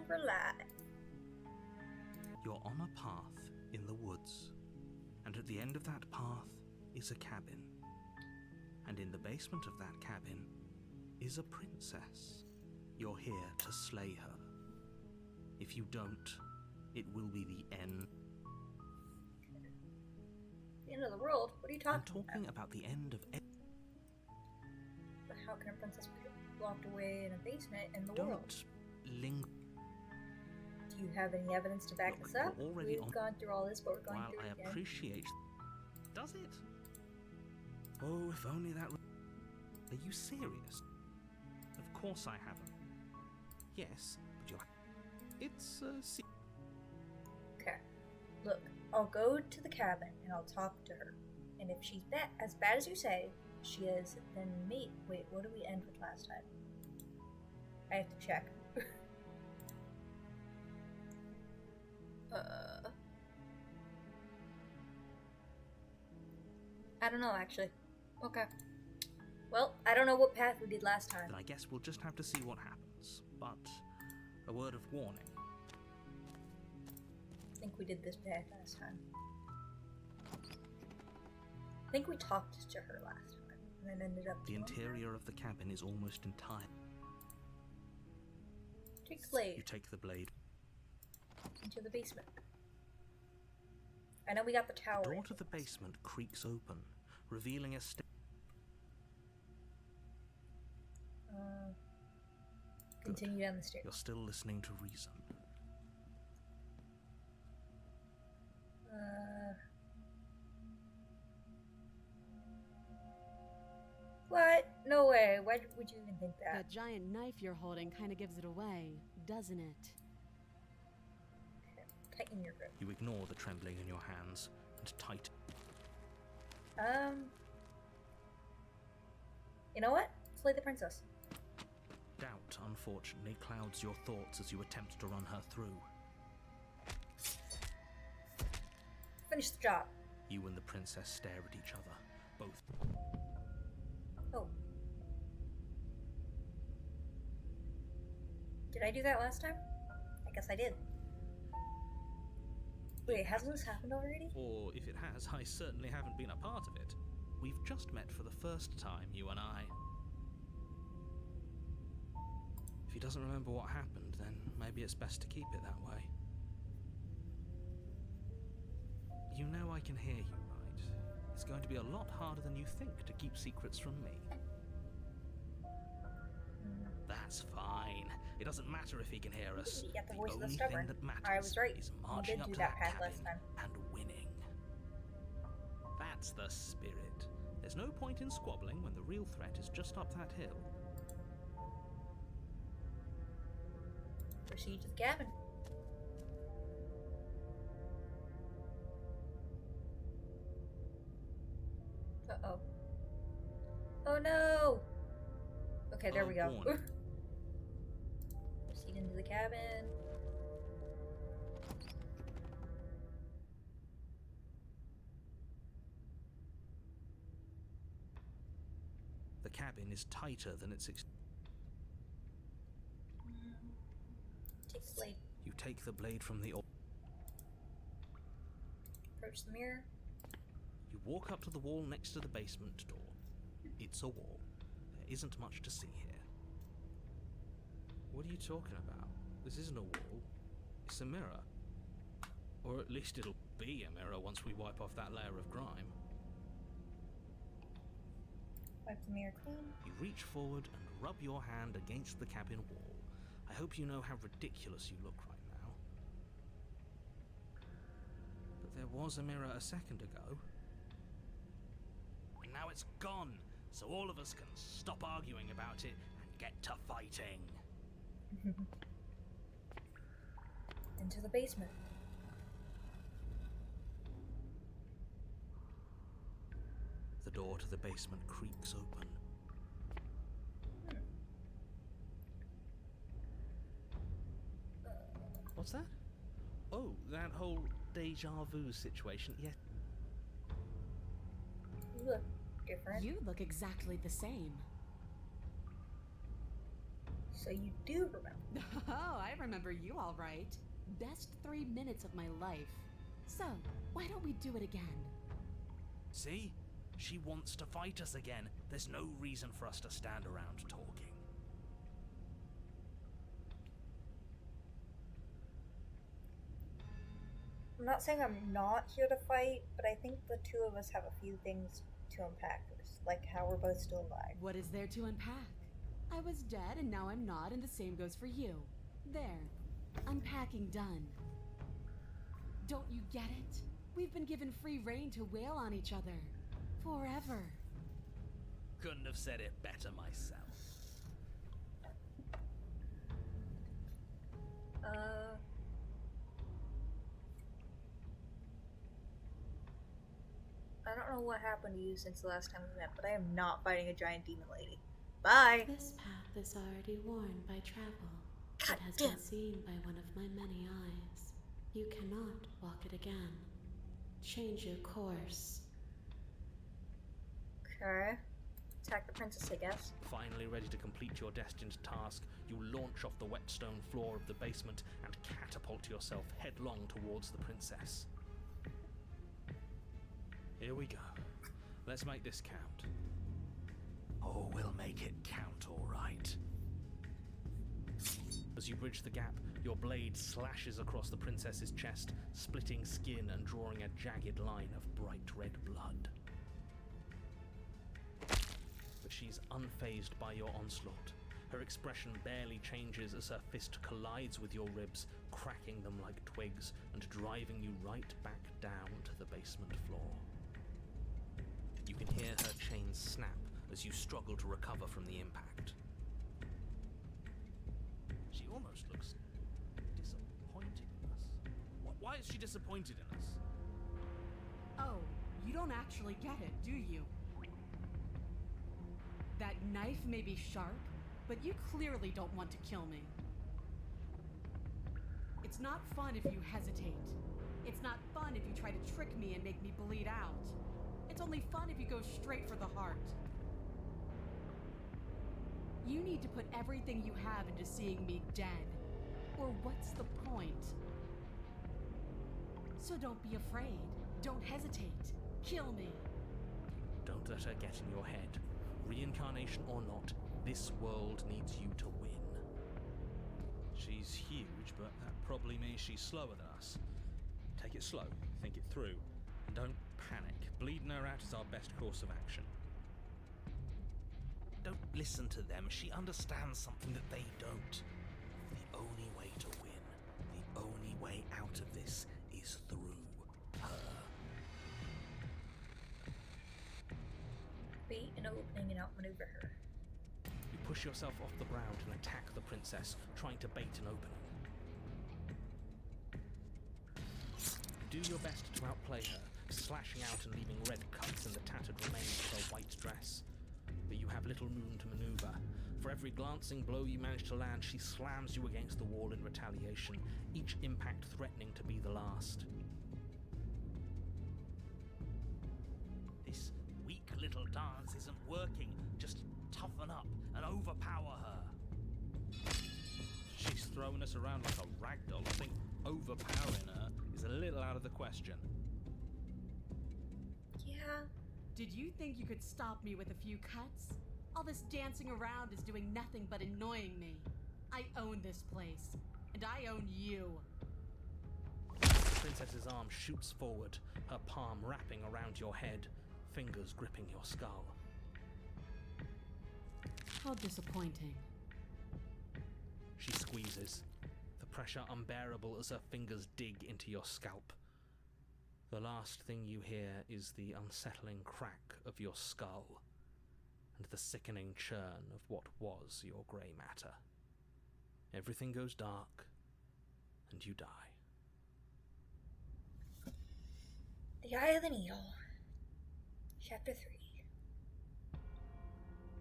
her life. You're on a path in the woods, and at the end of that path is a cabin. And in the basement of that cabin is a princess. You're here to slay her. If you don't, it will be the end. The end of the world? What are you talking I'm talking about the end of But how can a princess be locked away in a basement in the Don't world? linger. Do you have any evidence to back Look, this up? we're already We've on- gone through all this, but we're going While through I it again. appreciate... Does it? Oh, if only that... Are you serious? Of course I haven't. Yes, but you're... It's, Okay. Look, I'll go to the cabin and I'll talk to her. And if she's as bad as you say she is, then wait, what did we end with last time? I have to check. I don't know, actually. Okay. Well, I don't know what path we did last time. Then I guess we'll just have to see what happens. But a word of warning. I think we did this path last time. I think we talked to her last time, and then ended up The doing interior of the cabin is almost entire. Take the blade You take the blade. into the basement. I know we got the tower. The door to the basement creaks open, revealing a Continue down the stairs. You're still listening to reason. What? No way. Why would you even think that? That giant knife you're holding kind of gives it away, doesn't it? Tighten your grip. You ignore the trembling in your hands and tighten. You know what? Slay the princess. Doubt, unfortunately, clouds your thoughts as you attempt to run her through. Finish the job. You and the princess stare at each other, both. Oh. Did I do that last time? I guess I did. Wait, hasn't this happened already? Or if it has, I certainly haven't been a part of it. We've just met for the first time, you and I. If he doesn't remember what happened, then maybe it's best to keep it that way. You know I can hear you, right? It's going to be a lot harder than you think to keep secrets from me. That's fine. It doesn't matter if he can hear us. You got the The voice of the only stubborn. thing that matters I was right. is You marching did up do to that that path cabin last time. and winning. That's the spirit. There's no point in squabbling when the real threat is just up that hill. Proceed to the cabin. Uh-oh. Oh no! Okay, there we go. Warning. Proceed into the cabin. The cabin is tighter than its Take the blade. You take the blade from the Approach the mirror. You walk up to the wall next to the basement door. It's a wall. There isn't much to see here. What are you talking about? This isn't a wall. It's a mirror. Or at least it'll be a mirror once we wipe off that layer of grime. Wipe the mirror clean. You reach forward and rub your hand against the cabin wall. I hope you know how ridiculous you look right now. But there was a mirror a second ago. And now it's gone, so all of us can stop arguing about it and get to fighting. Into the basement. The door to the basement creaks open. What's that? Oh, that whole deja vu situation. Yeah. You look different. You look exactly the same. So you do remember. Oh, I remember you all right. Best 3 minutes of my life. So, why don't we do it again? See? She wants to fight us again. There's no reason for us to stand around talking. I'm not saying I'm not here to fight, but I think the two of us have a few things to unpack first, like how we're both still alive. What is there to unpack? I was dead and now I'm not, and the same goes for you. There. Unpacking done. Don't you get it? We've been given free rein to wail on each other. Forever. Couldn't have said it better myself. I don't know what happened to you since the last time we met, but I am not fighting a giant demon lady. Bye! This path is already worn by travel. God It has damn. been seen by one of my many eyes. You cannot walk it again. Change your course. Okay. Attack the princess, I guess. Finally ready to complete your destined task, you launch off the whetstone floor of the basement and catapult yourself headlong towards the princess. Here we go. Let's make this count. Oh, we'll make it count, all right. As you bridge the gap, your blade slashes across the princess's chest, splitting skin and drawing a jagged line of bright red blood. But she's unfazed by your onslaught. Her expression barely changes as her fist collides with your ribs, cracking them like twigs and driving you right back down to the basement floor. You can hear her chains snap as you struggle to recover from the impact. She almost looks disappointed in us. Why is she disappointed in us? Oh, you don't actually get it, do you? That knife may be sharp, but you clearly don't want to kill me. It's not fun if you hesitate. It's not fun if you try to trick me and make me bleed out. It's only fun if you go straight for the heart. You need to put everything you have into seeing me dead. Or what's the point? So don't be afraid. Don't hesitate. Kill me. Don't let her get in your head. Reincarnation or not, this world needs you to win. She's huge, but that probably means she's slower than us. Take it slow, think it through, and don't panic. Bleeding her out is our best course of action. Don't listen to them. She understands something that they don't. The only way to win, the only way out of this is through her. Bait an opening and outmaneuver her. You push yourself off the ground and attack the princess, trying to bait an opening. You do your best to outplay her, slashing out and leaving red cuts in the tattered remains of her white dress. But you have little room to maneuver. For every glancing blow you manage to land, she slams you against the wall in retaliation, each impact threatening to be the last. This weak little dance isn't working. Just toughen up and overpower her. She's throwing us around like a ragdoll. I think overpowering her is a little out of the question. Yeah. Did you think you could stop me with a few cuts? All this dancing around is doing nothing but annoying me. I own this place, and I own you. The princess's arm shoots forward, her palm wrapping around your head, fingers gripping your skull. How disappointing. She squeezes, the pressure unbearable as her fingers dig into your scalp. The last thing you hear is the unsettling crack of your skull and the sickening churn of what was your grey matter. Everything goes dark, and you die. The Eye of the Needle. Chapter 3.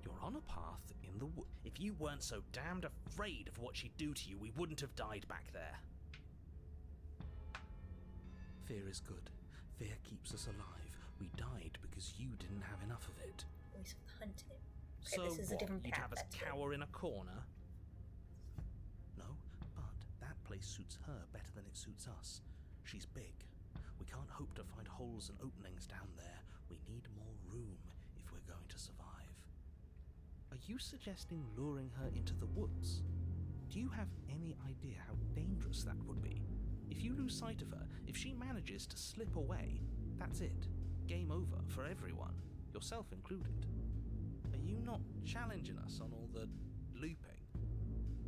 You're on a path in the wood. If you weren't so damned afraid of what she'd do to you, we wouldn't have died back there. Fear is good. Fear keeps us alive. We died because you didn't have enough of it. We hunted. Okay, So this is a what? different You'd path. have us That's good. cower in a corner? place suits her better than it suits us. She's big. We can't hope to find holes and openings down there. We need more room if we're going to survive. Are you suggesting luring her into the woods? Do you have any idea how dangerous that would be? If you lose sight of her, if she manages to slip away, that's it. Game over for everyone, yourself included. Are you not challenging us on all the looping?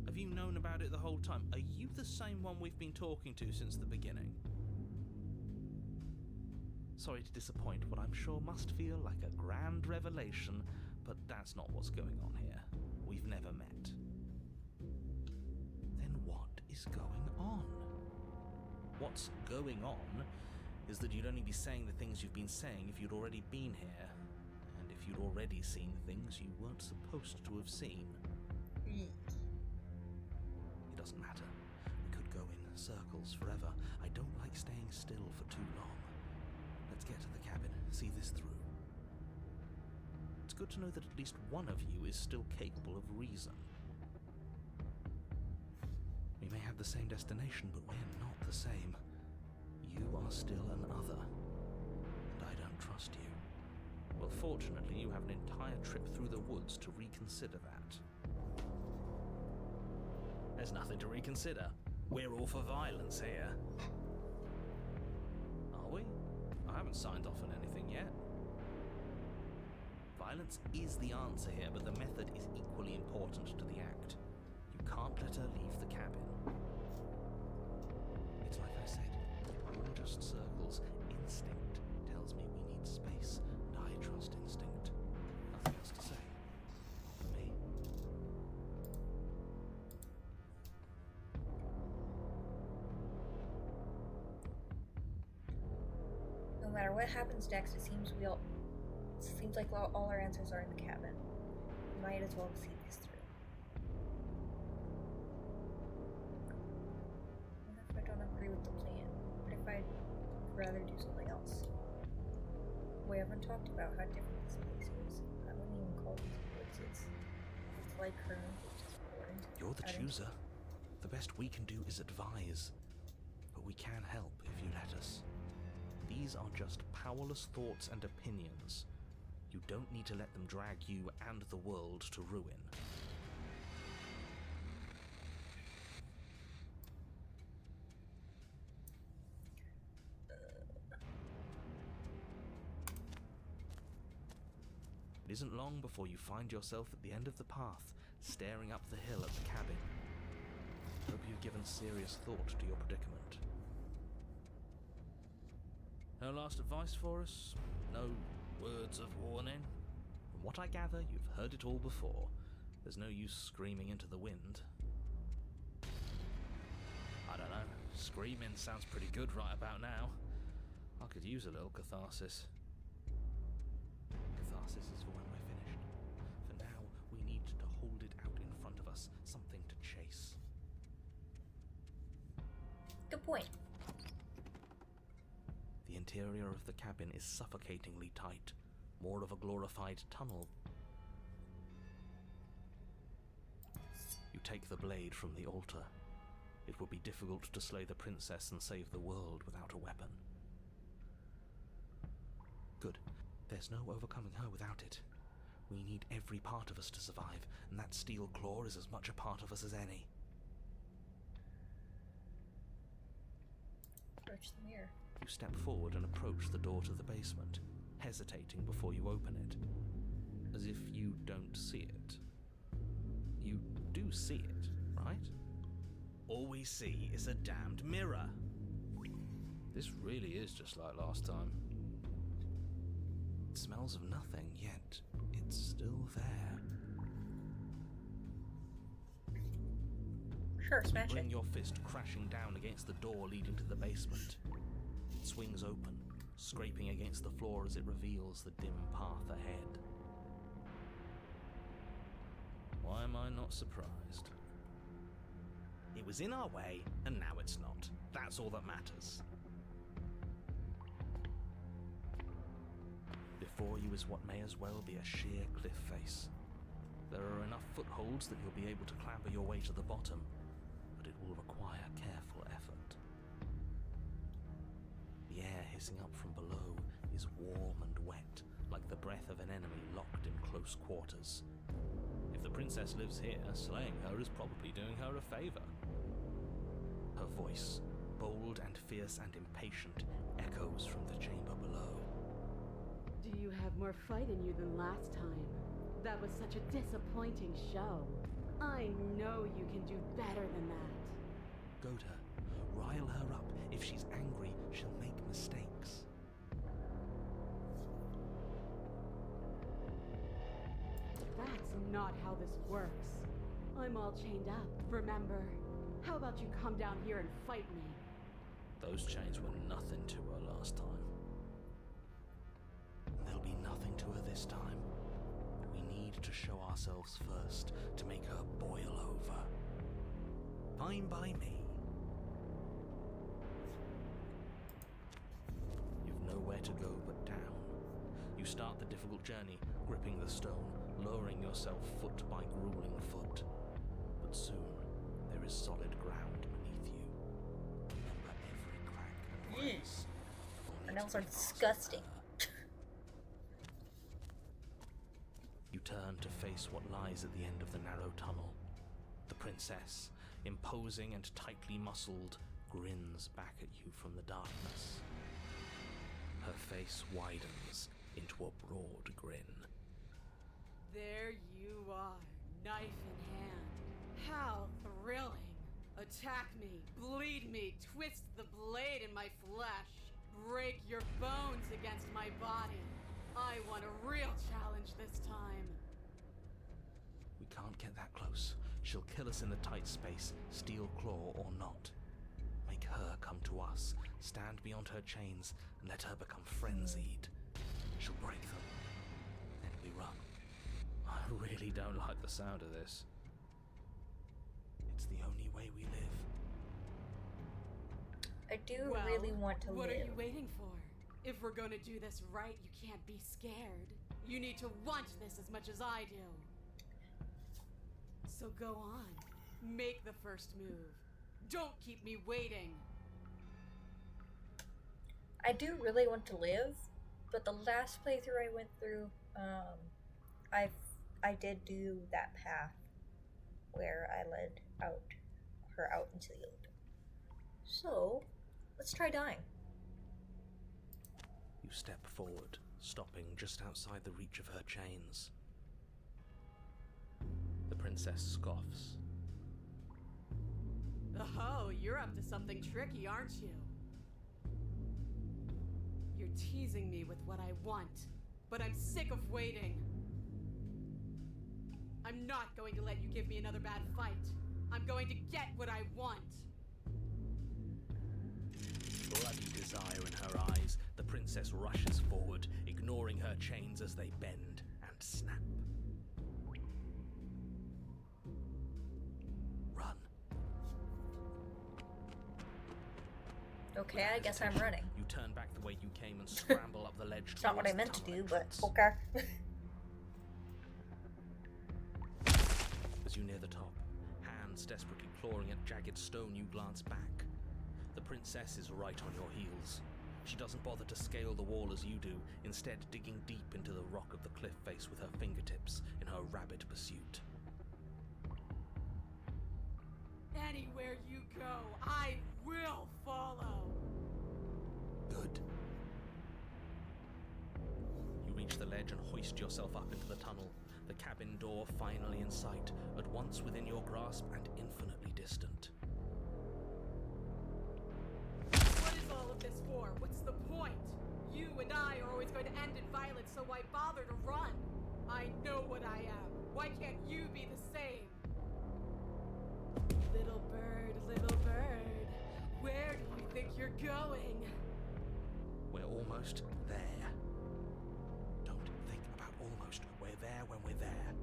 Have you known about it the whole time? Are you the same one we've been talking to since the beginning? Sorry to disappoint what I'm sure must feel like a grand revelation, but that's not what's going on here. We've never met. Then what is going on? What's going on is that you'd only be saying the things you've been saying if you'd already been here, and if you'd already seen things you weren't supposed to have seen. It doesn't matter. We could go in circles forever. I don't like staying still for too long. Let's get to the cabin, see this through. It's good to know that at least one of you is still capable of reason. We may have the same destination, but we're not the same. You are still an other, and I don't trust you. Well, fortunately, you have an entire trip through the woods to reconsider that. There's nothing to reconsider. We're all for violence here. Are we? I haven't signed off on anything yet. Violence is the answer here, but the method is equally important to the act. You can't let her leave the cabin. It's like I said, all just circles. Instinct tells me we need space, and I trust instinct. Nothing else to say. For me. No matter what happens next, it seems like all our answers are in the cabin. We might as well see this through. What if I don't agree with the plan? What if I'd rather do something else? We haven't talked about how different this place is. I wouldn't even call these woods. It's like her. You're the chooser. The best we can do is advise. But we can help if you let us. These are just powerless thoughts and opinions. You don't need to let them drag you and the world to ruin. It isn't long before you find yourself at the end of the path, staring up the hill at the cabin. Hope you've given serious thought to your predicament. No last advice for us? No words of warning? From what I gather, you've heard it all before. There's no use screaming into the wind. I don't know. Screaming sounds pretty good right about now. I could use a little catharsis. Catharsis is for when we're finished. For now, we need to hold it out in front of us. Something to chase. Good point. The interior of the cabin is suffocatingly tight, more of a glorified tunnel. You take the blade from the altar. It would be difficult to slay the princess and save the world without a weapon. Good. There's no overcoming her without it. We need every part of us to survive, and that steel claw is as much a part of us as any. Approach the mirror. You step forward and approach the door to the basement, hesitating before you open it, as if you don't see it. You do see it, right? All we see is a damned mirror. This really is just like last time. It smells of nothing, yet it's still there. Sure, smash You bring it. your fist crashing down against the door leading to the basement. It swings open, scraping against the floor as it reveals the dim path ahead. Why am I not surprised? It was in our way, and now it's not. That's all that matters. Before you is what may as well be a sheer cliff face. There are enough footholds that you'll be able to clamber your way to the bottom, but it will require careful rising up from below is warm and wet, like the breath of an enemy locked in close quarters. If the princess lives here, slaying her is probably doing her a favor. Her voice, bold and fierce and impatient, echoes from the chamber below. Do you have more fight in you than last time? That was such a disappointing show. I know you can do better than that. Goda, rile her up. If she's angry, she'll make mistakes. That's not how this works. I'm all chained up, remember? How about you come down here and fight me? Those chains were nothing to her last time. There'll be nothing to her this time. We need to show ourselves first to make her boil over. Fine by me. You've nowhere to go but down. You start the difficult journey, gripping the stone, lowering yourself foot by grueling foot. But soon, there is solid ground beneath you. Remember every crack and crevice. Her nails are disgusting. You turn to face what lies at the end of the narrow tunnel. The princess, imposing and tightly muscled, grins back at you from the darkness. Her face widens into a broad grin. There you are, knife in hand. How thrilling! Attack me, bleed me, twist the blade in my flesh, break your bones against my body. I want a real challenge this time. We can't get that close. She'll kill us in the tight space, steel claw or not. Make her come to us, stand beyond her chains, and let her become frenzied. She'll break them. Then we run. I really don't like the sound of this. It's the only way we live. I do Well, really want to what live. are you waiting for? If we're gonna do this right, you can't be scared. You need to want this as much as I do. So go on. Make the first move. Don't keep me waiting. I do really want to live, but the last playthrough I went through, I did do that path where I led her out into the open. So, let's try dying. You step forward, stopping just outside the reach of her chains. The princess scoffs. Oh, you're up to something tricky, aren't you? You're teasing me with what I want, but I'm sick of waiting. I'm not going to let you give me another bad fight. I'm going to get what I want. Bloody desire in her eyes, the princess rushes forward, ignoring her chains as they bend and snap. Run. Okay, I guess I'm running. You turn back the way you came and scramble up the ledge. It's not what I towards meant the to tunnel do, but entrance. okay. As you near the top, hands desperately clawing at jagged stone, you glance back. The princess is right on your heels. She doesn't bother to scale the wall as you do, instead digging deep into the rock of the cliff face with her fingertips in her rabid pursuit. Anywhere you go, I will follow. Good. You reach the ledge and hoist yourself up into the tunnel, the cabin door finally in sight, at once within your grasp and infinitely distant. What is all of this for? What's the point? You and I are always going to end in violence, so why bother to run? I know what I am. Why can't you be the same? Little bird, where do you think you're going? We're almost there. Don't think about almost. We're there when we're there.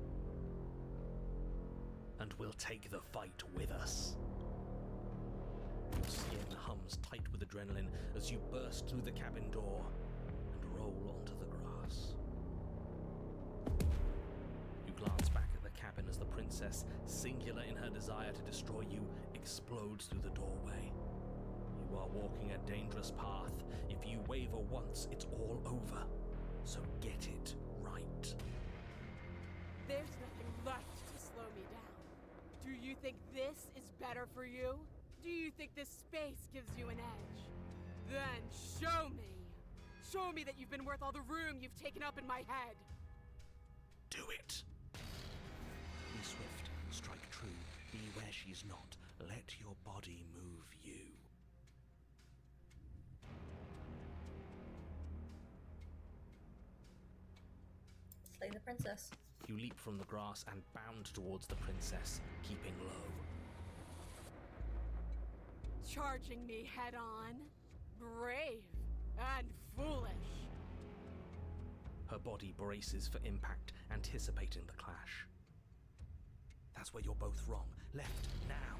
And we'll take the fight with us. Your skin hums tight with adrenaline as you burst through the cabin door and roll onto the grass. You glance back at the cabin as the princess, singular in her desire to destroy you, explodes through the doorway. You You are walking a dangerous path. If you waver once, it's all over. So get it right. There's nothing left to slow me down. Do you think this is better for you? Do you think this space gives you an edge? Then show me! Show me that you've been worth all the room you've taken up in my head! Do it! Be swift, strike true, be where she's not. Let your body move you. Slay the princess. You leap from the grass and bound towards the princess, keeping low. Charging me head on? Brave and foolish. Her body braces for impact, anticipating the clash. That's where you're both wrong. Left, now!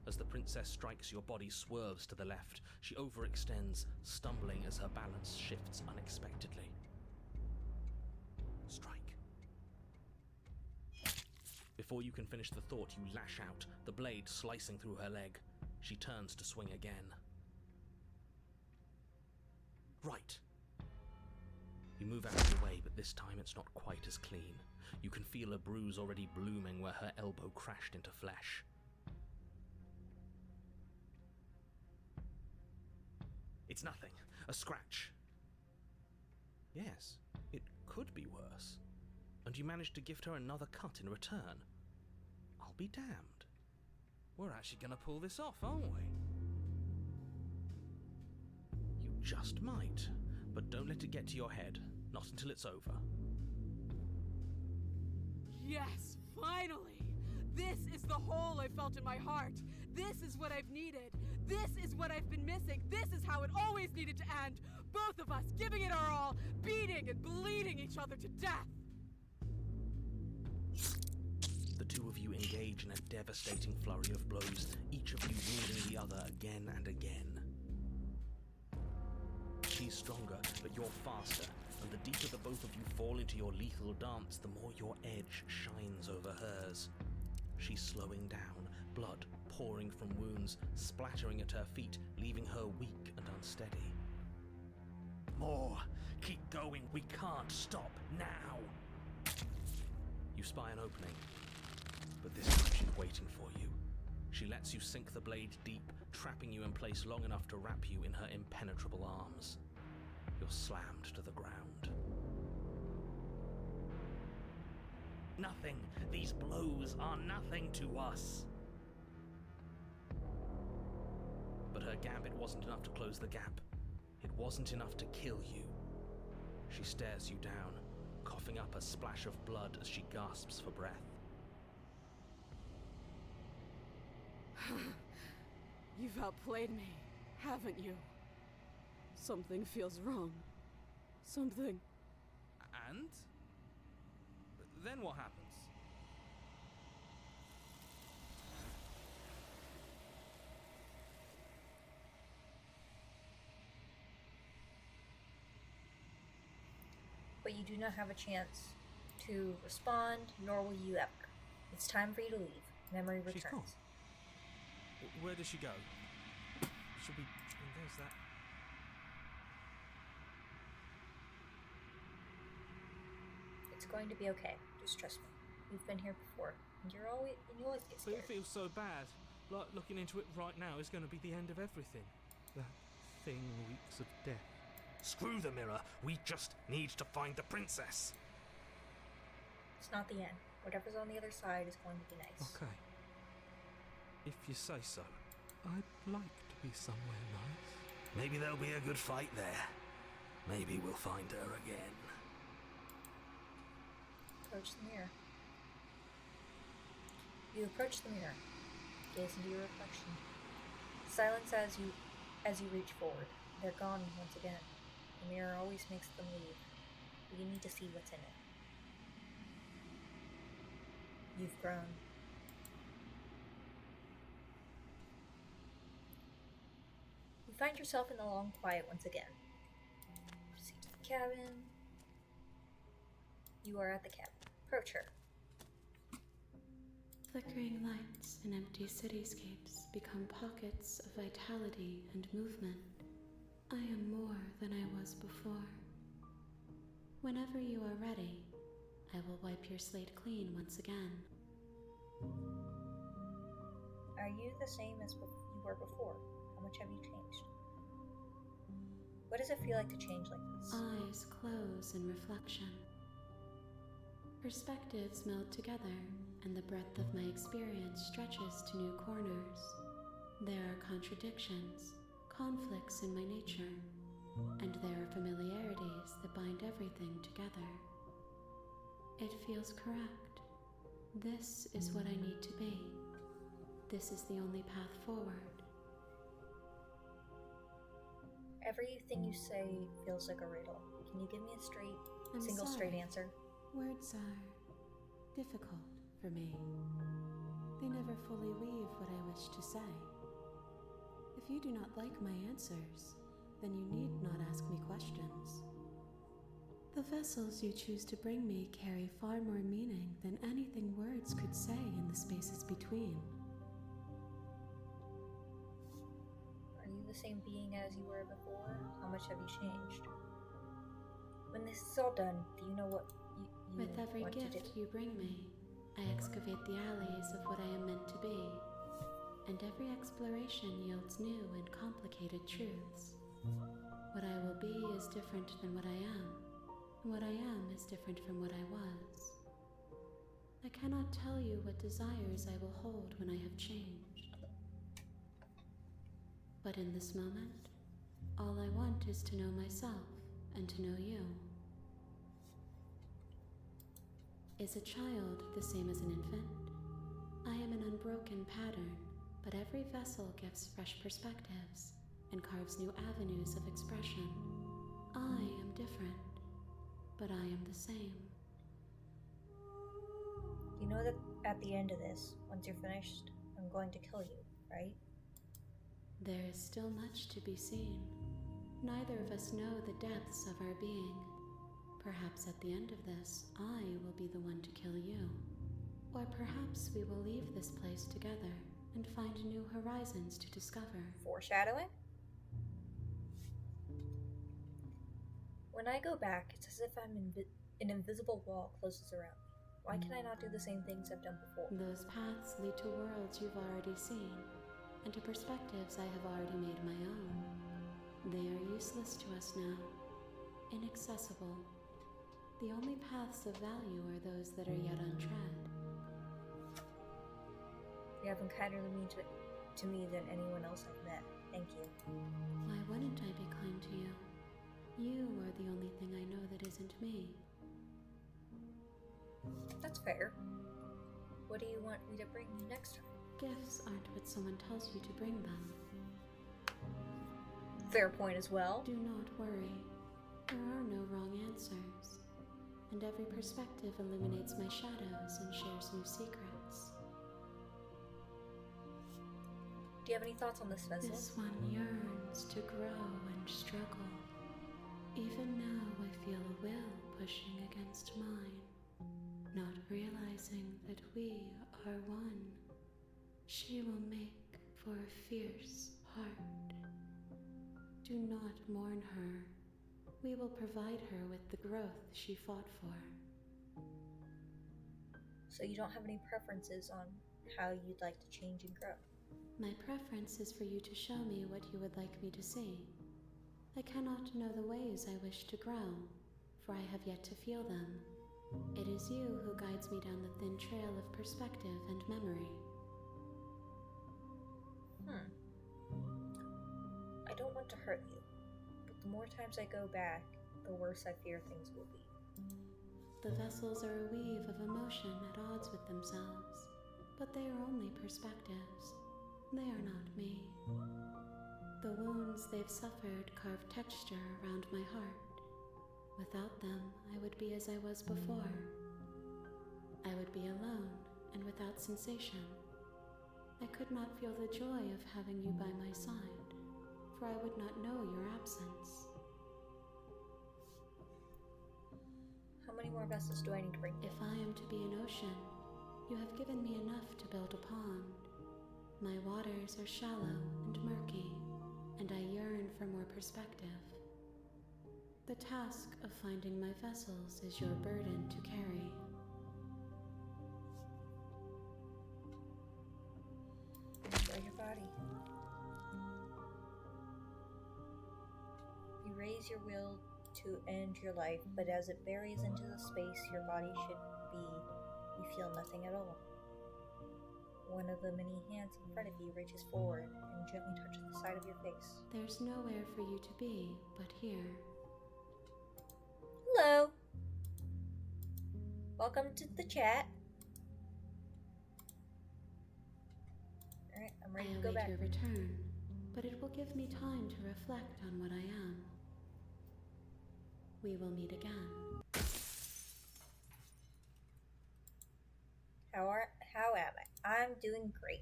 As the princess strikes, your body swerves to the left. She overextends, stumbling as her balance shifts unexpectedly. Strike. Before you can finish the thought, you lash out, the blade slicing through her leg. She turns to swing again. Right. You move out of the way, but this time it's not quite as clean. You can feel a bruise already blooming where her elbow crashed into flesh. It's nothing. A scratch. Yes, it could be worse. And you managed to gift her another cut in return. I'll be damned. We're actually gonna pull this off, aren't we? You just might. But don't let it get to your head. Not until it's over. Yes, finally! This is the hole I felt in my heart. This is what I've needed. This is what I've been missing. This is how it always needed to end. Both of us giving it our all, beating and bleeding each other to death. The two of you engage in a devastating flurry of blows, each of you wounding the other again and again. She's stronger, but you're faster, and the deeper the both of you fall into your lethal dance, the more your edge shines over hers. She's slowing down, blood pouring from wounds, splattering at her feet, leaving her weak and unsteady. More! Keep going! We can't stop now! You spy an opening, but this time she's waiting for you. She lets you sink the blade deep, trapping you in place long enough to wrap you in her impenetrable arms. You're slammed to the ground. Nothing! These blows are nothing to us! But her gambit wasn't enough to close the gap. It wasn't enough to kill you. She stares you down, coughing up a splash of blood as she gasps for breath. You've outplayed me, haven't you? Something feels wrong. Something. And? Then what happens? But you do not have a chance to respond, nor will you ever. It's time for you to leave. Memory returns. She's gone. Where does she go? Should we... There's that... It's going to be okay. Just trust me. We've been here before, and you always get But scared. it feels so bad. Like looking into it right now is going to be the end of everything. That thing reeks of death. Screw the mirror. We just need to find the princess. It's not the end. Whatever's on the other side is going to be nice. Okay. If you say so. I'd like to be somewhere nice. Maybe there'll be a good fight there. Maybe we'll find her again. Approach the mirror. You approach the mirror. Gaze into your reflection. Silence as you reach forward. They're gone once again. The mirror always makes them leave. But you need to see what's in it. You've grown. You find yourself in the long quiet once again. Proceed to the cabin. You are at the cabin. Approach her. Flickering lights in empty cityscapes become pockets of vitality and movement. I am more than I was before. Whenever you are ready, I will wipe your slate clean once again. Are you the same as you were before? How much have you changed? What does it feel like to change like this? Eyes close in reflection. Perspectives meld together, and the breadth of my experience stretches to new corners. There are contradictions, conflicts in my nature, and there are familiarities that bind everything together. It feels correct. This is what I need to be. This is the only path forward. Everything you say feels like a riddle. Can you give me a straight answer? Words are difficult for me. They never fully weave what I wish to say. If you do not like my answers, then you need not ask me questions. The vessels you choose to bring me carry far more meaning than anything words could say in the spaces between. Are you the same being as you were before? How much have you changed? When this is all done, do you know what you With every want to do? gift you bring me, I excavate the alleys of what I am meant to be, and every exploration yields new and complicated truths. What I will be is different than what I am, and what I am is different from what I was. I cannot tell you what desires I will hold when I have changed. But in this moment, all I want is to know myself and to know you. Is a child the same as an infant? I am an unbroken pattern, but every vessel gives fresh perspectives and carves new avenues of expression. I am different, but I am the same. You know that at the end of this, once you're finished, I'm going to kill you, right? There is still much to be seen. Neither of us know the depths of our being. Perhaps at the end of this, I will be the one to kill you. Or perhaps we will leave this place together and find new horizons to discover. Foreshadowing? When I go back, it's as if an invisible wall closes around me. Why can I not do the same things I've done before? Those paths lead to worlds you've already seen, and to perspectives I have already made my own. They are useless to us now, inaccessible. The only paths of value are those that are yet untread. You have been kinder to me than anyone else I've met. Thank you. Why wouldn't I be kind to you? You are the only thing I know that isn't me. That's fair. What do you want me to bring you next time? Gifts aren't what someone tells you to bring them. Fair point as well. Do not worry. There are no wrong answers. And every perspective illuminates my shadows and shares new secrets. Do you have any thoughts on this vessel? This one yearns to grow and struggle. Even now I feel a will pushing against mine, not realizing that we are one. She will make for a fierce heart. Do not mourn her. We will provide her with the growth she fought for. So you don't have any preferences on how you'd like to change and grow? My preference is for you to show me what you would like me to see. I cannot know the ways I wish to grow, for I have yet to feel them. It is you who guides me down the thin trail of perspective and memory. I don't want to hurt you, but the more times I go back, the worse I fear things will be. The vessels are a weave of emotion at odds with themselves, but they are only perspectives. They are not me. The wounds they've suffered carve texture around my heart. Without them, I would be as I was before. I would be alone and without sensation. I could not feel the joy of having you by my side, for I would not know your absence. How many more vessels do I need to bring? If I am to be an ocean, You have given me enough to build a pond. My waters are shallow and murky, and I yearn for more perspective. The task of finding my vessels is your burden to carry. Enjoy your body. You raise your will to end your life, but as it buries into the space your body should be, you feel nothing at all. One of the many hands in front of you reaches forward and gently touches the side of your face. There's nowhere for you to be but here. Hello! Welcome to the chat. Alright, I'm ready to go I await back. your return, but it will give me time to reflect on what I am. We will meet again. How am I? I'm doing great.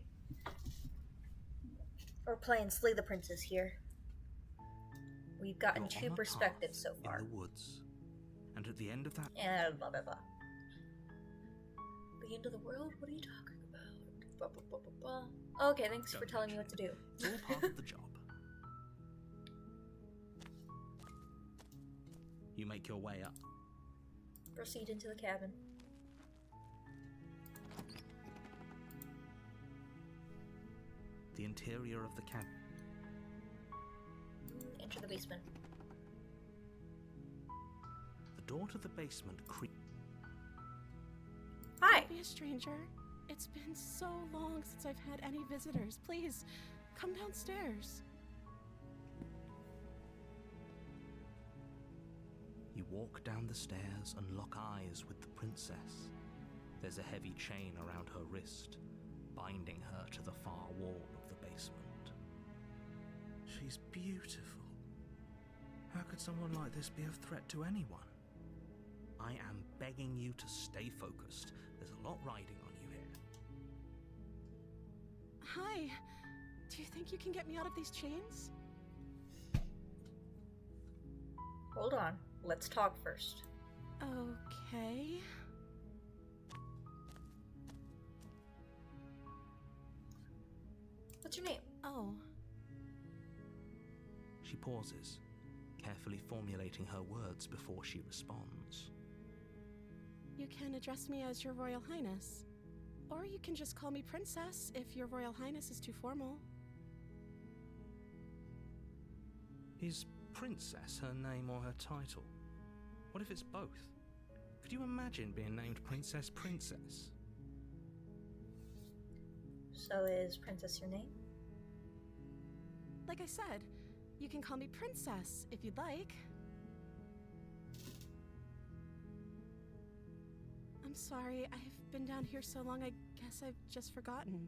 We're playing Slay the Princess here. We've gotten You're 2 on a perspectives so path far. in the woods, and at the end of that, And blah blah blah. The end of the world? What are you talking about? Blah, blah, blah, blah, blah. Okay, thanks for Don't telling me mention what to do. it's all part of the job. You make your way up. Proceed into the cabin. The interior of the cabin. Enter the basement. The door to the basement creaks. Hi! Don't be a stranger. It's been so long since I've had any visitors. Please, come downstairs. You walk down the stairs and lock eyes with the princess. There's a heavy chain around her wrist, binding her to the far wall of the basement. She's beautiful. How could someone like this be a threat to anyone? I am begging you to stay focused. There's a lot riding on you here. Hi. Do you think you can get me out of these chains? Hold on. Let's talk first. Okay. What's your name? Oh, She pauses, carefully formulating her words before she responds. you can address me as Your Royal Highness. Or you can just call me Princess if Your Royal Highness is too formal. Is Princess her name or her title? What if it's both? Could you imagine being named Princess Princess? So is Princess your name? Like I said, you can call me Princess if you'd like. I'm sorry, I've been down here so long I guess I've just forgotten.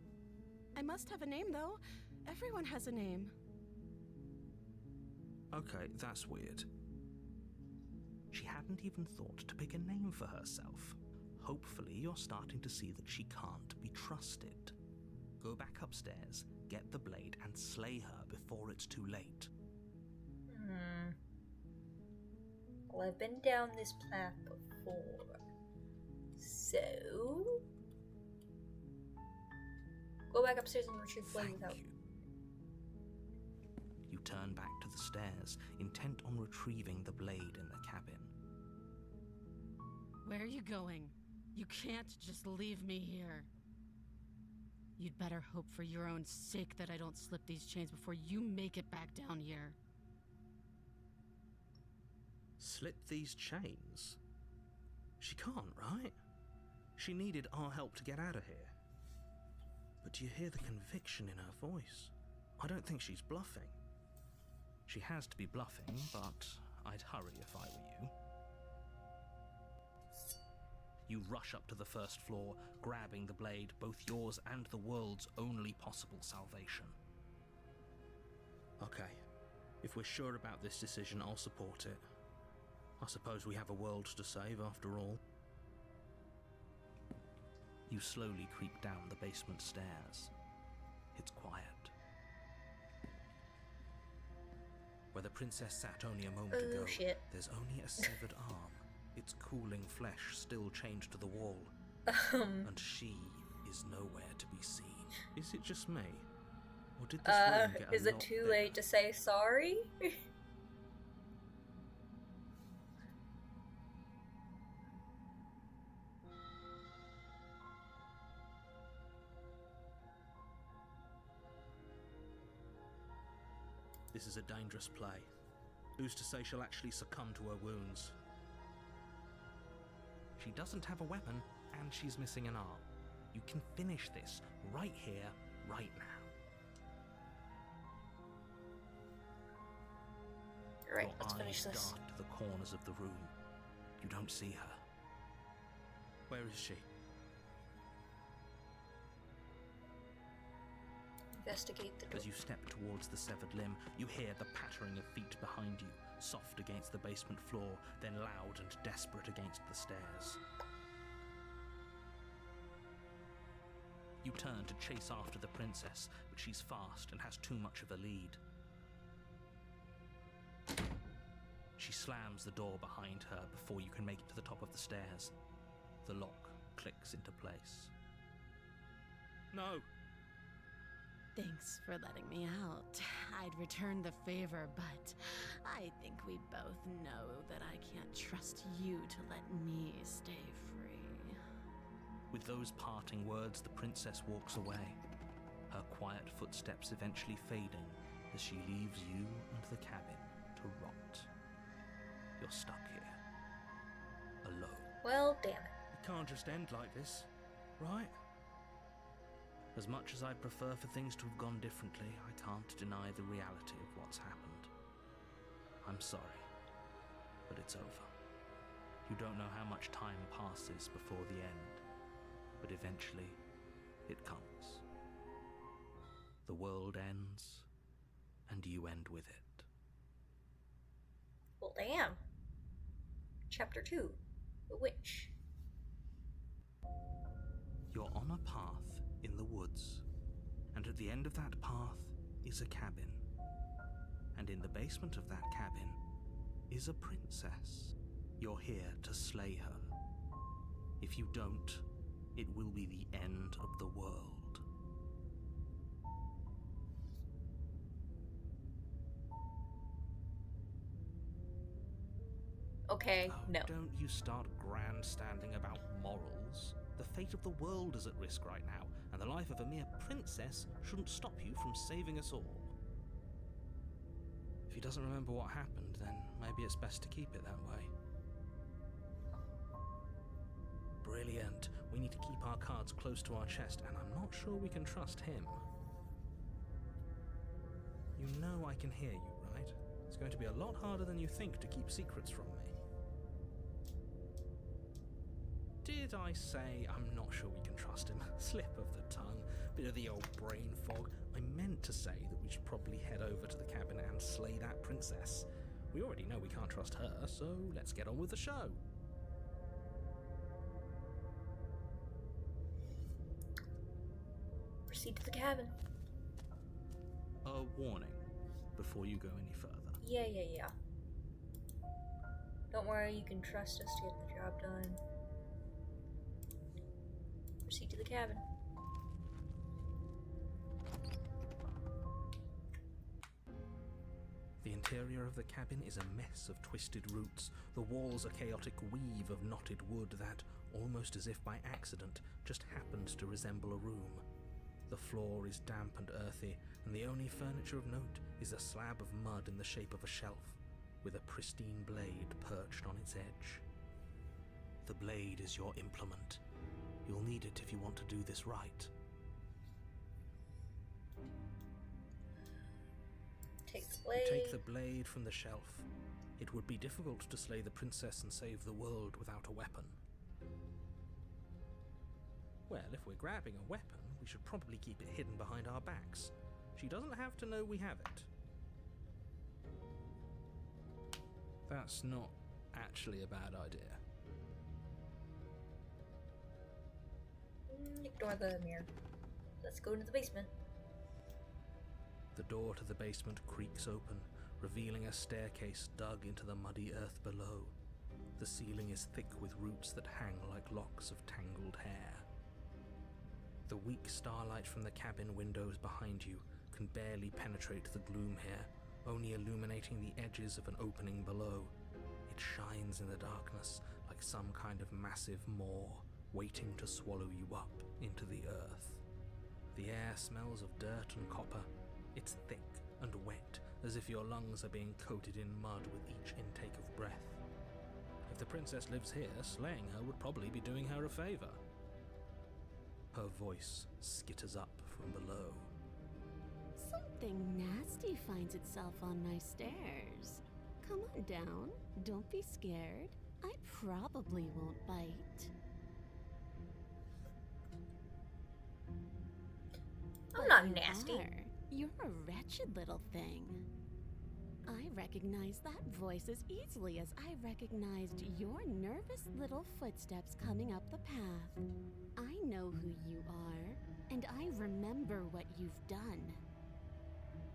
I must have a name though. Everyone has a name. Okay, that's weird. She hadn't even thought to pick a name for herself. Hopefully you're starting to see that she can't be trusted. Go back upstairs, get the blade, and slay her before it's too late. Well, I've been down this path before. So... Go back upstairs and retrieve the blade Thank without... you. You turn back to the stairs, intent on retrieving the blade in the cabin. Where are you going? You can't just leave me here. You'd better hope for your own sake that I don't slip these chains before you make it back down here. Slip these chains? She can't, right? She needed our help to get out of here. But do you hear the conviction in her voice? I don't think she's bluffing. She has to be bluffing, but I'd hurry if I were you. You rush up to the first floor, grabbing the blade, both yours and the world's only possible salvation. Okay, if we're sure about this decision, I'll support it. I suppose we have a world to save after all. You slowly creep down the basement stairs. It's quiet. Where the princess sat only a moment Oh, ago, shit. there's only a severed arm, its cooling flesh still chained to the wall. and she is nowhere to be seen. Is it just me? Or did this room get a is it lot too bigger? late to say sorry? This is a dangerous play. Who's to say she'll actually succumb to her wounds? She doesn't have a weapon, and she's missing an arm. You can finish this right here, right now. Right, Your let's finish eyes this. dart to the corners of the room. You don't see her. Where is she? Investigate the door. As you step towards the severed limb, you hear the pattering of feet behind you, soft against the basement floor, then loud and desperate against the stairs. You turn to chase after the princess, but she's fast and has too much of a lead. She slams the door behind her before you can make it to the top of the stairs. The lock clicks into place. No! Thanks for letting me out. I'd return the favor, but I think we both know that I can't trust you to let me stay free. With those parting words, the princess walks away, her quiet footsteps eventually fading as she leaves you and the cabin to rot. You're stuck here, alone. Well, damn it. It can't just end like this, right? As much as I'd prefer for things to have gone differently, I can't deny the reality of what's happened. I'm sorry, but it's over. You don't know how much time passes before the end, but eventually it comes. The world ends, and you end with it. Well, damn. Chapter 2. The Witch. You're on a path in the woods, and at the end of that path is a cabin. And in the basement of that cabin is a princess. You're here to slay her. If you don't, it will be the end of the world. Okay, Oh, no. don't you start grandstanding about morals. The fate of the world is at risk right now, and the life of a mere princess shouldn't stop you from saving us all. If he doesn't remember what happened, then maybe it's best to keep it that way. Brilliant. We need to keep our cards close to our chest, and I'm not sure we can trust him. You know I can hear you, right? It's going to be a lot harder than you think to keep secrets from me. Did I say I'm not sure we can trust him? Slip of the tongue, bit of the old brain fog. I meant to say that we should probably head over to the cabin and slay that princess. We already know we can't trust her, so let's get on with the show. Proceed to the cabin. A warning before you go any further. Yeah. Don't worry, you can trust us to get the job done. Proceed to the cabin. The interior of the cabin is a mess of twisted roots. The walls a chaotic weave of knotted wood that, almost as if by accident, just happened to resemble a room. The floor is damp and earthy, and the only furniture of note is a slab of mud in the shape of a shelf, with a pristine blade perched on its edge. The blade is your implement. You'll need it if you want to do this right. Take the You blade. take the blade from the shelf. It would be difficult to slay the princess and save the world without a weapon. Well, if we're grabbing a weapon, we should probably keep it hidden behind our backs. She doesn't have to know we have it. That's not actually a bad idea. Ignore the mirror. Let's go into the basement. The door to the basement creaks open, revealing a staircase dug into the muddy earth below. The ceiling is thick with roots that hang like locks of tangled hair. The weak starlight from the cabin windows behind you can barely penetrate the gloom here, only illuminating the edges of an opening below. It shines in the darkness like some kind of massive maw waiting to swallow you up into the earth. The air smells of dirt and copper. It's thick and wet, as if your lungs are being coated in mud with each intake of breath. If the princess lives here, slaying her would probably be doing her a favor. Her voice skitters up from below. Something nasty finds itself on my stairs. Come on down. Don't be scared. I probably won't bite. I'm But not you nasty. are. You're a wretched little thing. I recognize that voice as easily as I recognized your nervous little footsteps coming up the path. I know who you are, and I remember what you've done.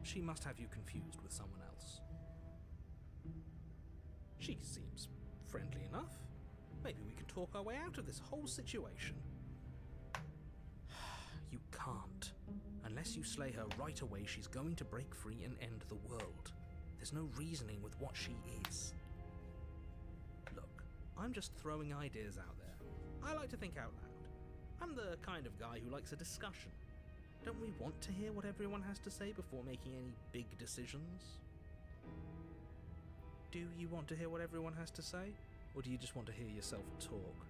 She must have you confused with someone else. She seems friendly enough. Maybe we can talk our way out of this whole situation. You can't. Unless you slay her right away, she's going to break free and end the world. There's no reasoning with what she is. Look, I'm just throwing ideas out there. I like to think out loud. I'm the kind of guy who likes a discussion. Don't we want to hear what everyone has to say before making any big decisions? Do you want to hear what everyone has to say? Or do you just want to hear yourself talk?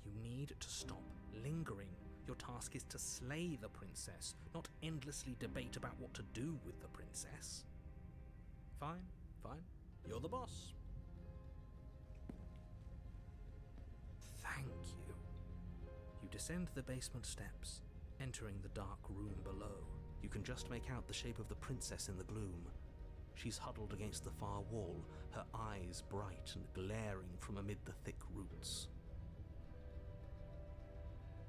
You need to stop lingering. Your task is to slay the princess, not endlessly debate about what to do with the princess. Fine, fine. You're the boss. Thank you. You descend the basement steps, entering the dark room below. You can just make out the shape of the princess in the gloom. She's huddled against the far wall, her eyes bright and glaring from amid the thick roots.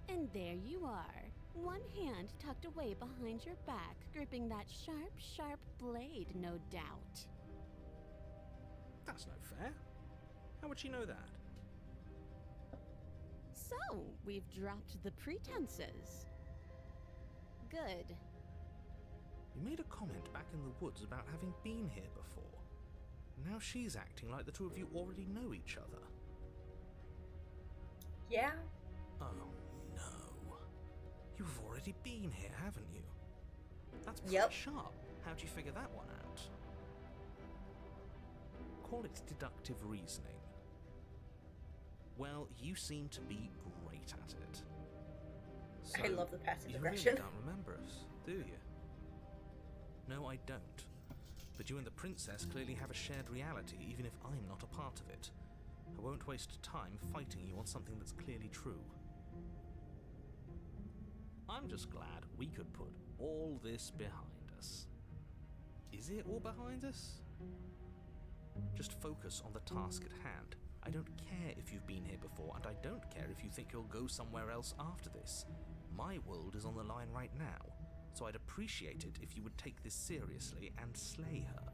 And there you are, one hand tucked away behind your back, gripping that sharp, sharp blade, no doubt. That's no fair. How would she know that? So, we've dropped the pretenses. Good. You made a comment back in the woods about having been here before. Now she's acting like the two of you already know each other. Yeah? Oh, no. You've already been here, haven't you? That's pretty Yep. sharp. How'd you figure that one out? Call it deductive reasoning. Well, you seem to be great at it. I love the passive You aggression. really don't remember us, do you? No, I don't. But you and the princess clearly have a shared reality, even if I'm not a part of it. I won't waste time fighting you on something that's clearly true. I'm just glad we could put all this behind us. Is it all behind us? Just focus on the task at hand. I don't care if you've been here before, and I don't care if you think you'll go somewhere else after this. My world is on the line right now, so I'd appreciate it if you would take this seriously and slay her.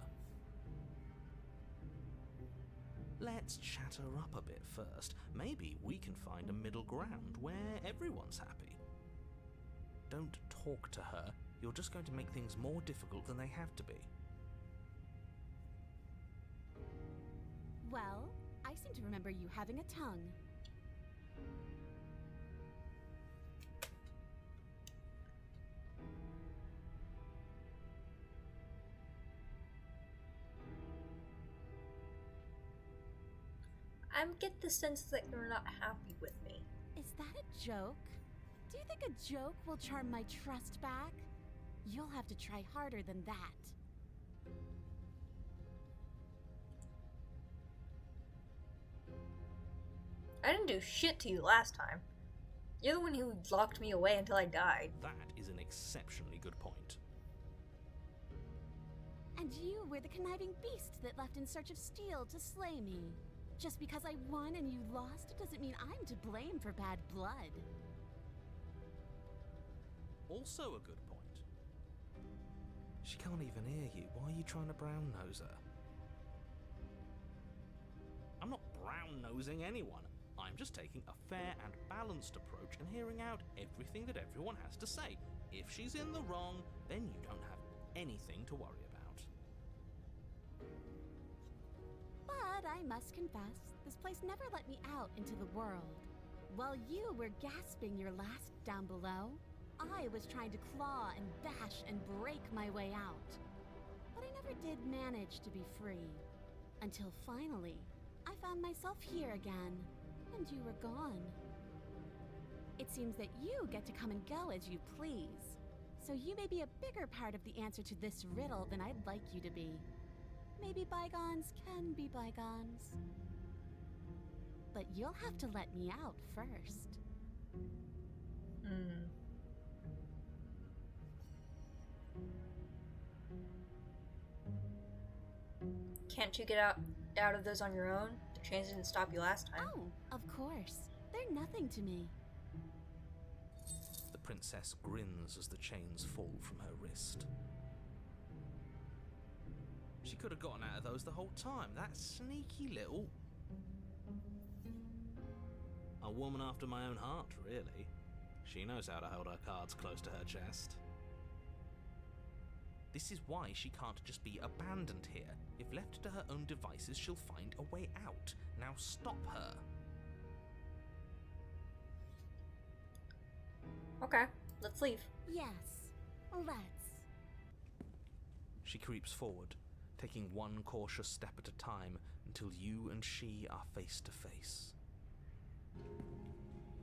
Let's chat her up a bit first. Maybe we can find a middle ground where everyone's happy. Don't talk to her. You're just going to make things more difficult than they have to be. Well, I seem to remember you having a tongue. I get the sense that you're not happy with me. Is that a joke? Do you think a joke will charm my trust back? You'll have to try harder than that. I didn't do shit to you last time. You're the one who locked me away until I died. That is an exceptionally good point. And you were the conniving beast that left in search of steel to slay me. Just because I won and you lost doesn't mean I'm to blame for bad blood. Also a good point. She can't even hear you. Why are you trying to brown nose her? one-nosing anyone. I'm just taking a fair and balanced approach and hearing out everything that everyone has to say. If she's in the wrong, then you don't have anything to worry about. But I must confess, this place never let me out into the world. While you were gasping your last down below, I was trying to claw and bash and break my way out. But I never did manage to be free. Until finally, I found myself here again, and you were gone. It seems that you get to come and go as you please. So you may be a bigger part of the answer to this riddle than I'd like you to be. Maybe bygones can be bygones. But you'll have to let me out first. Can't you get out of those on your own? The chains didn't stop you last time. Oh, of course. They're nothing to me. The princess grins as the chains fall from her wrist. She could have gotten out of those the whole time. That sneaky little... A woman after my own heart, really. She knows how to hold her cards close to her chest. This is why she can't just be abandoned here. If left to her own devices, she'll find a way out. Now stop her. Okay, let's leave. Yes, let's. She creeps forward, taking one cautious step at a time until you and she are face to face.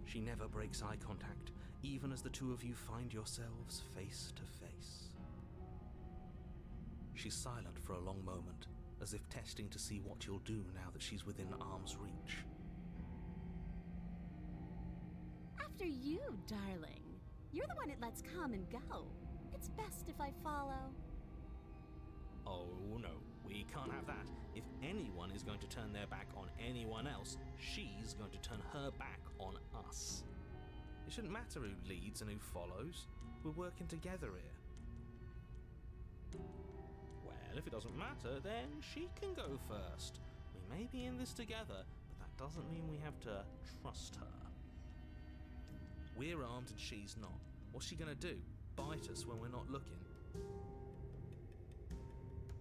She never breaks eye contact, even as the two of you find yourselves face to face. She's silent for a long moment, as if testing to see what you'll do now that she's within arm's reach. After you, darling. You're the one it lets come and go. It's best if I follow. Oh no, we can't have that. If anyone is going to turn their back on anyone else, she's going to turn her back on us. It shouldn't matter who leads and who follows. We're working together here. Well, if it doesn't matter, then she can go first. We may be in this together, but that doesn't mean we have to trust her. We're armed and she's not. What's she gonna do? Bite us when we're not looking?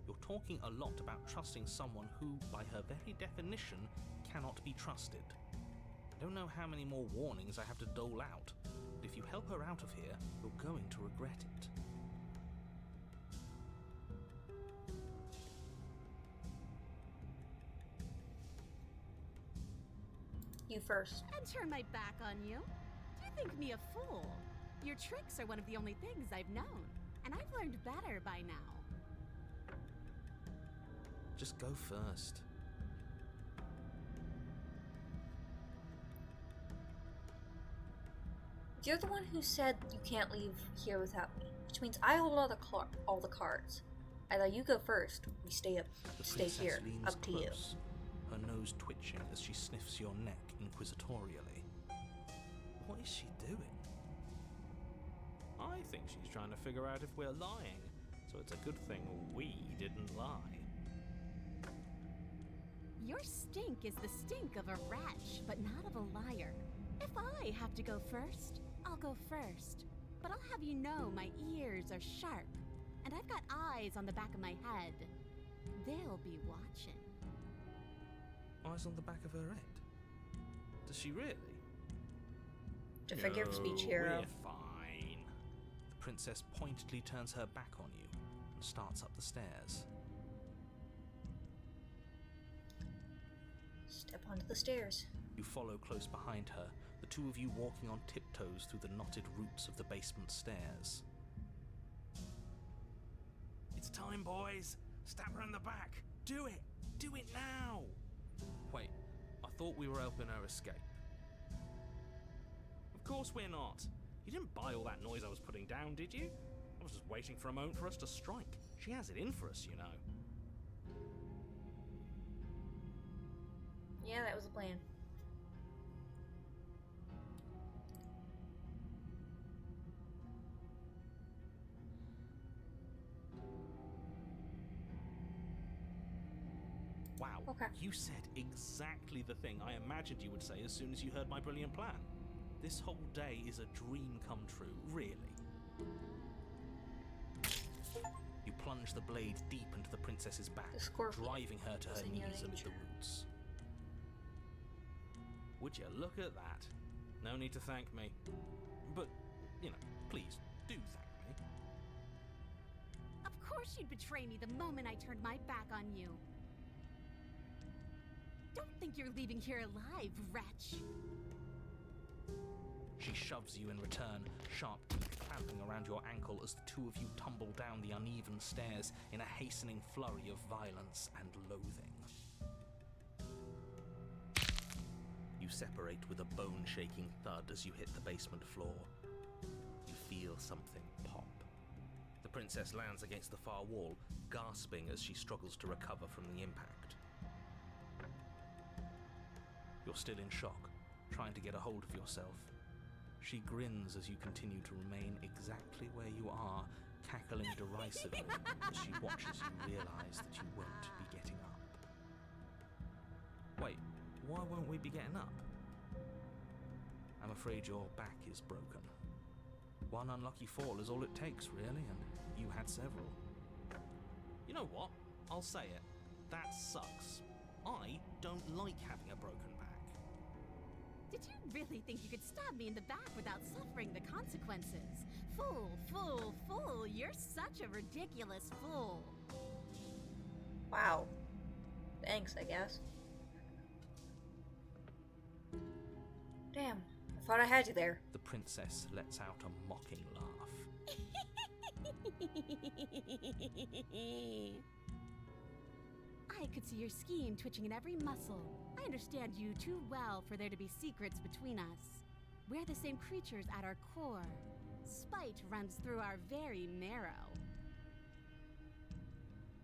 You're talking a lot about trusting someone who, by her very definition, cannot be trusted. I don't know how many more warnings I have to dole out, but if you help her out of here, you're going to regret it. You first. And turn my back on you? Do you think me a fool? Your tricks are one of the only things I've known, and I've learned better by now. Just go first. You're the one who said you can't leave here without me, which means I hold all the cards. Either you go first, or we stay Princess here. leans Up to you. close, her nose twitching as she sniffs your neck inquisitorially. What is she doing? I think she's trying to figure out if we're lying, so it's a good thing we didn't lie. Your stink is the stink of a wretch, but not of a liar. If I have to go first, I'll go first. But I'll have you know my ears are sharp, and I've got eyes on the back of my head. They'll be watching. Eyes on the back of her head? Does she really? To figure of speech, No, hero. We're fine. The princess pointedly turns her back on you and starts up the stairs. Step onto the stairs. You follow close behind her, the two of you walking on tiptoes through the knotted roots of the basement stairs. It's time, boys! Stab her in the back! Do it! Do it now! Wait, I thought we were helping her escape. Of course we're not. You didn't buy all that noise I was putting down, did you? I was just waiting for a moment for us to strike. She has it in for us, you know. Yeah, that was the plan. Wow, Okay. You said exactly the thing I imagined you would say as soon as you heard my brilliant plan. This whole day is a dream come true, really. You plunge the blade deep into the princess's back, The scorpion driving her to her is in your knees amid nature. the roots. Would you look at that? No need to thank me. But, please, do thank me. Of course you'd betray me the moment I turned my back on you. Don't think you're leaving here alive, wretch. She shoves you in return, sharp teeth clamping around your ankle as the two of you tumble down the uneven stairs in a hastening flurry of violence and loathing. You separate with a bone-shaking thud as you hit the basement floor. You feel something pop. The princess lands against the far wall, gasping as she struggles to recover from the impact. You're still in shock, trying to get a hold of yourself. She grins as you continue to remain exactly where you are, cackling derisively as she watches you realize that you won't be getting up. Wait, why won't we be getting up? I'm afraid your back is broken. One unlucky fall is all it takes, really, and you had several. You know what? I'll say it. That sucks. I don't like having a broken back. Did you really think you could stab me in the back without suffering the consequences? Fool, fool, fool! You're such a ridiculous fool! Wow. Thanks, I guess. Damn, I thought I had you there. The princess lets out a mocking laugh. I could see your scheme twitching in every muscle. I understand you too well for there to be secrets between us. We're the same creatures at our core. Spite runs through our very marrow.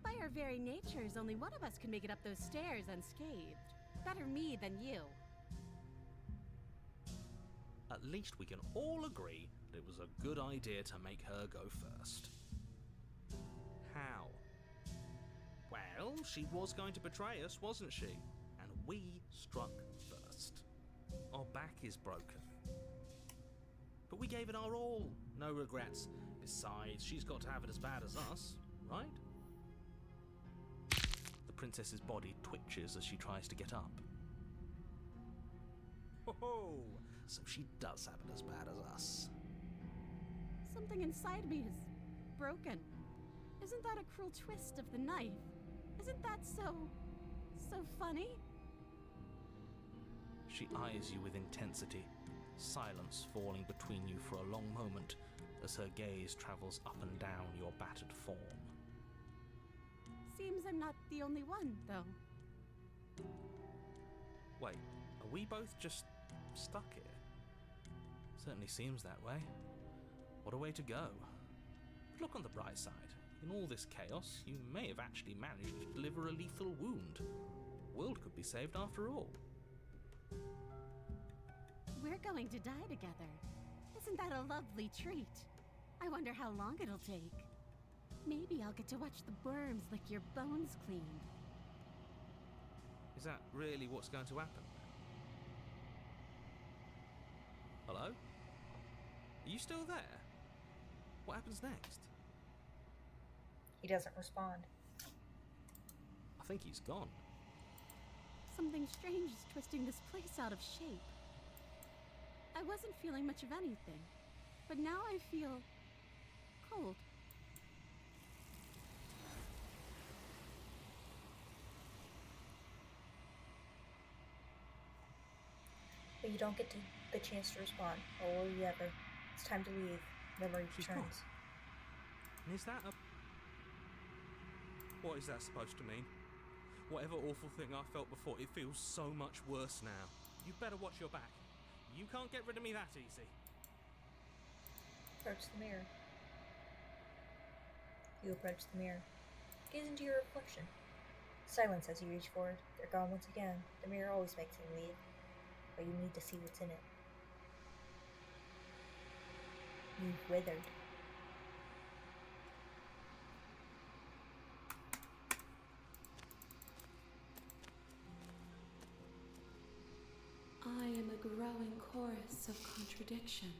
By our very natures, only one of us can make it up those stairs unscathed. Better me than you. At least we can all agree that it was a good idea to make her go first. How? Well, she was going to betray us, wasn't she? And we struck first. Our back is broken. But we gave it our all. No regrets. Besides, she's got to have it as bad as us, right? The princess's body twitches as she tries to get up. Ho-ho! So she does have it as bad as us. Something inside me is broken. Isn't that a cruel twist of the knife? Isn't that so funny? She eyes you with intensity, silence falling between you for a long moment as her gaze travels up and down your battered form. Seems I'm not the only one, though. Wait, are we both just stuck here? Certainly seems that way. What a way to go. But look on the bright side. In all this chaos, you may have actually managed to deliver a lethal wound. The world could be saved after all. We're going to die together. Isn't that a lovely treat? I wonder how long it'll take. Maybe I'll get to watch the worms lick your bones clean. Is that really what's going to happen? Hello? Are you still there? What happens next? He doesn't respond. I think he's gone. Something strange is twisting this place out of shape. I wasn't feeling much of anything, but now I feel cold. But you don't get the chance to respond. Or will you ever? It's time to leave. Memory She's returns. gone. And is that a... What is that supposed to mean? Whatever awful thing I felt before, it feels so much worse now. You better watch your back. You can't get rid of me that easy. Approach the mirror. You approach the mirror. Gaze into your reflection. Silence as you reach for it. They're gone once again. The mirror always makes them leave. But you need to see what's in it. You've withered. of contradiction.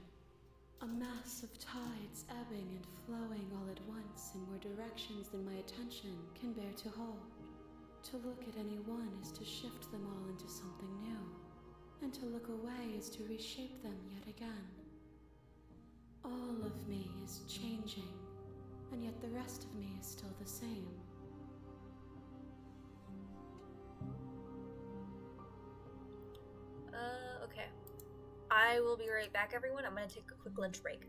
A mass of tides ebbing and flowing all at once in more directions than my attention can bear to hold. To look at any one is to shift them all into something new, and to look away is to reshape them yet again. All of me is changing, and yet the rest of me is still the same. Okay. I will be right back, everyone. I'm gonna take a quick lunch break.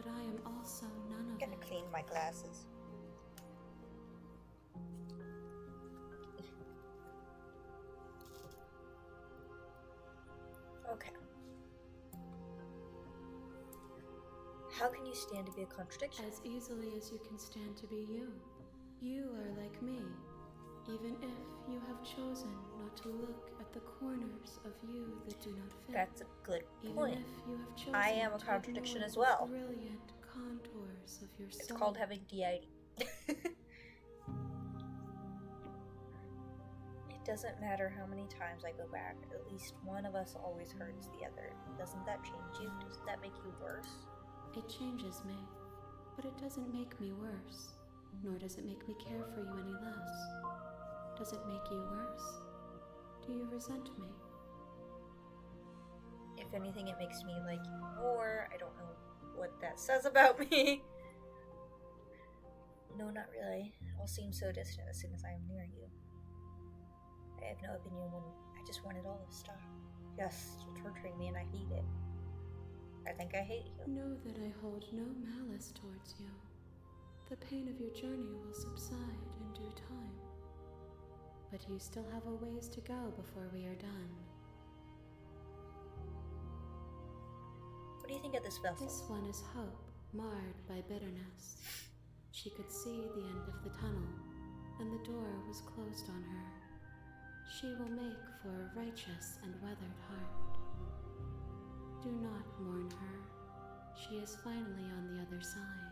but I am also none I'm of gonna it. clean my glasses. Okay. How can you stand to be a contradiction? As easily as you can stand to be you. You are like me, even if you have chosen not to look at the corners of you that do not fit. That's a good Even point. if you have chosen I am a to contradiction ignore as well. the brilliant contours of your It's soul. called having DID. It doesn't matter how many times I go back, at least one of us always hurts the other. Doesn't that change you? Doesn't that make you worse? It changes me, but it doesn't make me worse, nor does it make me care for you any less. Does it make you worse? Do you resent me? If anything, it makes me like you more. I don't know what that says about me. No, not really. It all seems so distant as soon as I am near you. I have no opinion when I just want it all to stop. Yes, you're torturing me and I hate it. I think I hate you. Know that I hold no malice towards you. The pain of your journey will subside in due time. But you still have a ways to go before we are done. What do you think of this vessel? This one is hope, marred by bitterness. She could see the end of the tunnel, and the door was closed on her. She will make for a righteous and weathered heart. Do not mourn her. She is finally on the other side.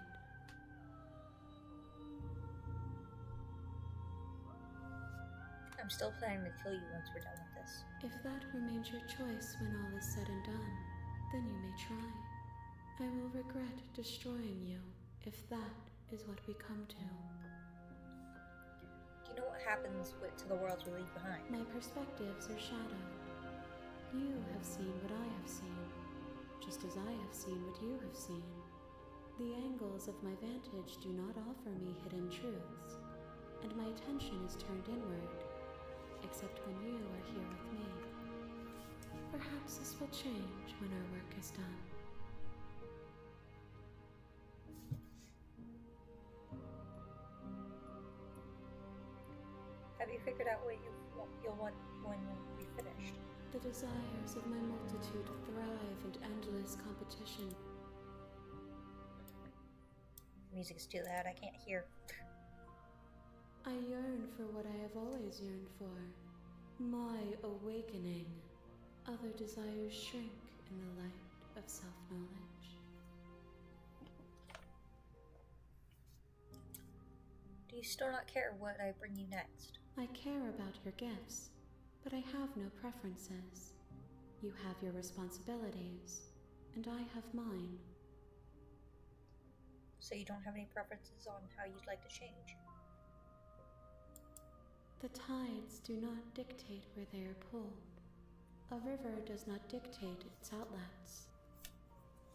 I'm still planning to kill you once we're done with this. If that remains your choice when all is said and done, then you may try. I will regret destroying you if that is what we come to. Do you know what happens to the worlds we leave behind? My perspectives are shadowed. You have seen what I have seen, just as I have seen what you have seen. The angles of my vantage do not offer me hidden truths, and my attention is turned inward, except when you are here with me. Perhaps this will change when our work is done. Have you figured out what you'll want when we finished? The desires of my multitude thrive in endless competition. Music's too loud, I can't hear. I yearn for what I have always yearned for. My awakening. Other desires shrink in the light of self-knowledge. Do you still not care what I bring you next? I care about your gifts, but I have no preferences. You have your responsibilities, and I have mine. So you don't have any preferences on how you'd like to change? The tides do not dictate where they are pulled. A river does not dictate its outlets.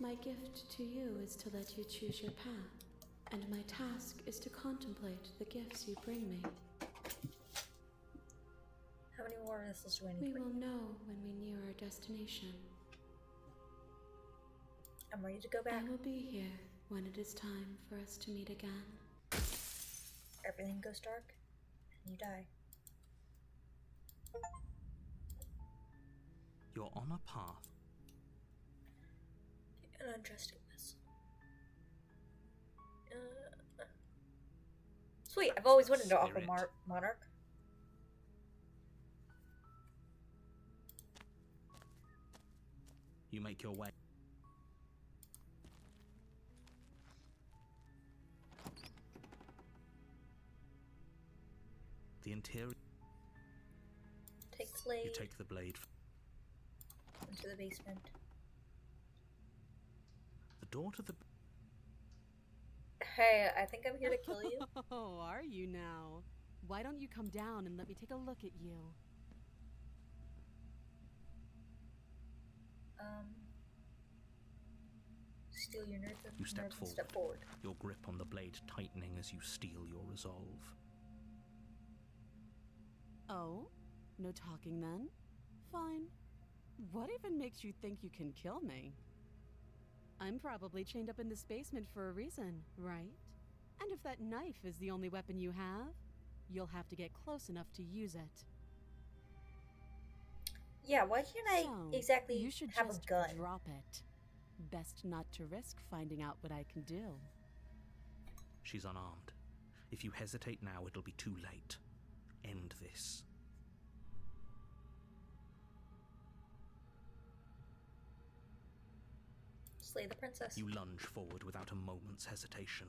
My gift to you is to let you choose your path, and my task is to contemplate the gifts you bring me. How many more vessels do I We need to will bring? know when we near our destination. I'm ready to go back. I will be here when it is time for us to meet again. Everything goes dark, and you die. You're on a path. An untrusting vessel. Sweet, I've always wanted to offer Spirit. Monarch. You make your way. The interior. Take the blade You take the blade. into the basement. The door to the. Hey, I think I'm here to kill you. Oh, are you now? Why don't you come down and let me take a look at you? Steal your nerve. You step nerves and forward. Step forward. Your grip on the blade tightening as you steel your resolve. Oh? No talking then? Fine. What even makes you think you can kill me? I'm probably chained up in this basement for a reason, right? And if that knife is the only weapon you have, you'll have to get close enough to use it. Yeah, why can't I So, exactly you should have just a gun? drop it. Best not to risk finding out what I can do. She's unarmed. If you hesitate now, it'll be too late. End this. Slay the princess. You lunge forward without a moment's hesitation.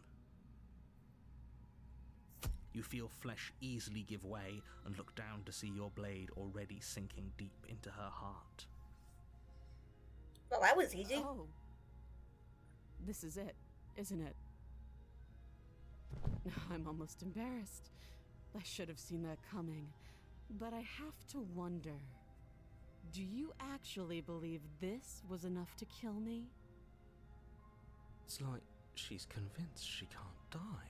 You feel flesh easily give way and look down to see your blade already sinking deep into her heart. Well, that was easy. Oh. This is it, isn't it? I'm almost embarrassed. I should have seen that coming. But I have to wonder, do you actually believe this was enough to kill me? It's like she's convinced she can't die.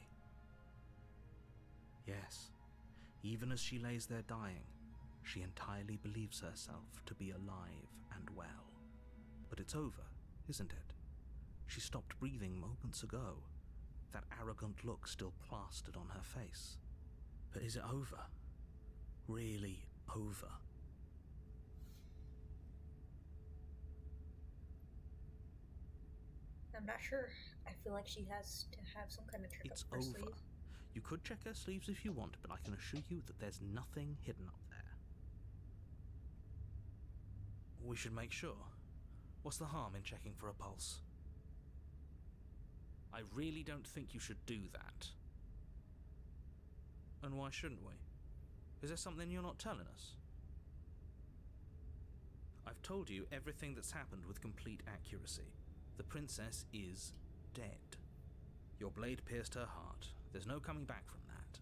Yes, even as she lays there dying, she entirely believes herself to be alive and well. But it's over, isn't it? She stopped breathing moments ago, that arrogant look still plastered on her face. But is it over? Really over? I'm not sure. I feel like she has to have some kind of trick It's up her over. sleeve. You could check her sleeves if you want, but I can assure you that there's nothing hidden up there. We should make sure. What's the harm in checking for a pulse? I really don't think you should do that. And why shouldn't we? Is there something you're not telling us? I've told you everything that's happened with complete accuracy. The princess is dead. Your blade pierced her heart. There's no coming back from that.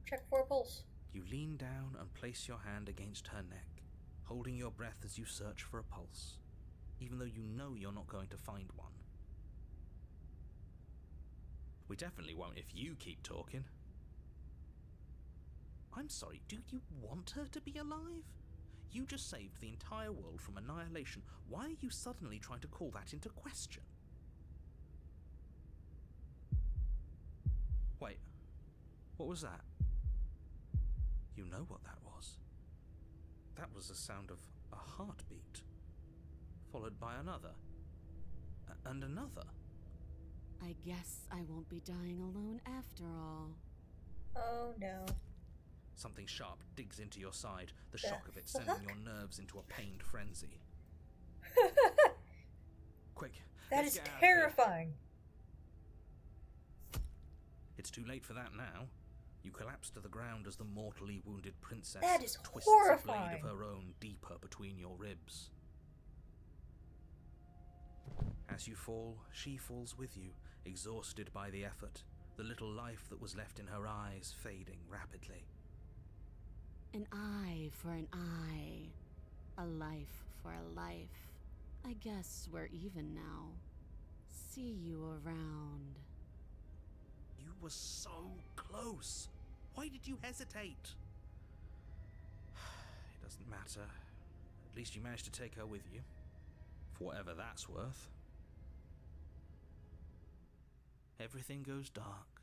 Check for a pulse. You lean down and place your hand against her neck, holding your breath as you search for a pulse, even though you know you're not going to find one. We definitely won't if you keep talking. I'm sorry, do you want her to be alive? You just saved the entire world from annihilation. Why are you suddenly trying to call that into question? Wait, what was that? You know what that was. That was the sound of a heartbeat, followed by another, and another. I guess I won't be dying alone after all. Oh no. Something sharp digs into your side, the The shock of it sending fuck? your nerves into a pained frenzy. Quick, That let's is get out of here. terrifying. It's too late for that now. You collapse to the ground as the mortally wounded princess That is twists horrifying. a blade of her own deeper between your ribs. As you fall, she falls with you, exhausted by the effort, the little life that was left in her eyes fading rapidly. An eye for an eye. A life for a life. I guess we're even now. See you around. You were so close. Why did you hesitate? It doesn't matter. At least you managed to take her with you. For whatever that's worth. Everything goes dark,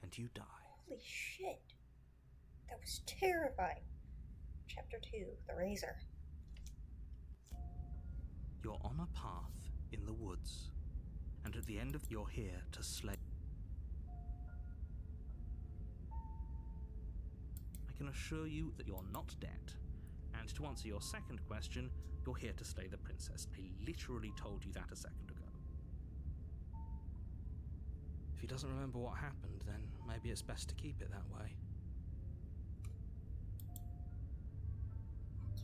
and you die. Holy shit. That was terrifying. Chapter 2, The Razor. You're on a path in the woods, and at the end of you're here to slay. I can assure you that you're not dead. And to answer your second question, you're here to slay the princess. I literally told you that a second ago. If he doesn't remember what happened, then maybe it's best to keep it that way.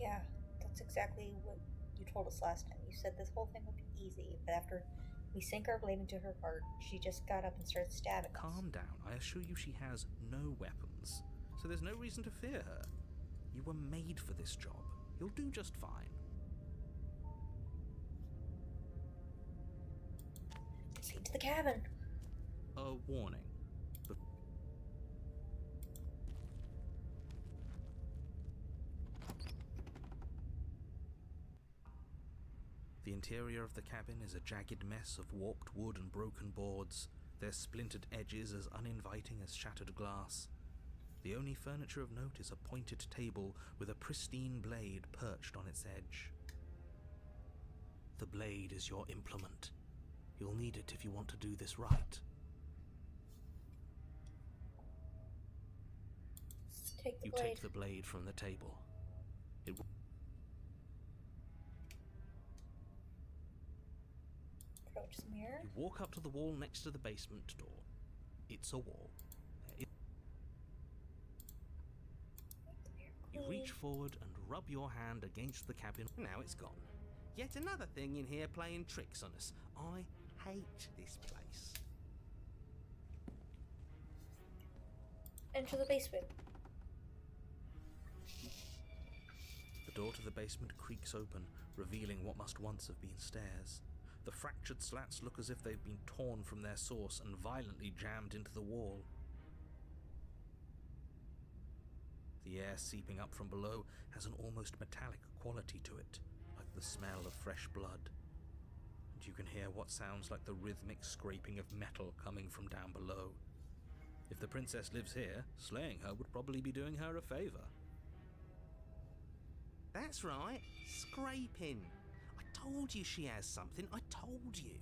Yeah, that's exactly what you told us last time. You said this whole thing would be easy, but after we sank our blade into her heart, she just got up and started stabbing us. Calm down. I assure you she has no weapons, so there's no reason to fear her. You were made for this job. You'll do just fine. Proceed to the cabin. A warning. The interior of the cabin is a jagged mess of warped wood and broken boards, their splintered edges as uninviting as shattered glass. The only furniture of note is a pointed table with a pristine blade perched on its edge. The blade is your implement. You'll need it if you want to do this right. Take the You blade. take the blade from the table. It Approach the mirror. You walk up to the wall next to the basement door. It's a wall. Make the mirror You clean. reach forward and rub your hand against the cabin. Now it's gone. Yet another thing in here playing tricks on us. I hate this place. Enter the basement. The door to the basement creaks open, revealing what must once have been stairs. The fractured slats look as if they've been torn from their source and violently jammed into the wall. The air seeping up from below has an almost metallic quality to it, like the smell of fresh blood. And you can hear what sounds like the rhythmic scraping of metal coming from down below. If the princess lives here, slaying her would probably be doing her a favor. That's right, scraping. I told you she has something, I told you.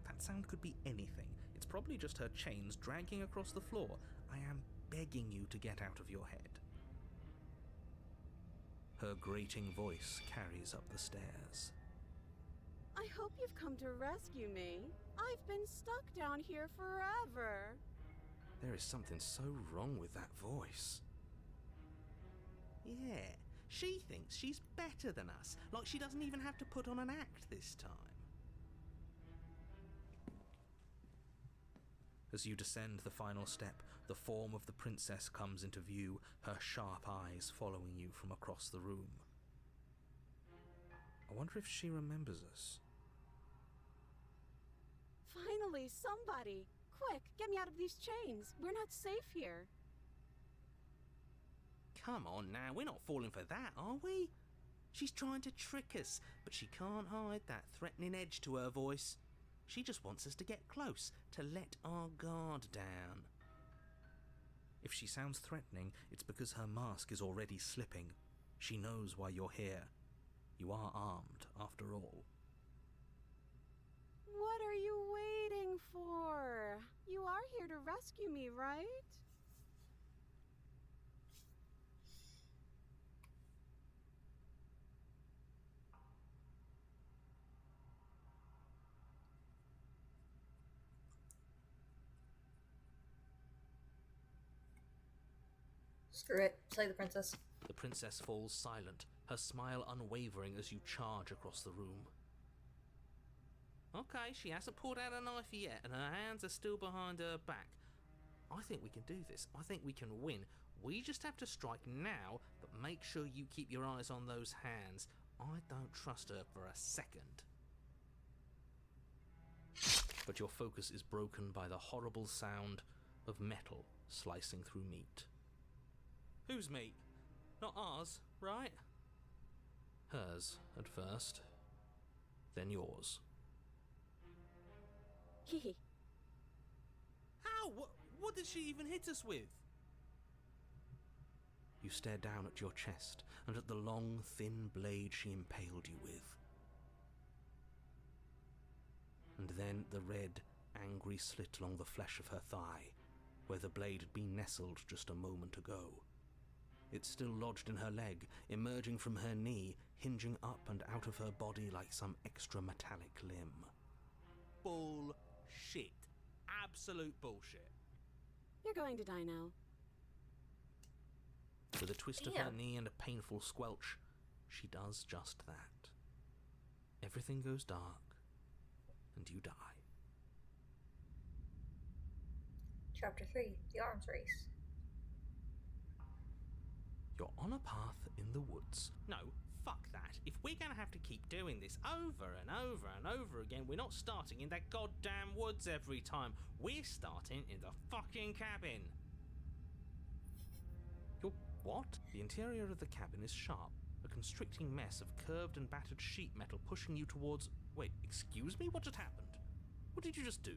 That sound could be anything. It's probably just her chains dragging across the floor. I am begging you to get out of your head. Her grating voice carries up the stairs. I hope you've come to rescue me. I've been stuck down here forever. There is something so wrong with that voice. Yeah, she thinks she's better than us, like she doesn't even have to put on an act this time. As you descend the final step, the form of the princess comes into view, her sharp eyes following you from across the room. I wonder if she remembers us. Finally, somebody! Quick, get me out of these chains. We're not safe here. Come on now, we're not falling for that, are we? She's trying to trick us, but she can't hide that threatening edge to her voice. She just wants us to get close, to let our guard down. If she sounds threatening, it's because her mask is already slipping. She knows why you're here. You are armed, after all. What are you waiting for? You are here to rescue me, right? Screw it. Slay the princess. The princess falls silent, her smile unwavering as you charge across the room. Okay, she hasn't pulled out a knife yet, and her hands are still behind her back. I think we can do this. I think we can win. We just have to strike now, but make sure you keep your eyes on those hands. I don't trust her for a second. But your focus is broken by the horrible sound of metal slicing through meat. Whose meat? Not ours, right? Hers, at first, then yours. Hehe. How? What did she even hit us with? You stare down at your chest and at the long, thin blade she impaled you with. And then the red, angry slit along the flesh of her thigh, where the blade had been nestled just a moment ago. It's still lodged in her leg, emerging from her knee, hinging up and out of her body like some extra metallic limb. Bullshit. Absolute bullshit. You're going to die now. With a twist of her Damn. knee and a painful squelch, she does just that. Everything goes dark, and you die. Chapter 3. The Arms Race. You're on a path in the woods. No, fuck that. If we're gonna have to keep doing this over and over and over again, we're not starting in that goddamn woods every time. We're starting in the fucking cabin. You're what? The interior of the cabin is sharp, a constricting mess of curved and battered sheet metal pushing you towards... Wait, excuse me? What just happened? What did you just do?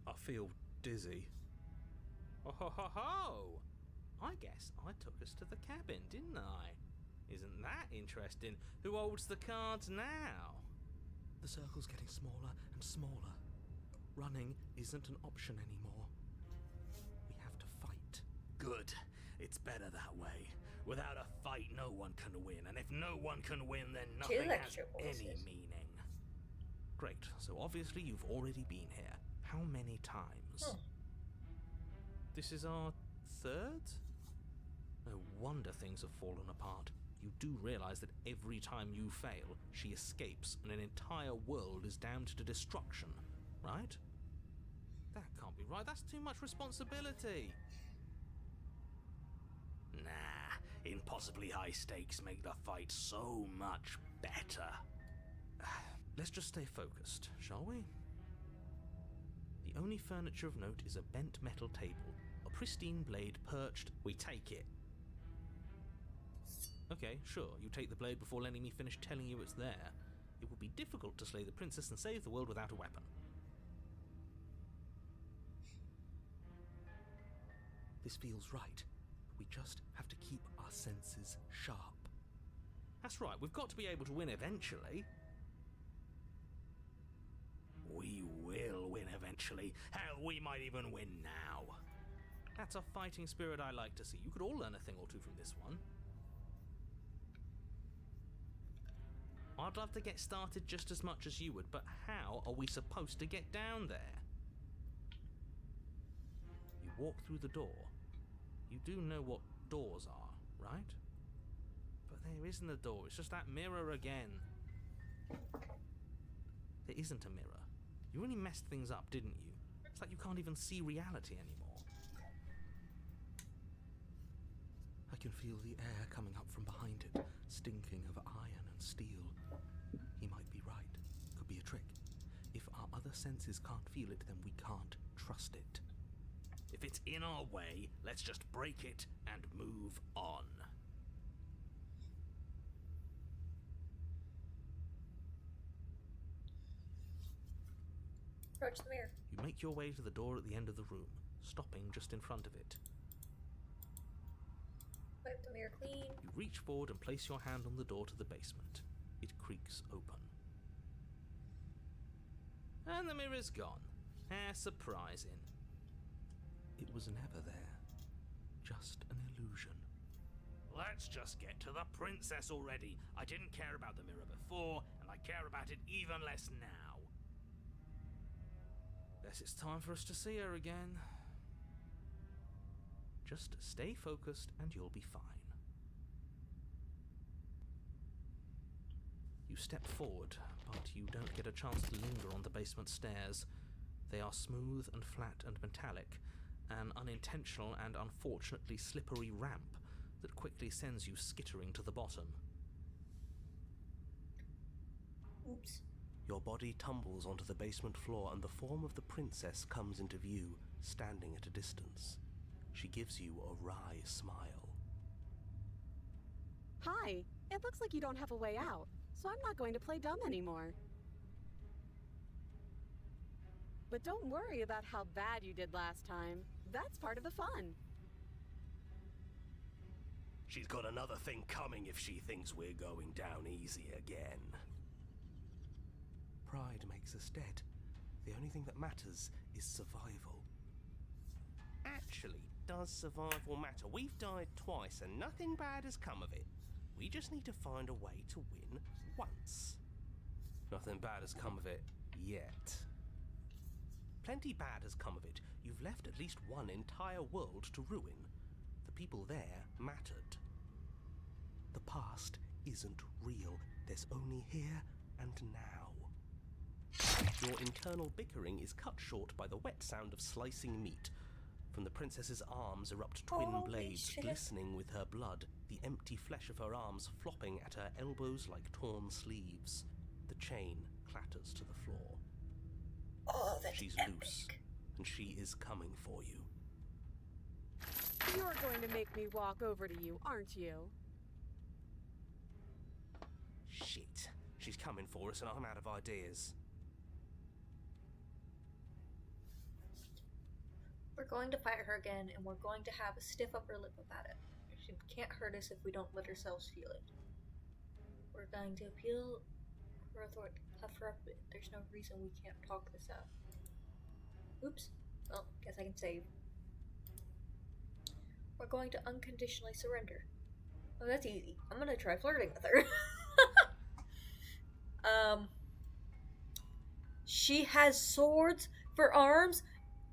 I feel dizzy. Oh ho ho ho! I guess I took us to the cabin, didn't I? Isn't that interesting? Who holds the cards now? The circle's getting smaller and smaller. Running isn't an option anymore. We have to fight. Good. It's better that way. Without a fight, no one can win. And if no one can win, then nothing has extra any voices. meaning. Great. So obviously you've already been here. How many times? This is our third? No wonder things have fallen apart. You do realize that every time you fail, she escapes and an entire world is damned to destruction, right? That can't be right. That's too much responsibility. Nah, impossibly high stakes make the fight so much better. Let's just stay focused, shall we? The only furniture of note is a bent metal table, a pristine blade perched. We take it. Okay, sure, you take the blade before letting me finish telling you it's there. It would be difficult to slay the princess and save the world without a weapon. This feels right. We just have to keep our senses sharp. That's right, we've got to be able to win eventually. We will win eventually. Hell, we might even win now. That's a fighting spirit I like to see. You could all learn a thing or two from this one. I'd love to get started just as much as you would, but how are we supposed to get down there? You walk through the door. You do know what doors are, right? But there isn't a door, it's just that mirror again. There isn't a mirror. You really messed things up, didn't you? It's like you can't even see reality anymore. I can feel the air coming up from behind it, stinking of iron and steel. He might be right. Could be a trick. If our other senses can't feel it, then we can't trust it. If it's in our way, let's just break it and move on. Approach the mirror. You make your way to the door at the end of the room, stopping just in front of it. Wipe the mirror clean. You reach forward and place your hand on the door to the basement. It creaks open. And the mirror's gone. How surprising. It was never there. Just an illusion. Let's just get to the princess already. I didn't care about the mirror before, and I care about it even less now. Guess it's time for us to see her again. Just stay focused and you'll be fine. You step forward, but you don't get a chance to linger on the basement stairs. They are smooth and flat and metallic, an unintentional and unfortunately slippery ramp that quickly sends you skittering to the bottom. Oops. Your body tumbles onto the basement floor and the form of the princess comes into view, standing at a distance. She gives you a wry smile. Hi, it looks like you don't have a way out, so I'm not going to play dumb anymore. But don't worry about how bad you did last time. That's part of the fun. She's got another thing coming if she thinks we're going down easy again. Pride makes us dead. The only thing that matters is survival. Actually, does survival matter? We've died twice and nothing bad has come of it. We just need to find a way to win once. Nothing bad has come of it yet. Plenty bad has come of it. You've left at least one entire world to ruin. The people there mattered. The past isn't real. There's only here and now. Your internal bickering is cut short by the wet sound of slicing meat. From the princess's arms erupt twin Holy blades shit. glistening with her blood, the empty flesh of her arms flopping at her elbows like torn sleeves. The chain clatters to the floor. Oh, that's She's epic. loose, and she is coming for you. You're going to make me walk over to you, aren't you? Shit. She's coming for us and I'm out of ideas. We're going to fight her again, and we're going to have a stiff upper lip about it. She can't hurt us if we don't let ourselves feel it. We're going to appeal her authority, puff her up a bit. There's no reason we can't talk this out. Oops. Well, guess I can save. We're going to unconditionally surrender. Oh, that's easy. I'm gonna try flirting with her. She has swords for arms,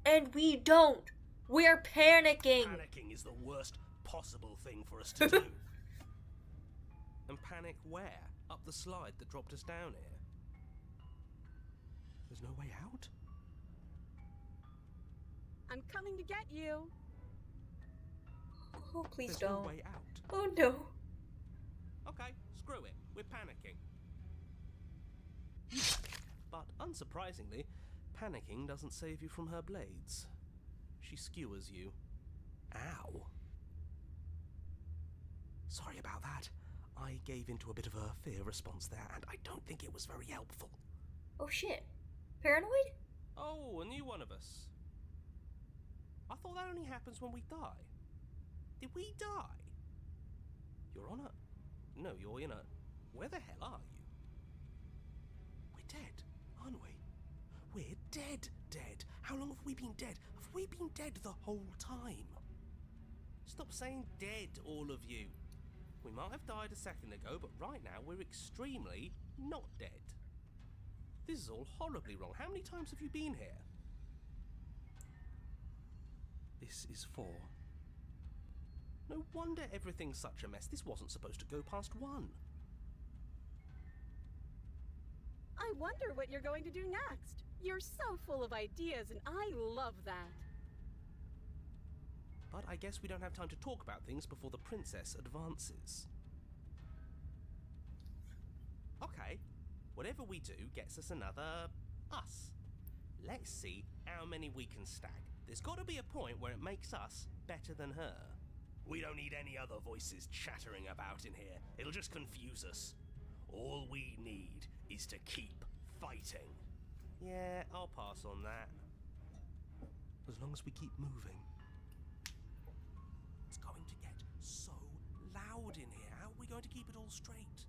and we don't. We are panicking. Panicking is the worst possible thing for us to do. And panic where? Up the slide that dropped us down here? There's no way out? I'm coming to get you. Oh, please There's don't. no way out. Oh no. Okay, screw it. We're panicking. But unsurprisingly, panicking doesn't save you from her blades. She skewers you. Ow. Sorry about that. I gave into a bit of a fear response there, and I don't think it was very helpful. Oh shit. Paranoid? Oh, a new one of us. I thought that only happens when we die. Did we die? You're on a... No, you're in a... Where the hell are you? We're dead, aren't we? We're dead. How long have we been dead? Have we been dead the whole time? Stop saying dead, all of you. We might have died a second ago, but right now we're extremely not dead. This is all horribly wrong. How many times have you been here? This is 4. No wonder everything's such a mess. This wasn't supposed to go past 1. I wonder what you're going to do next. You're so full of ideas, and I love that. But I guess we don't have time to talk about things before the princess advances. Okay, whatever we do gets us another us. Let's see how many we can stack. There's got to be a point where it makes us better than her. We don't need any other voices chattering about in here. It'll just confuse us. All we need is to keep fighting. Yeah, I'll pass on that. As long as we keep moving. It's going to get so loud in here. How are we going to keep it all straight?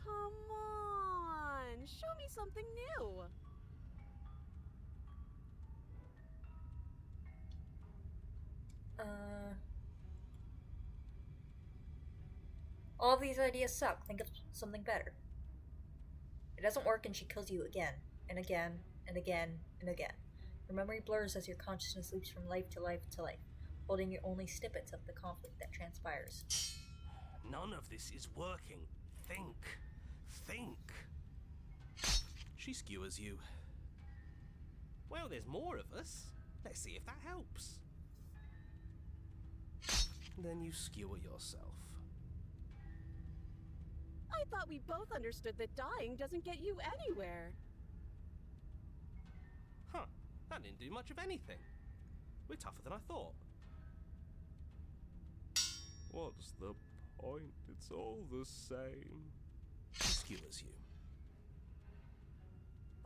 Come on, show me something new. All these ideas suck. Think of something better. It doesn't work and she kills you again, and again, and again, and again. Your memory blurs as your consciousness leaps from life to life to life, holding you only snippets of the conflict that transpires. None of this is working. Think. She skewers you. Well, there's more of us. Let's see if that helps. Then you skewer yourself. I thought we both understood that dying doesn't get you anywhere. Huh, that didn't do much of anything. We're tougher than I thought. What's the point? It's all the same. She skewers you.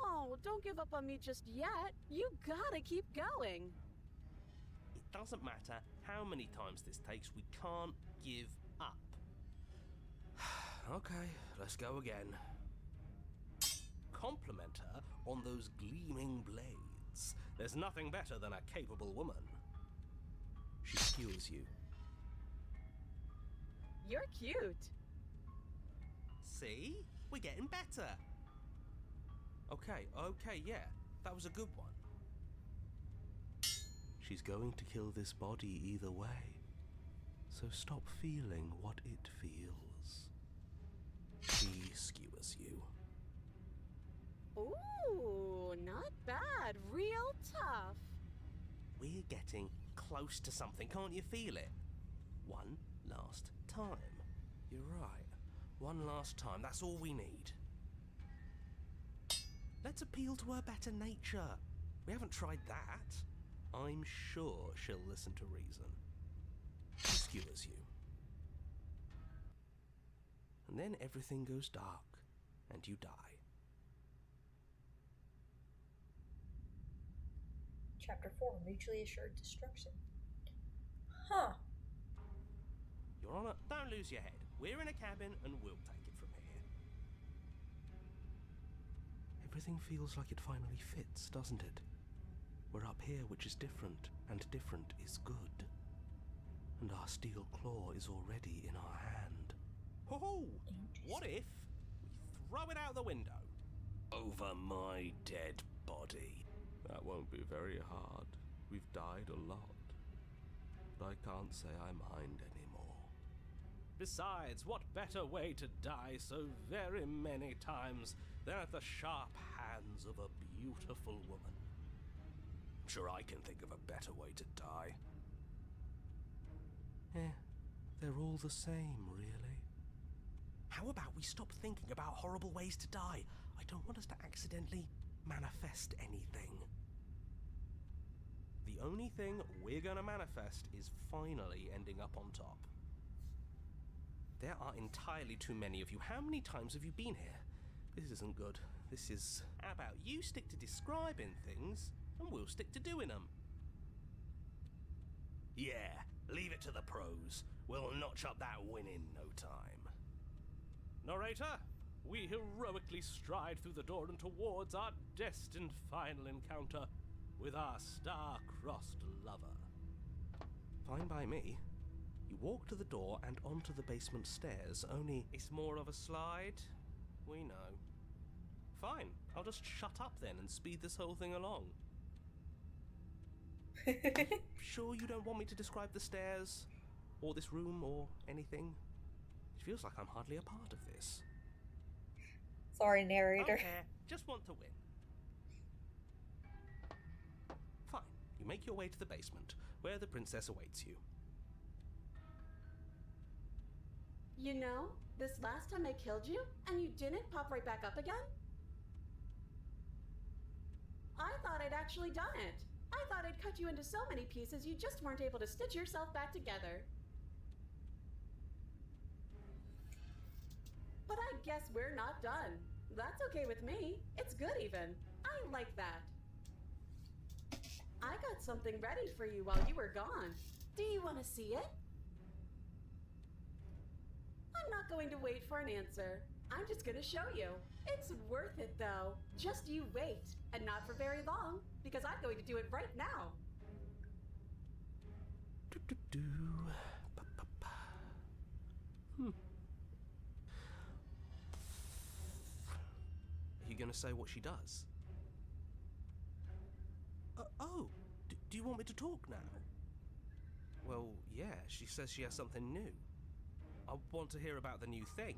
Oh, don't give up on me just yet. You gotta keep going. It doesn't matter how many times this takes, we can't give up. Okay, let's go again. Compliment her on those gleaming blades. There's nothing better than a capable woman. She skewers you. You're cute. See? We're getting better. Okay, yeah. That was a good one. She's going to kill this body either way. So stop feeling what it feels. She skewers you. Ooh, not bad. Real tough. We're getting close to something, can't you feel it? One last time. You're right. One last time, that's all we need. Let's appeal to her better nature. We haven't tried that. I'm sure she'll listen to reason. She skewers you. And then everything goes dark, and you die. Chapter 4, Mutually Assured Destruction. Huh. Your Honor, don't lose your head. We're in a cabin, and we'll take it from here. Everything feels like it finally fits, doesn't it? We're up here, which is different, and different is good. And our steel claw is already in our hand. Oh, what if we throw it out the window? Over my dead body. That won't be very hard. We've died a lot. But I can't say I mind anymore. Besides, what better way to die so very many times than at the sharp hands of a beautiful woman? I'm sure I can think of a better way to die. They're all the same, really. How about we stop thinking about horrible ways to die? I don't want us to accidentally manifest anything. The only thing we're gonna manifest is finally ending up on top. There are entirely too many of you. How many times have you been here? This isn't good. This is... How about you stick to describing things, and we'll stick to doing them? Yeah, leave it to the pros. We'll notch up that win in no time. Narrator, we heroically stride through the door and towards our destined final encounter with our star-crossed lover. Fine by me. You walk to the door and onto the basement stairs, only it's more of a slide. We know. Fine, I'll just shut up then and speed this whole thing along. Sure you don't want me to describe the stairs, or this room, or anything? It feels like I'm hardly a part of this. Sorry, narrator. Okay, just want to win. Fine, you make your way to the basement, where the princess awaits you. You know, this last time I killed you, and you didn't pop right back up again? I thought I'd actually done it. I thought I'd cut you into so many pieces you just weren't able to stitch yourself back together. But I guess we're not done. That's okay with me. It's good even. I like that. I got something ready for you while you were gone. Do you want to see it? I'm not going to wait for an answer. I'm just going to show you. It's worth it though. Just you wait. And not for very long, because I'm going to do it right now. Are you going to say what she does? Do you want me to talk now? Well, yeah, she says she has something new. I want to hear about the new thing.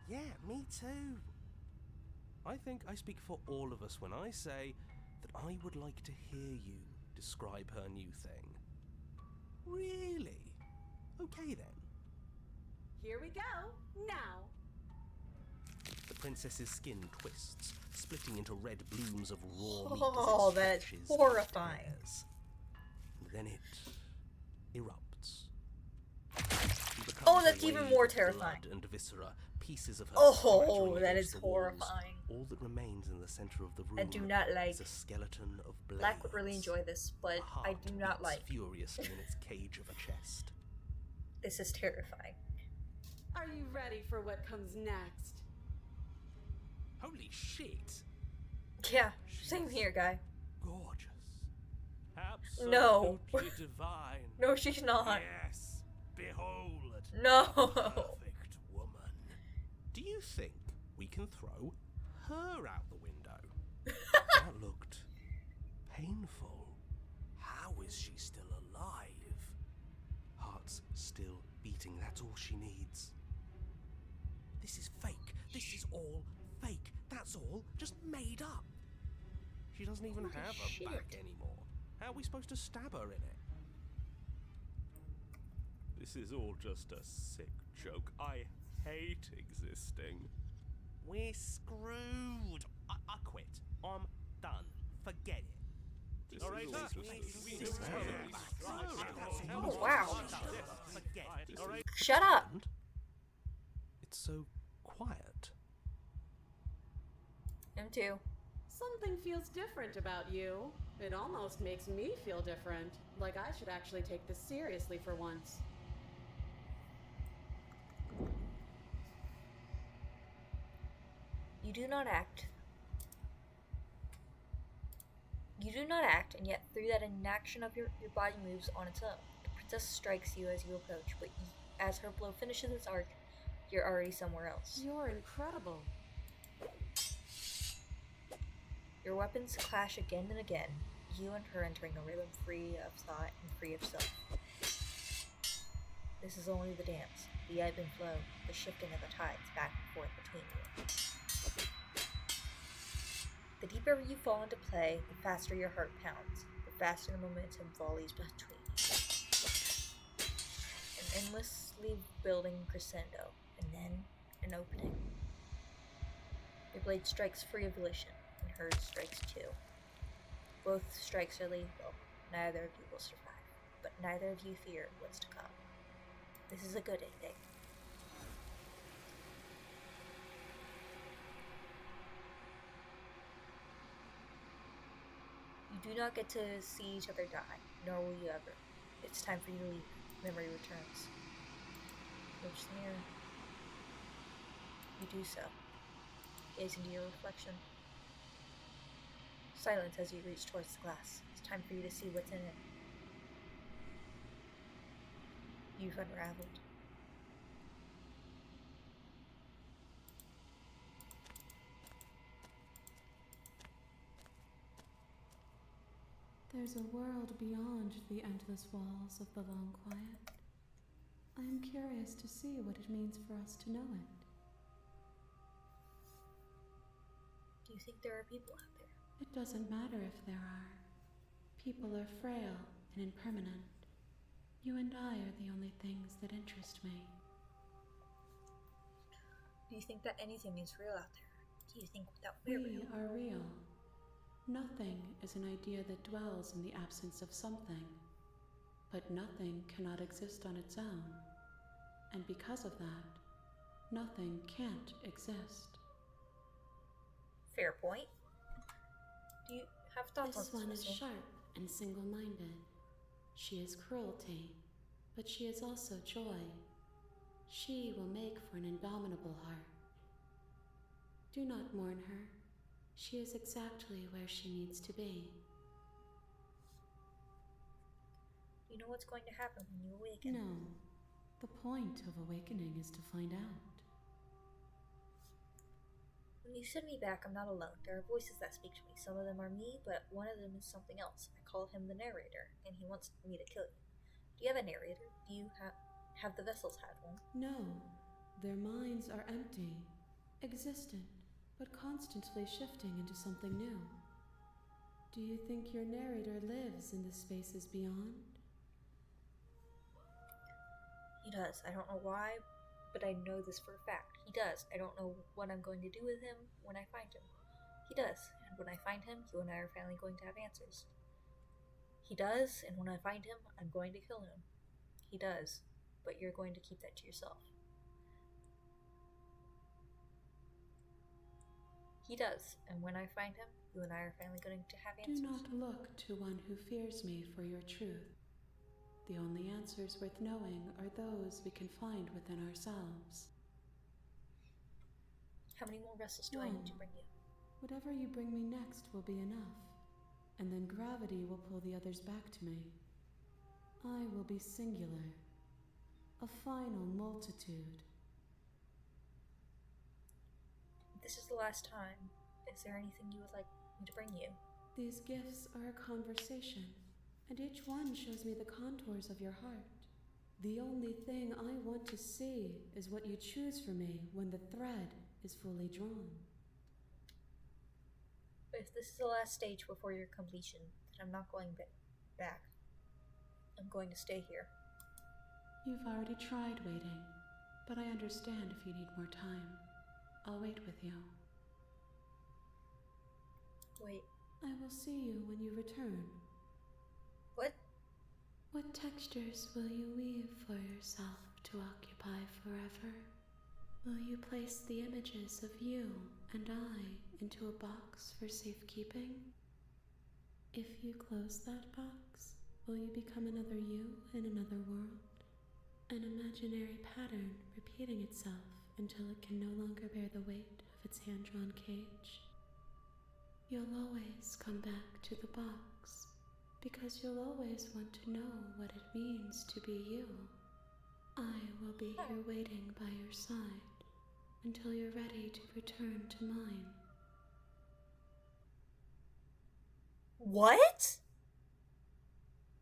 Yeah, me too. I think I speak for all of us when I say that I would like to hear you describe her new thing. Really? Okay then. Here we go. Now. The princess's skin twists, splitting into red blooms of raw meat Oh, as it that's stretches horrifying. and tears. Then it erupts. She becomes Oh, a that's even wave more of terrifying. blood and viscera. Pieces of her Oh, gradually that against is the walls. horrifying. All that remains in the center of the room I do not like. is a skeleton of blades. Black would really enjoy this, but The heart I do not beats like. furiously in its cage of a chest. This is terrifying. Are you ready for what comes next? Holy shit! Yeah, same here, guy. Gorgeous. No. Absolutely divine. No, she's not. Yes. Behold. No. Perfect woman. Do you think we can throw her out the window? That looked painful. How is she still alive? Heart's still beating, that's all she needs. This is fake. This is all fake. That's all just made up. She doesn't even Holy have a shit. back anymore. How are we supposed to stab her in it? This is all just a sick joke. I hate existing. We're screwed. I quit. I'm done. Forget it. Oh, wow. Shut up. It's so quiet. Him too. Something feels different about you. It almost makes me feel different. Like I should actually take this seriously for once. You do not act. You do not act, and yet through that inaction of your body moves on its own. The princess strikes you as you approach, but as her blow finishes its arc, you're already somewhere else. You're incredible. Your weapons clash again and again, you and her entering a rhythm free of thought and free of self. This is only the dance, the ebb and flow, the shifting of the tides back and forth between you. The deeper you fall into play, the faster your heart pounds, the faster the momentum volleys between you. An endlessly building crescendo, and then an opening. Your blade strikes free of volition, and hers strikes too. Both strikes are lethal. Neither of you will survive, but neither of you fear what's to come. This is a good ending. You do not get to see each other die, nor will you ever. It's time for you to leave. Memory returns. Approach the mirror. You do so. Gaze into your reflection. Silence as you reach towards the glass. It's time for you to see what's in it. You've unraveled. There's a world beyond the endless walls of the long quiet. I am curious to see what it means for us to know it. Do you think there are people out there? It doesn't matter if there are. People are frail and impermanent. You and I are the only things that interest me. Do you think that anything is real out there? Do you think that we're We real? are real. Nothing is an idea that dwells in the absence of something. But nothing cannot exist on its own. And because of that, nothing can't exist. Fair point. Do you have thoughts This on one this? is sharp and single-minded. She is cruelty, but she is also joy. She will make for an indomitable heart. Do not mourn her. She is exactly where she needs to be. You know what's going to happen when you awaken? No. The point of awakening is to find out. When you send me back, I'm not alone. There are voices that speak to me. Some of them are me, but one of them is something else. I call him the narrator, and he wants me to kill you. Do you have a narrator? Do you have the vessels had one? No. Their minds are empty, existent, but constantly shifting into something new. Do you think your narrator lives in the spaces beyond? He does. I don't know why, but I know this for a fact. He does. I don't know what I'm going to do with him when I find him. He does. And when I find him, you and I are finally going to have answers. He does, and when I find him, I'm going to kill him. He does, but you're going to keep that to yourself. He does, and when I find him, you and I are finally going to have answers. Do not look to one who fears me for your truth. The only answers worth knowing are those we can find within ourselves. How many more vessels do I need to bring you? Whatever you bring me next will be enough, and then gravity will pull the others back to me. I will be singular, a final multitude. This is the last time. Is there anything you would like me to bring you? These gifts are a conversation, and each one shows me the contours of your heart. The only thing I want to see is what you choose for me when the thread is fully drawn. But if this is the last stage before your completion, then I'm not going back. I'm going to stay here. You've already tried waiting, but I understand if you need more time. I'll wait with you. Wait, I will see you when you return. What textures will you weave for yourself to occupy forever? Will you place the images of you and I into a box for safekeeping? If you close that box, will you become another you in another world? An imaginary pattern repeating itself until it can no longer bear the weight of its hand-drawn cage. You'll always come back to the box, because you'll always want to know what it means to be you. I will be here waiting by your side until you're ready to return to mine. What?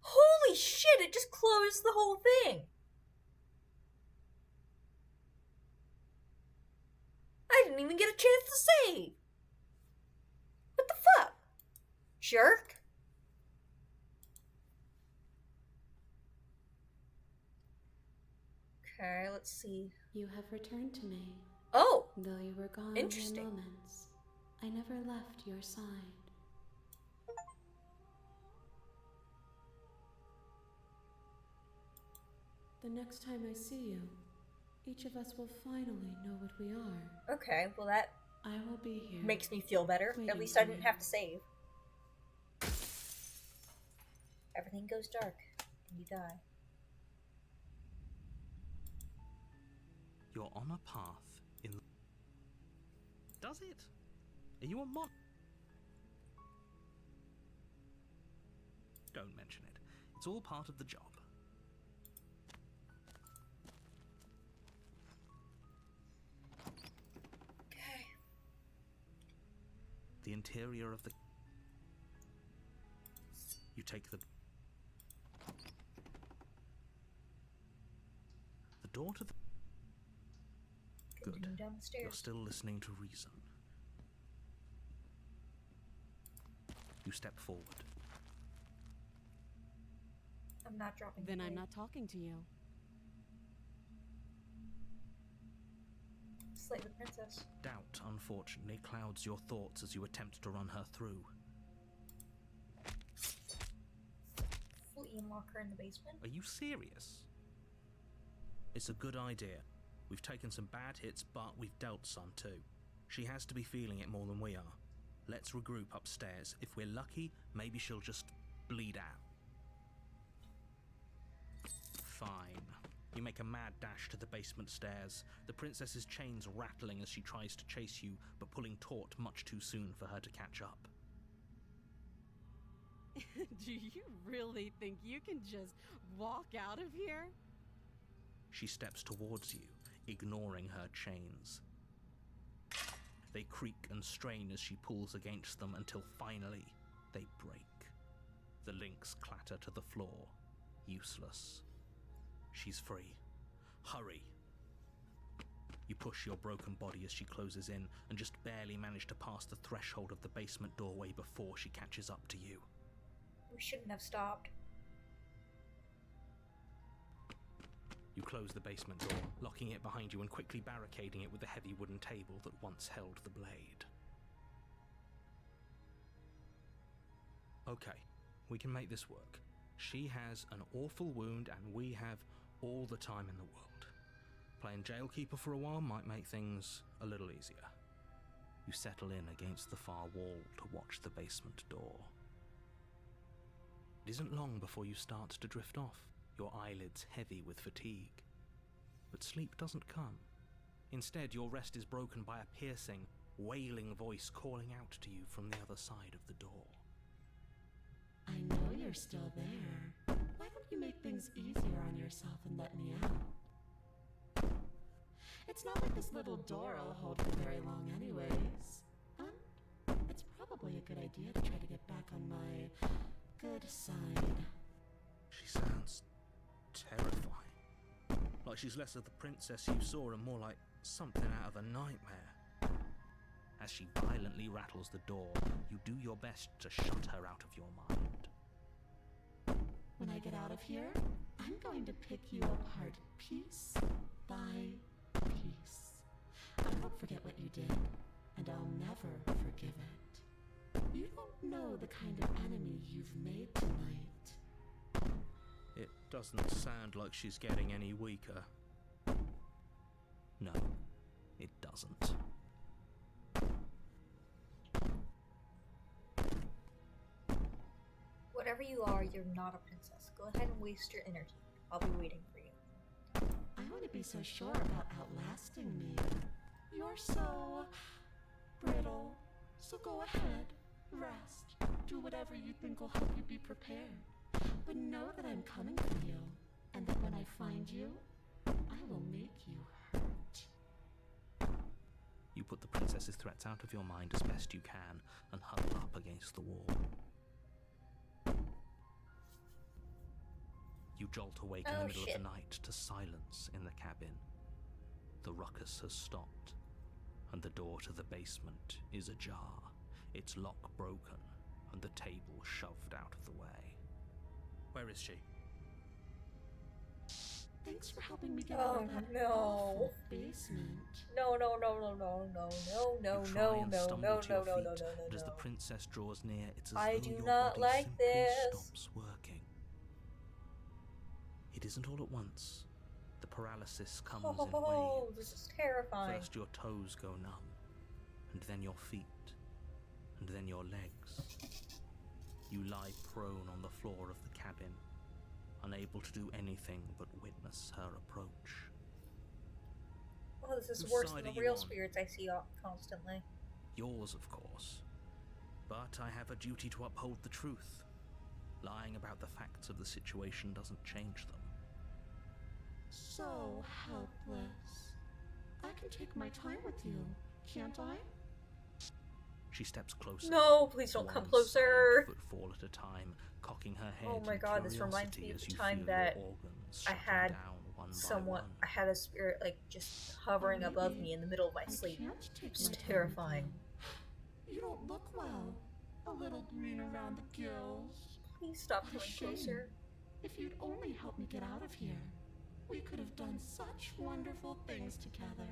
Holy shit, it just closed the whole thing! I didn't even get a chance to save! What the fuck? Jerk? Okay, let's see. You have returned to me. Oh! Though you were gone Interesting. for moments, I never left your side. The next time I see you, each of us will finally know what we are. Okay, well that I will be here. makes me feel better. At Waiting least I for didn't you. have to save. Everything goes dark, and you die. You're on a path in. Does it? Are you a mon? Don't mention it. It's all part of the job. Okay. The interior of the. You take the door to the. Good. Continue down the You're stairs. still listening to reason. You step forward. I'm not dropping Then the I'm blade. not talking to you. Slay the princess. Doubt, unfortunately, clouds your thoughts as you attempt to run her through. Flea and lock her in the basement. Are you serious? It's a good idea. We've taken some bad hits, but we've dealt some too. She has to be feeling it more than we are. Let's regroup upstairs. If we're lucky, maybe she'll just bleed out. Fine. You make a mad dash to the basement stairs, the princess's chains rattling as she tries to chase you, but pulling taut much too soon for her to catch up. Do you really think you can just walk out of here? She steps towards you, ignoring her chains. They creak and strain as she pulls against them until finally they break. The links clatter to the floor, useless. She's free. Hurry! You push your broken body as she closes in and just barely manage to pass the threshold of the basement doorway before she catches up to you. We shouldn't have stopped. You close the basement door, locking it behind you and quickly barricading it with the heavy wooden table that once held the blade. Okay, we can make this work. She has an awful wound and we have all the time in the world. Playing jailkeeper for a while might make things a little easier. You settle in against the far wall to watch the basement door. It isn't long before you start to drift off, your eyelids heavy with fatigue. But sleep doesn't come. Instead, your rest is broken by a piercing, wailing voice calling out to you from the other side of the door. I know you're still there. Why don't you make things easier on yourself and let me out? It's not like this little door will hold for very long anyways. It's probably a good idea to try to get back on my good side. She sounds terrifying. Like she's less of the princess you saw and more like something out of a nightmare. As she violently rattles the door, you do your best to shut her out of your mind. When I get out of here, I'm going to pick you apart piece by piece. I won't forget what you did, and I'll never forgive it. You don't know the kind of enemy you've made tonight. It Doesn't sound like she's getting any weaker. No, it doesn't. Whatever you are, you're not a princess. Go ahead and waste your energy. I'll be waiting for you. I want to be so sure about outlasting me. You're so brittle. So go ahead, rest. Do whatever you think will help you be prepared. But know that I'm coming for you, and that when I find you, I will make you hurt. You put the princess's threats out of your mind as best you can and huddle up against the wall. You jolt awake in the middle of the night to silence in the cabin. The ruckus has stopped, and the door to the basement is ajar, its lock broken, and the table shoved out of the way. Where is she? Thanks for helping me get out of that no. awful basement. No. You try and stumble to your feet, but as the princess draws near, it's as I though do your not body like simply this. stops working. It isn't all at once. The paralysis comes in Oh, waves. this is terrifying. First your toes go numb, and then your feet, and then your legs. You lie prone on the floor of the cabin, unable to do anything but witness her approach. Oh, this is Whose worse side than are the you real on? spirits I see constantly. Yours, of course. But I have a duty to uphold the truth. Lying about the facts of the situation doesn't change them. So helpless. I can take my time with you, can't I? She steps closer. No, please don't come one closer. silent footfall at a time, cocking her head. Oh my in god, this reminds me curiosity of as the you time feel that your organs I shutting had down one by someone, one. I had a spirit like just hovering above me in the middle of my I sleep. can't take It's my time with terrifying. You don't look well. A little green around the gills. Please stop What a coming shame. closer. If you'd only help me get out of here, we could have done such wonderful things together.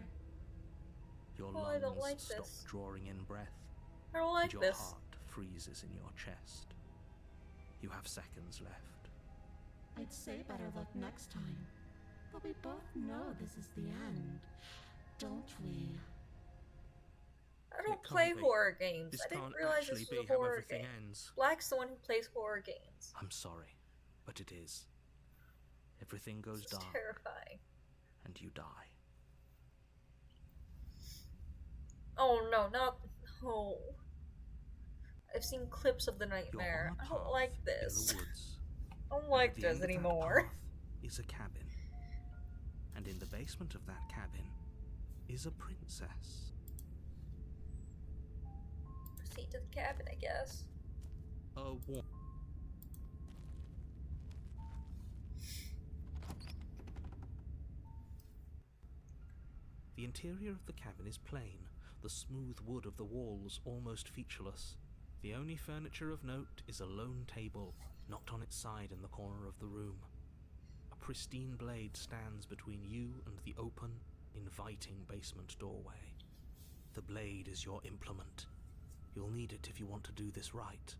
Your Oh, I don't lungs like stop this. drawing in breath, I don't and like your this. heart freezes in your chest. You have seconds left. I'd say better luck next time. But we both know this is the end, don't we? I don't It play can't be. horror games. This I didn't can't realize actually this be was a how horror everything game. ends. Black's the one who plays horror games. I'm sorry, but it is. Everything goes It's dark, terrifying. and you die. Oh no, not no. I've seen clips of the You're nightmare. on a I don't path like in this. the woods. I don't and like at the this end of that anymore. path is a cabin. And in the basement of that cabin is a princess. Proceed to the cabin, I guess. A woman. The interior of the cabin is plain, the smooth wood of the walls almost featureless. The only furniture of note is a lone table, knocked on its side in the corner of the room. A pristine blade stands between you and the open, inviting basement doorway. The blade is your implement. You'll need it if you want to do this right.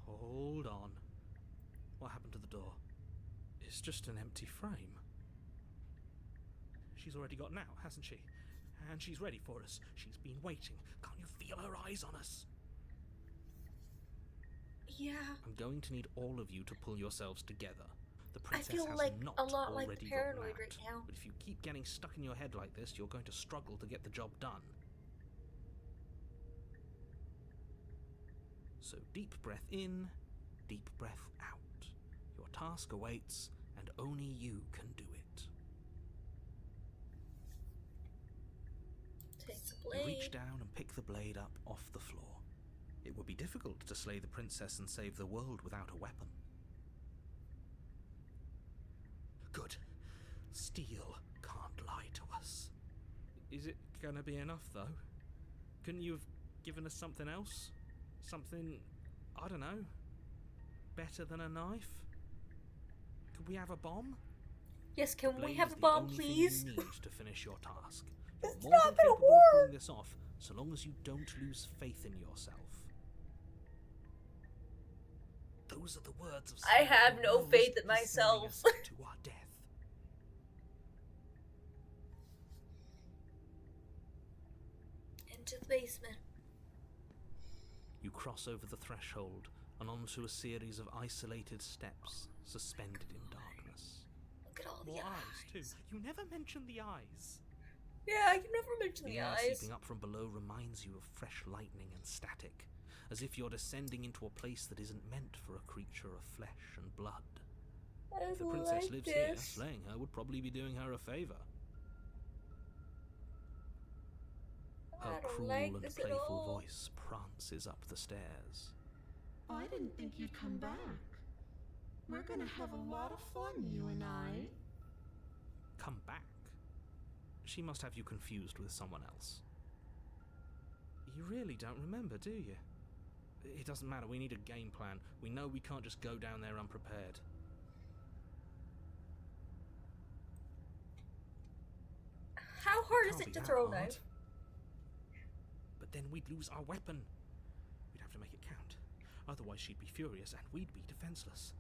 Hold on. What happened to the door? It's just an empty frame. She's already gotten out, hasn't she? And she's ready for us. She's been waiting. Can't you feel her eyes on us? Yeah. I'm going to need all of you to pull yourselves together. The I princess feel has like not a lot like already Paranoid gotten out. right now. But if you keep getting stuck in your head like this, you're going to struggle to get the job done. So deep breath in, deep breath out. Your task awaits, and only you can do it. Take the You blade. reach down and pick the blade up off the floor. It would be difficult to slay the princess and save the world without a weapon. Good. Steel can't lie to us. Is it gonna be enough, though? Couldn't you have given us something else? Something, I don't know, better than a knife? Could we have a bomb? Yes, can we Blade have is a the bomb, only thing please? you need to finish your task. You're It's more not than gonna capable of work. pulling this off, so long as you don't lose faith in yourself. Those are the words of I someone have who no knows faith in he's sending myself. us to our death. Into the basement. You cross over the threshold and onto a series of isolated steps suspended in darkness. Look at all the More eyes, eyes. too. You never mentioned the eyes. Yeah, you never mentioned the The air eyes. seeping up from below reminds you of fresh lightning and static, as if you're descending into a place that isn't meant for a creature of flesh and blood. I If the princess like lives here, this. slaying her would probably be doing her a favour. I Her don't cruel like and this at playful all. voice prances up the stairs. I didn't think you'd come back. We're gonna have a lot of fun, you and I. Come back? She must have you confused with someone else. You really don't remember, do you? It doesn't matter, we need a game plan. We know we can't just go down there unprepared. How hard is Can't it be to that throw a hard. knife? But then we'd lose our weapon. We'd have to make it count. Otherwise she'd be furious and we'd be defenseless.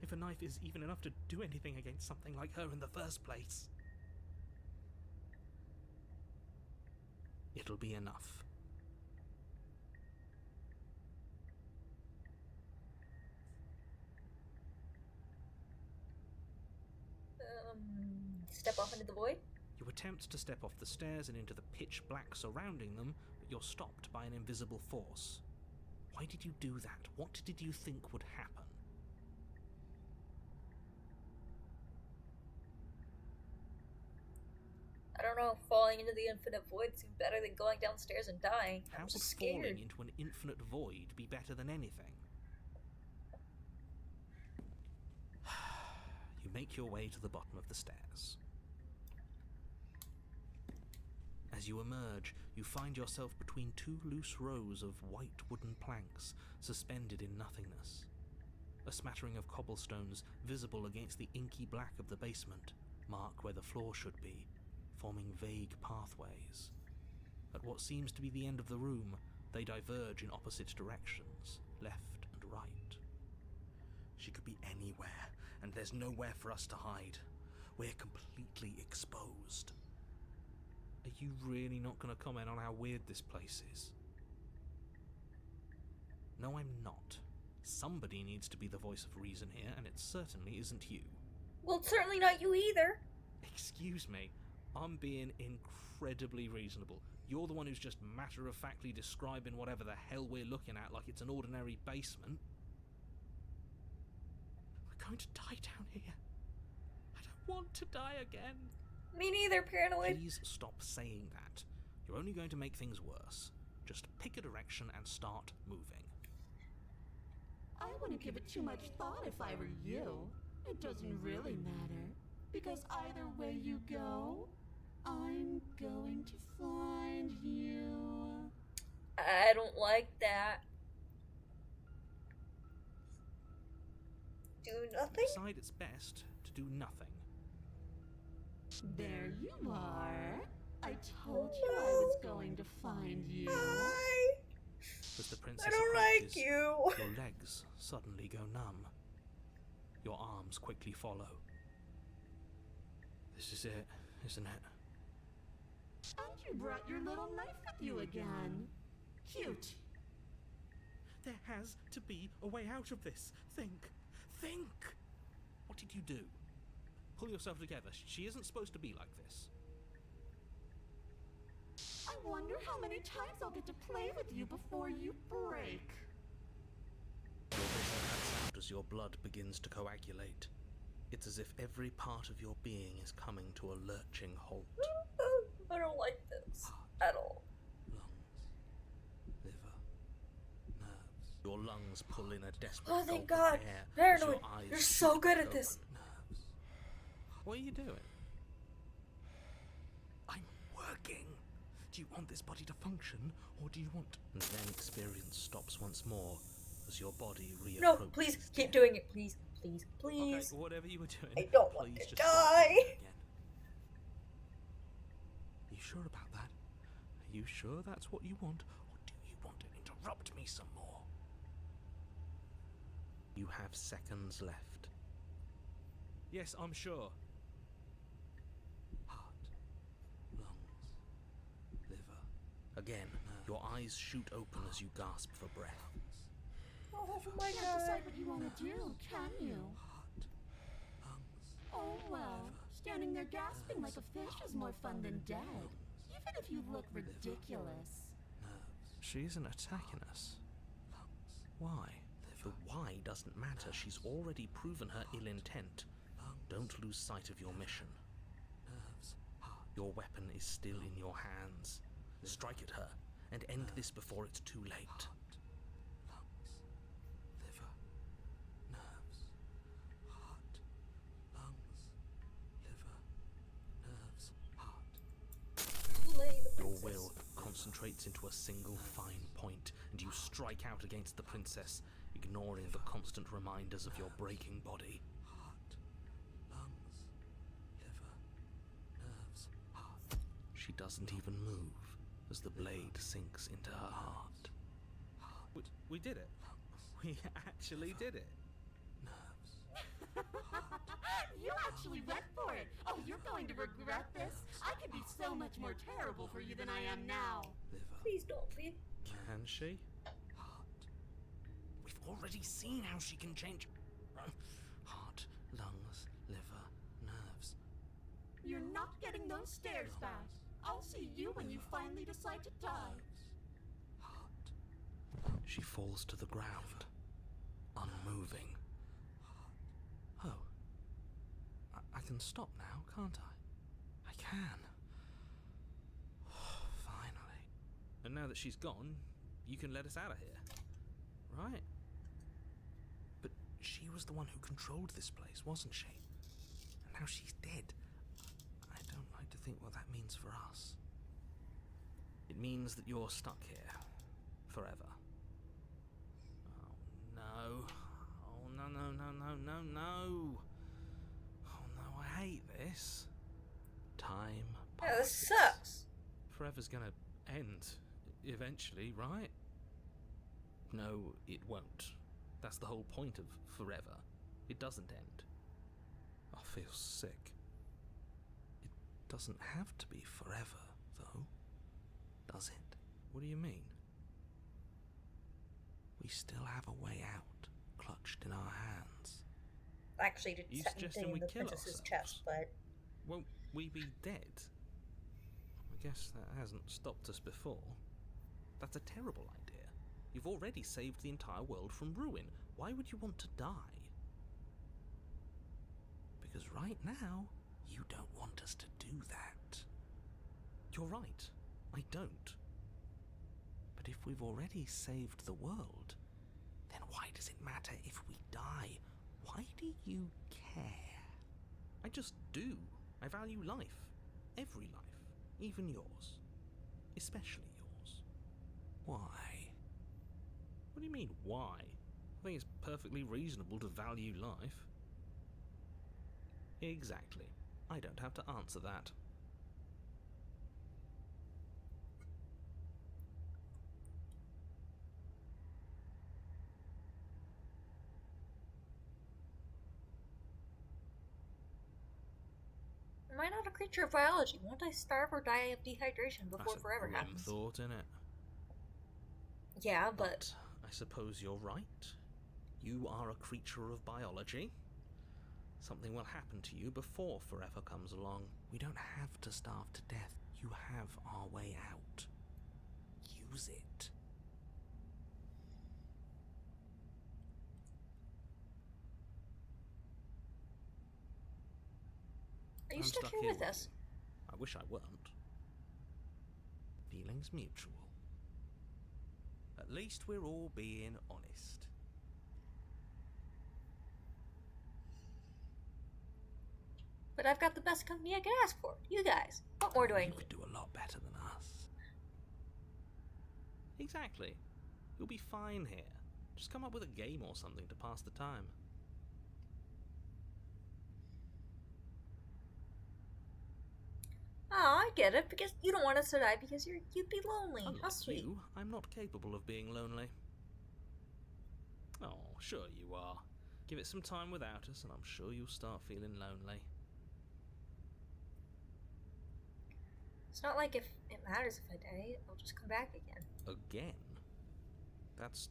If a knife is even enough to do anything against something like her in the first place. It'll be enough. Step off into the void? You attempt to step off the stairs and into the pitch black surrounding them, but you're stopped by an invisible force. Why did you do that? What did you think would happen? I don't know, falling into the infinite void seems better than going downstairs and dying. How I'm would just falling scared. into an infinite void be better than anything? You make your way to the bottom of the stairs. As you emerge, you find yourself between two loose rows of white wooden planks suspended in nothingness. A smattering of cobblestones visible against the inky black of the basement mark where the floor should be, forming vague pathways. At what seems to be the end of the room, they diverge in opposite directions, left and right. She could be anywhere, and there's nowhere for us to hide. We're completely exposed. Are you really not going to comment on how weird this place is? No, I'm not. Somebody needs to be the voice of reason here, and it certainly isn't you. Well, it's certainly not you either. Excuse me, I'm being incredibly reasonable. You're the one who's just matter-of-factly describing whatever the hell we're looking at like it's an ordinary basement. We're going to die down here. I don't want to die again. Me neither, paranoid. Please stop saying that. You're only going to make things worse. Just pick a direction and start moving. I wouldn't give it too much thought if I were you. It doesn't really matter, because either way you go, I'm going to find you. I don't like that. Do nothing? Decide it's best to do nothing. There you are. I told you I was going to find you. Hi. As the princess I don't like approaches, you. your legs suddenly go numb. Your arms quickly follow. This is it, isn't it? And you brought your little knife with you again. Cute. There has to be a way out of this. Think. Think! What did you do? Pull yourself together. She isn't supposed to be like this. I wonder how many times I'll get to play with you before you break. Your vision cuts out as your blood begins to coagulate. It's as if every part of your being is coming to a lurching halt. I don't like this at all. Lungs, liver, nerves. Your lungs pull in a desperate Oh, thank gulp of God. air as Paranoid, your eyes you're so shoot good at open. this. Nerves. What are you doing? I'm working. Do you want this body to function, or do you want... And then experience stops once more as your body reapproaches. No, please keep doing it. Please, please, please. Okay, whatever you were doing, I don't want please to just start die. doing it again. Are you sure about that? Are you sure that's what you want, or do you want to interrupt me some more? You have seconds left. Yes, I'm sure. Heart, lungs, liver. Again, your eyes shoot open as you gasp for breath. Oh my Can't god. decide what you want to do, can you? Heart, lungs, Oh well, standing there gasping like a fish is more fun than dead. Even if you look ridiculous. nerves, She isn't attacking us. lungs, Why? liver, The why doesn't matter. She's already proven her ill intent. lungs, Don't lose sight of your mission. nerves, heart, Your weapon is still in your hands. Strike at her and end this before it's too late. heart, lungs, liver, nerves, heart, lungs, liver, nerves, heart. Slay the Your princess. will concentrates into a single fine point, and you strike out against the princess, ignoring the constant reminders of your breaking body. Heart, lungs, liver, nerves, heart. She doesn't even move as the blade sinks into her heart. We did it. We actually did it. Nerves, You actually went for it! Oh, you're going to regret this? I could be so much more terrible for you than I am now. liver, Please don't be. Can she? heart, We've already seen how she can change. Heart, lungs, liver, nerves. You're not getting those stairs back. I'll see you when you finally decide to die. heart, She falls to the ground, unmoving. Oh. I can stop now, can't I? I can. Finally. And now that she's gone, you can let us out of here. Right? But she was the one who controlled this place, wasn't she? And now she's dead. I don't like to think what that means for us. It means that you're stuck here. Forever. Oh no. Oh no, no, no, no, no, no. Oh no, I hate this. Time Yeah, this passes. sucks. Forever's gonna end eventually, right? No, it won't. That's the whole point of forever. It doesn't end. I feel sick. It doesn't have to be forever, though, does it? What do you mean? We still have a way out, clutched in our hands. Actually, did You set suggesting anything in we the kill princess's ourselves? chest, but Won't we be dead? I guess that hasn't stopped us before. That's a terrible idea. You've already saved the entire world from ruin. Why would you want to die? Because right now, you don't want us to do that. You're right. I don't. But if we've already saved the world, then why does it matter if we die? Why do you care? I just do. I value life. Every life. Even yours. Especially yours. Why? What do you mean, why? I think it's perfectly reasonable to value life. Exactly. I don't have to answer that. am I not a creature of biology? Won't I starve or die of dehydration before That's a forever grim happens? thought, innit? Yeah, but I suppose you're right. You are a creature of biology. Something will happen to you before forever comes along. We don't have to starve to death. You have our way out. Use it. are you I'm stuck stuck here here with with us? I wish I weren't. Feelings mutual. At least we're all being honest. But I've got the best company I could ask for. You guys. What more do I You need? could do a lot better than us. Exactly. You'll be fine here. Just come up with a game or something to pass the time. Oh, I get it. Because you don't want us to die because you'd be lonely. How Unlike sweet. you, I'm not capable of being lonely. Oh, sure you are. Give it some time without us, and I'm sure you'll start feeling lonely. It's not like if it matters if I die, I'll just come back again. Again? That's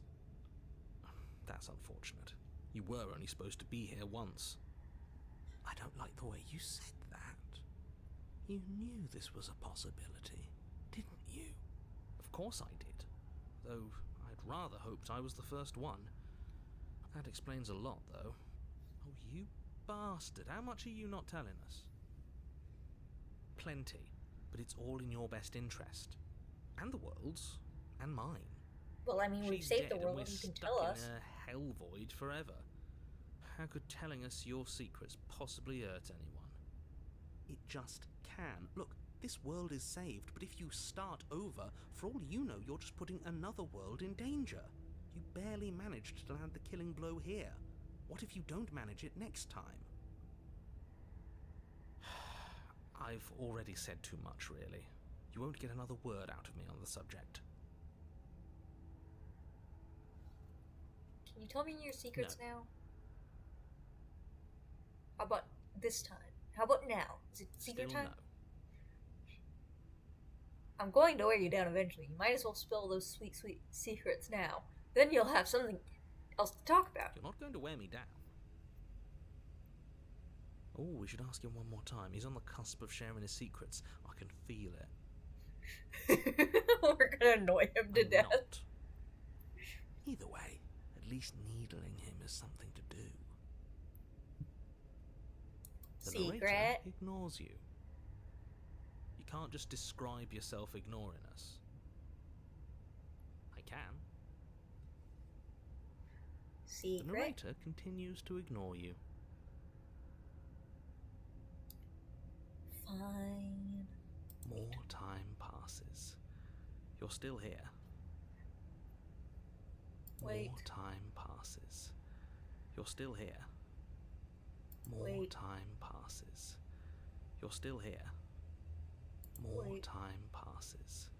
unfortunate. You were only supposed to be here once. I don't like the way you said that. You knew this was a possibility, didn't you? Of course I did. Though I'd rather hoped I was the first one. That explains a lot, though. Oh, you bastard. How much are you not telling us? Plenty. But it's all in your best interest. And the world's. And mine. Well, I mean, we've She's saved the dead world, and you we're can stuck tell in us. a hell void forever. How could telling us your secrets possibly hurt anyone? It just can. Look, this world is saved, but if you start over, for all you know, you're just putting another world in danger. You barely managed to land the killing blow here. What if you don't manage it next time? I've already said too much, really. You won't get another word out of me on the subject. Can you tell me your secrets now? How about this time? How about now? Is it secret Still time? no. I'm going to wear you down eventually. You might as well spill those sweet, sweet secrets now. Then you'll have something else to talk about. You're not going to wear me down. Oh, we should ask him one more time. He's on the cusp of sharing his secrets. I can feel it. We're gonna annoy him to I'm death. not. Either way, at least needling him is something to do. The narrator Secret. ignores you. You can't just describe yourself ignoring us. I can. The Secret. narrator continues to ignore you. Fine. More time passes. You're still here. Wait. More time passes. You're still here. More Wait. time passes. You're still here. More Wait. time passes.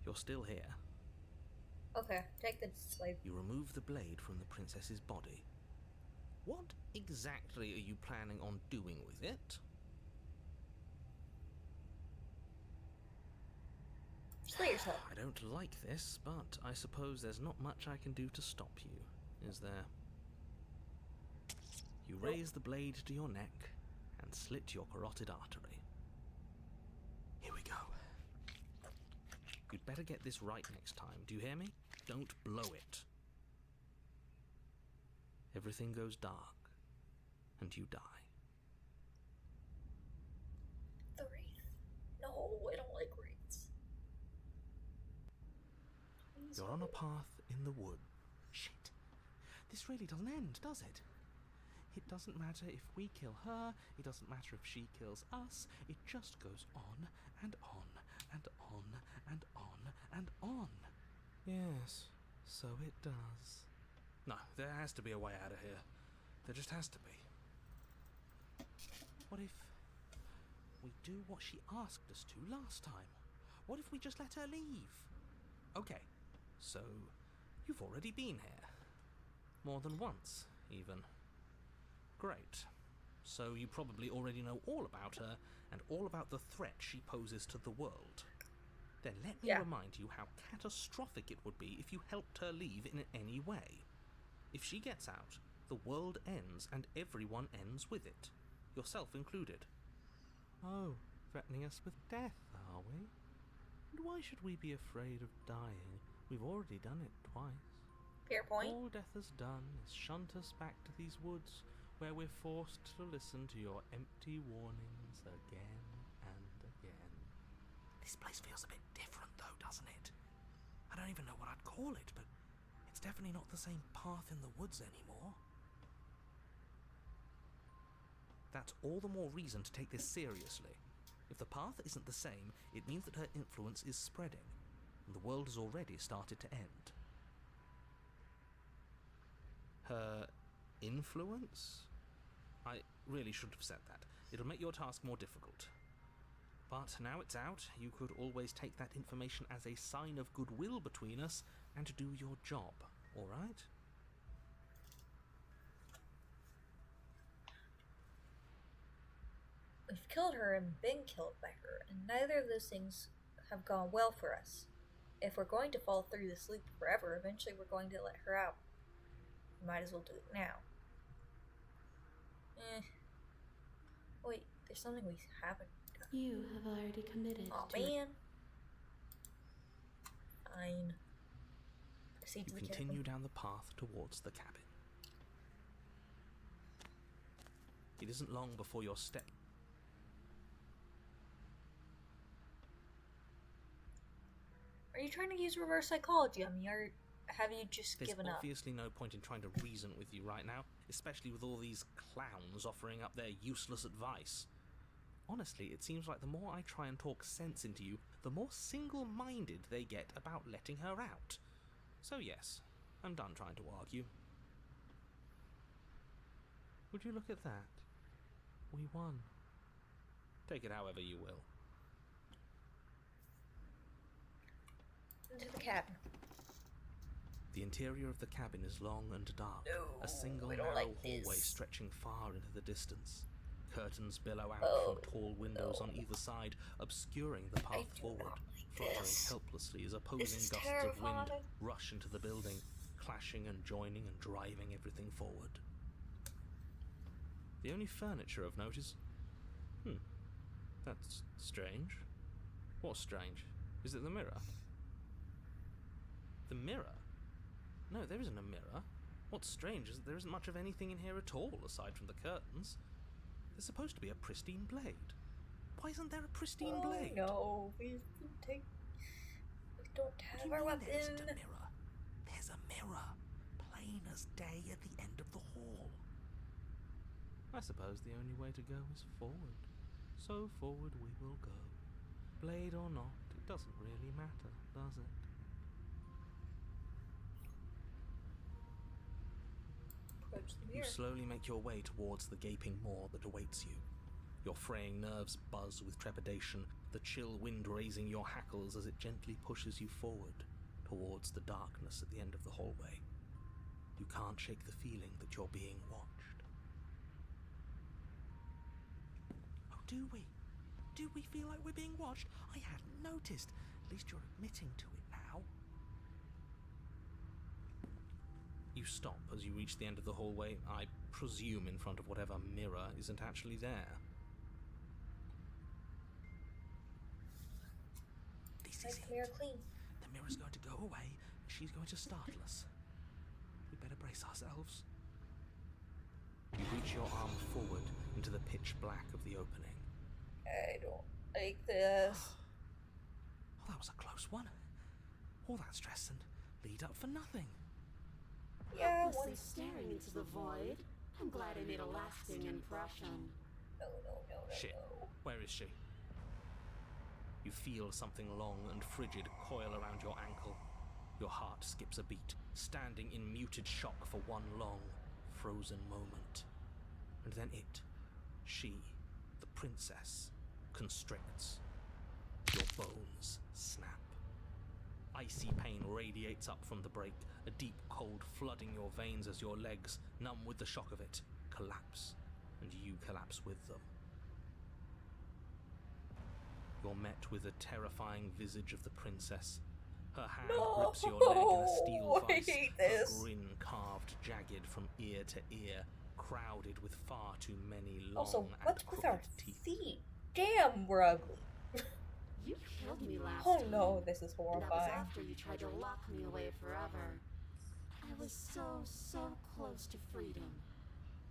You're still here. Okay, take the blade. You remove the blade from the princess's body. What exactly are you planning on doing with it? Slay yourself. I don't like this, but I suppose there's not much I can do to stop you, is there? You raise the blade to your neck and slit your carotid artery. Here we go. You'd better get this right next time, do you hear me? Don't blow it. Everything goes dark, and you die. The wraith. No, I don't like wraiths. Please You're on a don't. path in the wood. Shit. This really doesn't end, does it? It doesn't matter if we kill her, it doesn't matter if she kills us, it just goes on and on and on and on and on. Yes, so it does. No, there has to be a way out of here. There just has to be. What if we do what she asked us to last time? What if we just let her leave? Okay, so you've already been here. More than once, even. Great. So you probably already know all about her and all about the threat she poses to the world. Then let me Yeah. remind you how catastrophic it would be if you helped her leave in any way. If she gets out, the world ends and everyone ends with it, yourself included. Oh, threatening us with death, are we? And why should we be afraid of dying? We've already done it twice. Fair point. All death has done is shunt us back to these woods, where we're forced to listen to your empty warnings again and again. This place feels a bit different though, doesn't it? I don't even know what I'd call it, but it's definitely not the same path in the woods anymore. That's all the more reason to take this seriously. If the path isn't the same, it means that her influence is spreading, and the world has already started to end. Her influence? I really shouldn't have said that. It'll make your task more difficult. But now it's out, you could always take that information as a sign of goodwill between us and do your job, alright? we've killed her and been killed by her, and neither of those things have gone well for us. If we're going to fall through this loop forever, eventually we're going to let her out. We might as well do it now. Wait, there's something we haven't done. You have already committed Aw, to man. Fine. Proceed to You the continue cabin. down the path towards the cabin. It isn't long before your step. Are you trying to use reverse psychology on me, or have you just There's given up? obviously no point in trying to reason with you right now, especially with all these clowns offering up their useless advice. Honestly, it seems like the more I try and talk sense into you, the more single-minded they get about letting her out. So yes, I'm done trying to argue. Would you look at that? We won. Take it however you will. Into the cabin. The interior of the cabin is long and dark, No, a single I don't narrow like hallway this. stretching far into the distance. Curtains billow out Oh, from tall windows no. on either side, obscuring the I path do forward, not like fluttering this. helplessly as This opposing is gusts of wind terrifying. rush into the building, clashing and joining and driving everything forward. The only furniture of note is... that's strange. What's strange? Is it the mirror? The mirror? No, there isn't a mirror. What's strange is that there isn't much of anything in here at all, aside from the curtains. There's supposed to be a pristine blade. Why isn't there a pristine blade? No, we don't What do have you our mean there isn't weapon. a mirror? There's a mirror, plain as day at the end of the hall. I suppose the only way to go is forward. So forward we will go. Blade or not, it doesn't really matter, does it? Approach the You mirror. slowly make your way towards the gaping maw that awaits you. Your fraying nerves buzz with trepidation, the chill wind raising your hackles as it gently pushes you forward towards the darkness at the end of the hallway. You can't shake the feeling that you're being watched. Oh, do we? Do we feel like we're being watched? I hadn't noticed. At least you're admitting to it now. You stop as you reach the end of the hallway, I presume in front of whatever mirror isn't actually there. This Make is the mirror it. clean. The mirror's going to go away, and she's going to startle us. We better brace ourselves. You reach your arm forward into the pitch black of the opening. I don't like this. Oh, that was a close one. All that stress and lead up for nothing. Yeah, Helplessly one. staring into the void. I'm glad I made a lasting impression. No. Shit, where is she? You feel something long and frigid coil around your ankle. Your heart skips a beat, standing in muted shock for one long, frozen moment. And then she, the princess, constricts. Your bones snap. Icy pain radiates up from the break, a deep cold flooding your veins as your legs, numb with the shock of it, collapse, and you collapse with them. You're met with the terrifying visage of the princess. Her hand grips your leg in a steel I vice, hate her this. grin carved jagged from ear to ear, crowded with far too many long Also, and what's with our crooked teeth. feet? Damn, we're ugly. You killed me last Oh time. no, this is And that was horrifying. after you tried to lock me away forever. I was so close to freedom.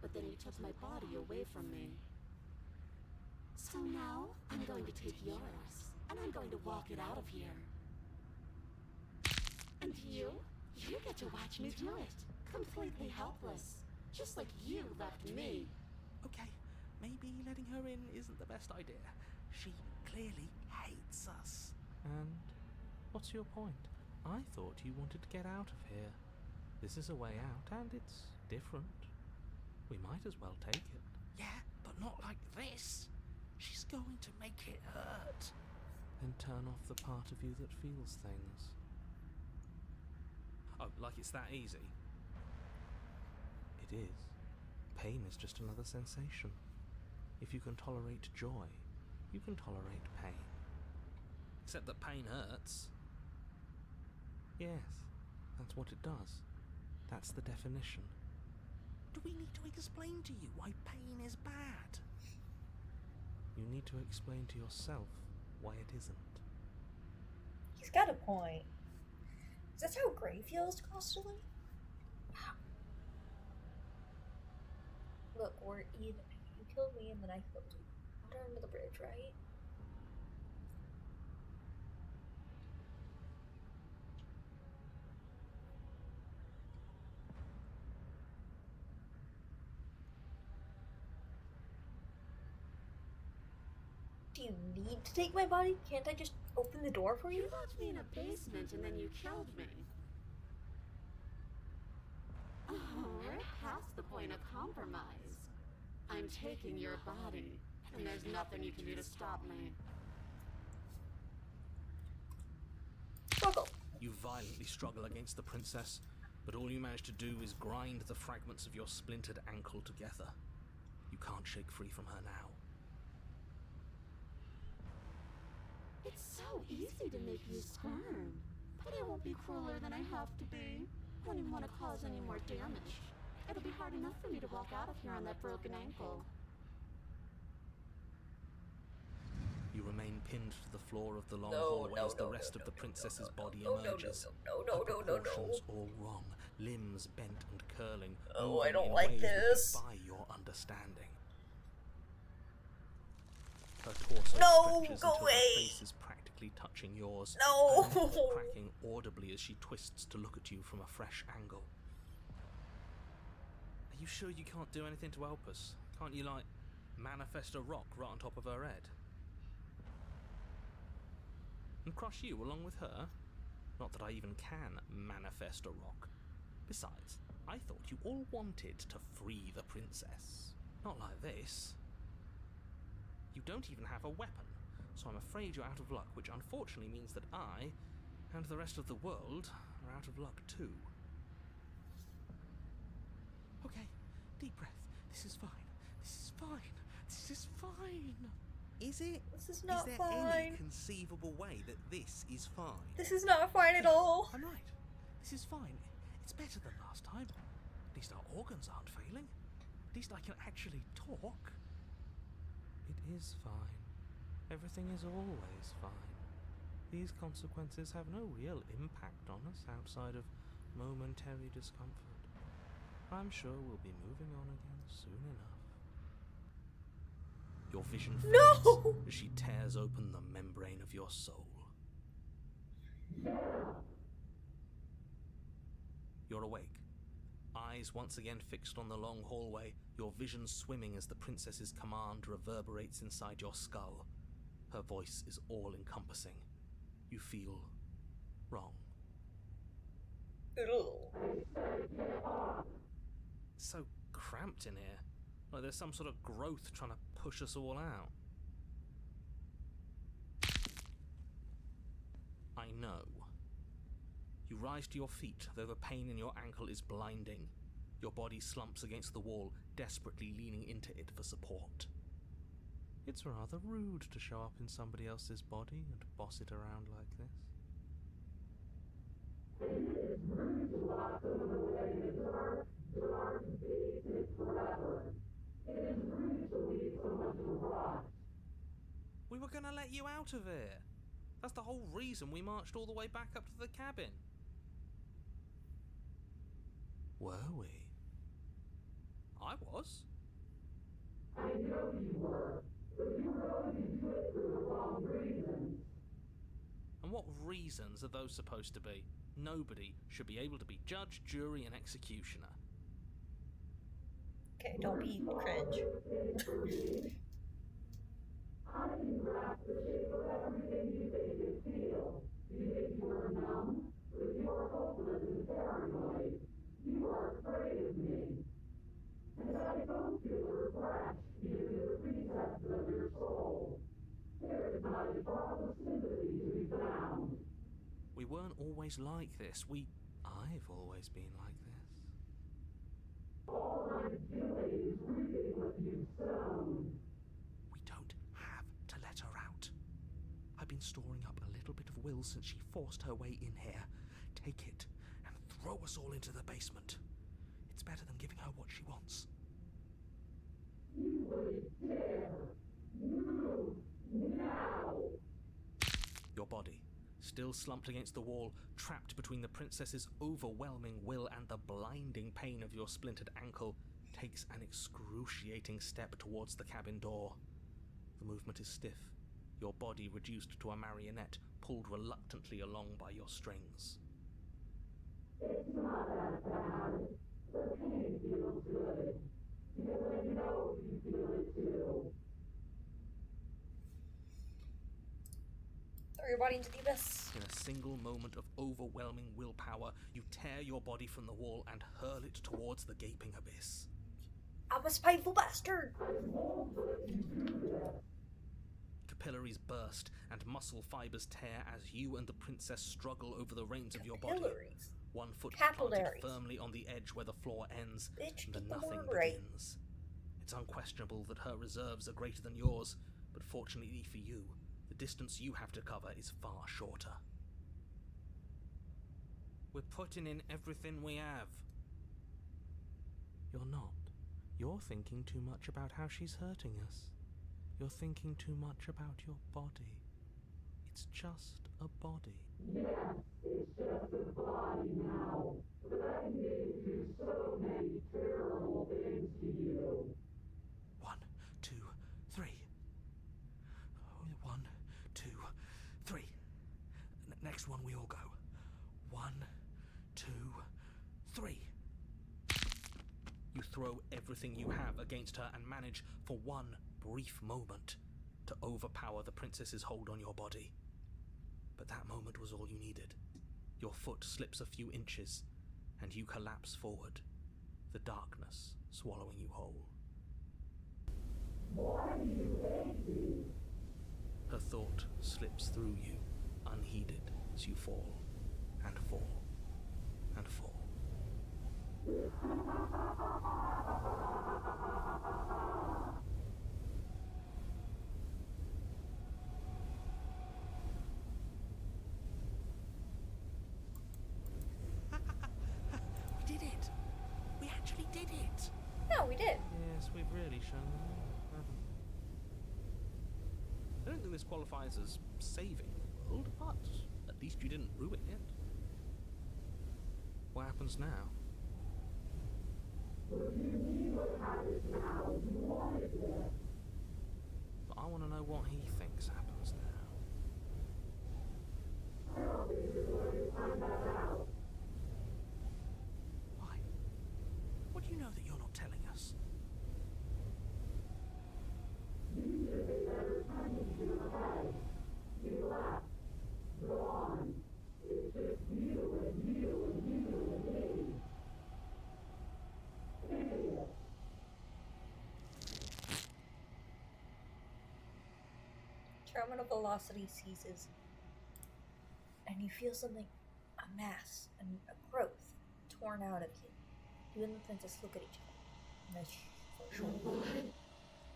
But then you took my body away from me. So now, I'm going to take yours. And I'm going to walk it out of here. And you get to watch me do it. Completely helpless. Just like you left me. Okay, maybe letting her in isn't the best idea. She clearly hates us. And what's your point? I thought you wanted to get out of here. This is a way out, and it's different. We might as well take it. Yeah, but not like this. She's going to make it hurt. Then turn off the part of you that feels things. Oh, like it's that easy? It is. Pain is just another sensation. If you can tolerate joy, you can tolerate pain. Except that pain hurts. Yes, that's what it does. That's the definition. Do we need to explain to you why pain is bad? You need to explain to yourself why it isn't. He's got a point. Is that how Gray feels constantly? Wow. Look, we're even. You killed me and then I killed you. Water under the bridge, right? Do you need to take my body? Can't I just open the door for you? You locked me in a basement and then you killed me. Oh, we're past the point of compromise. I'm taking your body, and there's nothing you can do to stop me. Struggle. You violently struggle against the princess, but all you manage to do is grind the fragments of your splintered ankle together. You can't shake free from her now. It's so easy to make you squirm, but I won't be crueler than I have to be. I don't even want to cause any more damage. It'll be hard enough for me to walk out of here on that broken ankle. You remain pinned to the floor of the long hallway as the rest of the princess's body emerges. No. Proportions all wrong, limbs bent and curling. Oh, I moving don't in like ways that this. defy your understanding. Her torso No, stretches go until away. her face is practically touching yours. No. her neck cracking audibly as she twists to look at you from a fresh angle. Are you sure you can't do anything to help us? Can't you, like, manifest a rock right on top of her head? And crush you along with her? Not that I even can manifest a rock. Besides, I thought you all wanted to free the princess. Not like this. You don't even have a weapon, so I'm afraid you're out of luck, which unfortunately means that I, and the rest of the world, are out of luck too. Okay, deep breath. This is fine. This is fine. This is fine. Is it? This is not there fine. any conceivable way that this is fine? This is not fine at all. I'm right. This is fine. It's better than last time. At least our organs aren't failing. At least I can actually talk. It is fine. Everything is always fine. These consequences have no real impact on us outside of momentary discomfort. I'm sure we'll be moving on again soon enough. Your vision fades No! as she tears open the membrane of your soul. You're awake, eyes once again fixed on the long hallway, your vision swimming as the princess's command reverberates inside your skull. Her voice is all-encompassing. You feel wrong. It's so cramped in here. Like there's some sort of growth trying to push us all out. I know. You rise to your feet, though the pain in your ankle is blinding. Your body slumps against the wall, desperately leaning into it for support. It's rather rude to show up in somebody else's body and boss it around like this. We were gonna let you out of here. That's the whole reason we marched all the way back up to the cabin. Were we? I was. I know you were, but you were only doing it for the wrong reasons. And what reasons are those supposed to be? Nobody should be able to be judge, jury, and executioner. Okay, don't be cringe. We weren't always like this. I've always been like this. I've been storing up a little bit of will since she forced her way in here. Take it and throw us all into the basement. It's better than giving her what she wants. Your body, still slumped against the wall, trapped between the princess's overwhelming will and the blinding pain of your splintered ankle, takes an excruciating step towards the cabin door. The movement is stiff, your body reduced to a marionette, pulled reluctantly along by your strings. Throw your body into the abyss. In a single moment of overwhelming willpower, you tear your body from the wall and hurl it towards the gaping abyss. I'm a spiteful bastard! Capillaries burst and muscle fibers tear as you and the princess struggle over the reins of your body. Capillaries. One foot Capillaries. planted firmly on the edge where the floor ends, Bitch, and get the the nothing word right. begins. It's unquestionable that her reserves are greater than yours, but fortunately for you, the distance you have to cover is far shorter. We're putting in everything we have. You're not. You're thinking too much about how she's hurting us. You're thinking too much about your body. It's just a body. One, two, three. 1, 2, 3. Next one we all go. 1, 2, 3. You throw everything you have against her and manage, for one brief moment, to overpower the princess's hold on your body. But that moment was all you needed. Your foot slips a few inches, and you collapse forward, the darkness swallowing you whole. Her thought slips through you, unheeded, as you fall, and fall, and fall. We did it! We actually did it! No, we did. Yes, we've really shown them all, haven't we? I don't think this qualifies as saving the world, but at least you didn't ruin it. What happens now? But I want to know what he thinks happens now. Why? What do you know that you're not telling us? Terminal velocity ceases, and you feel something, a mass, and a growth, torn out of you. You and the princess look at each other. And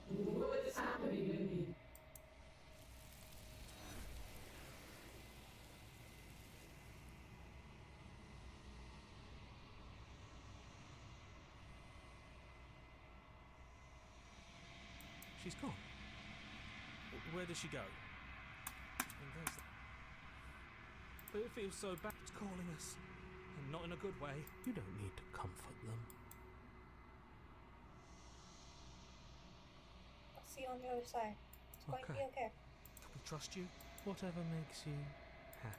What is happening to me? She's gone. Where does she go? But it feels so bad. It's calling us. And not in a good way. You don't need to comfort them. I'll see you on the other side. It's going to be okay. Can we trust you? Whatever makes you happy.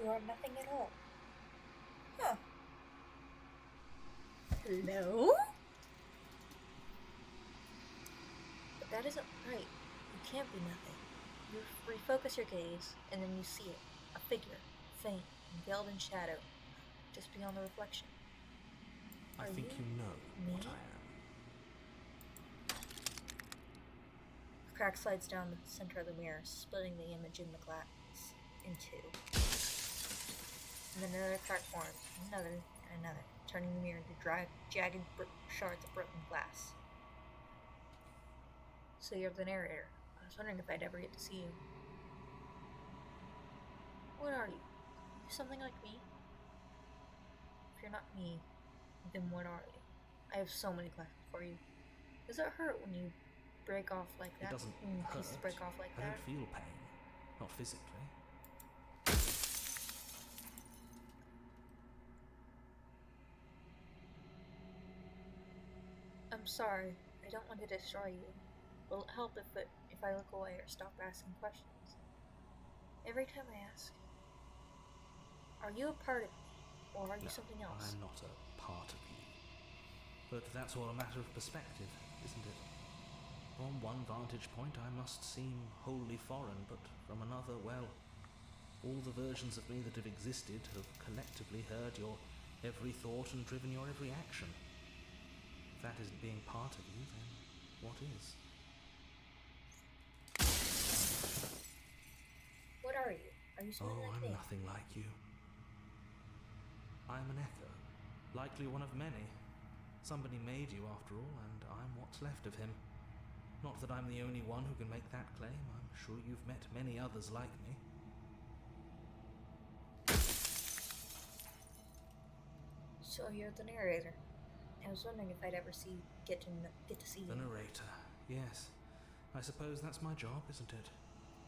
You are nothing at all. Huh. Hello? But that isn't right. You can't be nothing. You refocus your gaze, and then you see it. A figure, faint and veiled in shadow, just beyond the reflection. I think you know me? what I am. The crack slides down the center of the mirror, splitting the image in the glass. in two. And then another crack forms, another, and another, turning the mirror into jagged shards of broken glass. So you're the narrator. I was wondering if I'd ever get to see you. What are you? You something like me? If you're not me, then what are you? I have so many questions for you. Does it hurt when you break off like that? It doesn't When hurt. pieces break off like I that? don't feel pain. Not physically. I'm sorry. I don't want to destroy you. Will it help if I look away or stop asking questions? Every time I ask, are you a part of me, or are you No, something else? I'm not a part of you. But that's all a matter of perspective, isn't it? From one vantage point I must seem wholly foreign, but from another, well, all the versions of me that have existed have collectively heard your every thought and driven your every action. If that isn't being part of you, then what is? What are you? Are you something like I'm me? nothing like you. I'm an echo, likely one of many. Somebody made you after all, and I'm what's left of him. Not that I'm the only one who can make that claim. I'm sure you've met many others like me. So you're the narrator. I was wondering if I'd ever get to see The you. narrator, yes. I suppose that's my job, isn't it?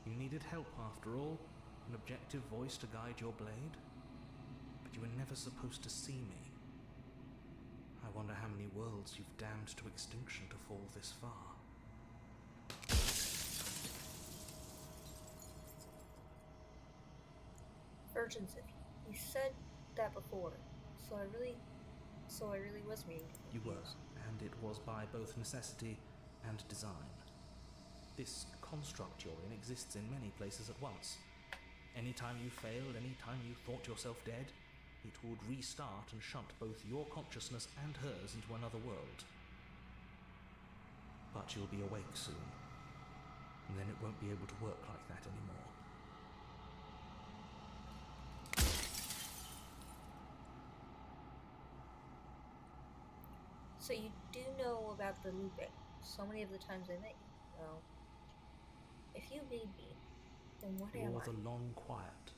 You needed help after all, an objective voice to guide your blade. But you were never supposed to see me. I wonder how many worlds you've damned to extinction to fall this far. Versions of you. You said that before, so I really was being confused. You were, and it was by both necessity and design. This construct you're in exists in many places at once. Anytime you failed, anytime you thought yourself dead, it would restart and shunt both your consciousness and hers into another world. But you'll be awake soon, and then it won't be able to work like that anymore. So you do know about the looping. So many of the times I met you. Well, if you made me, then what am You're I? the long quiet,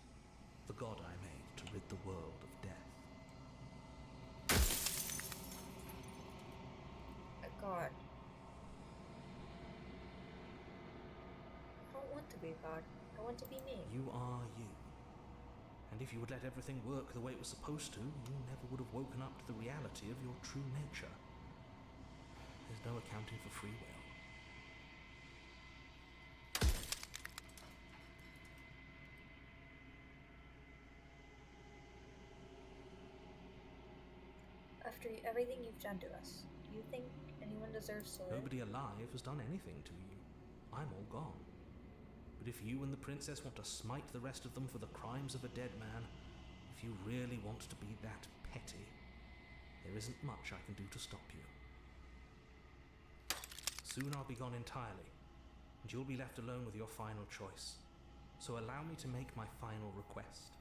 the god I made to rid the world of death. A god. I don't want to be a god. I want to be me. You are you. And if you would let everything work the way it was supposed to, you never would have woken up to the reality of your true nature. There's no accounting for free will. After everything you've done to us, do you think anyone deserves to live? Nobody alive has done anything to you. I'm all gone. But if you and the princess want to smite the rest of them for the crimes of a dead man, if you really want to be that petty, there isn't much I can do to stop you. Soon I'll be gone entirely, and you'll be left alone with your final choice. So allow me to make my final request.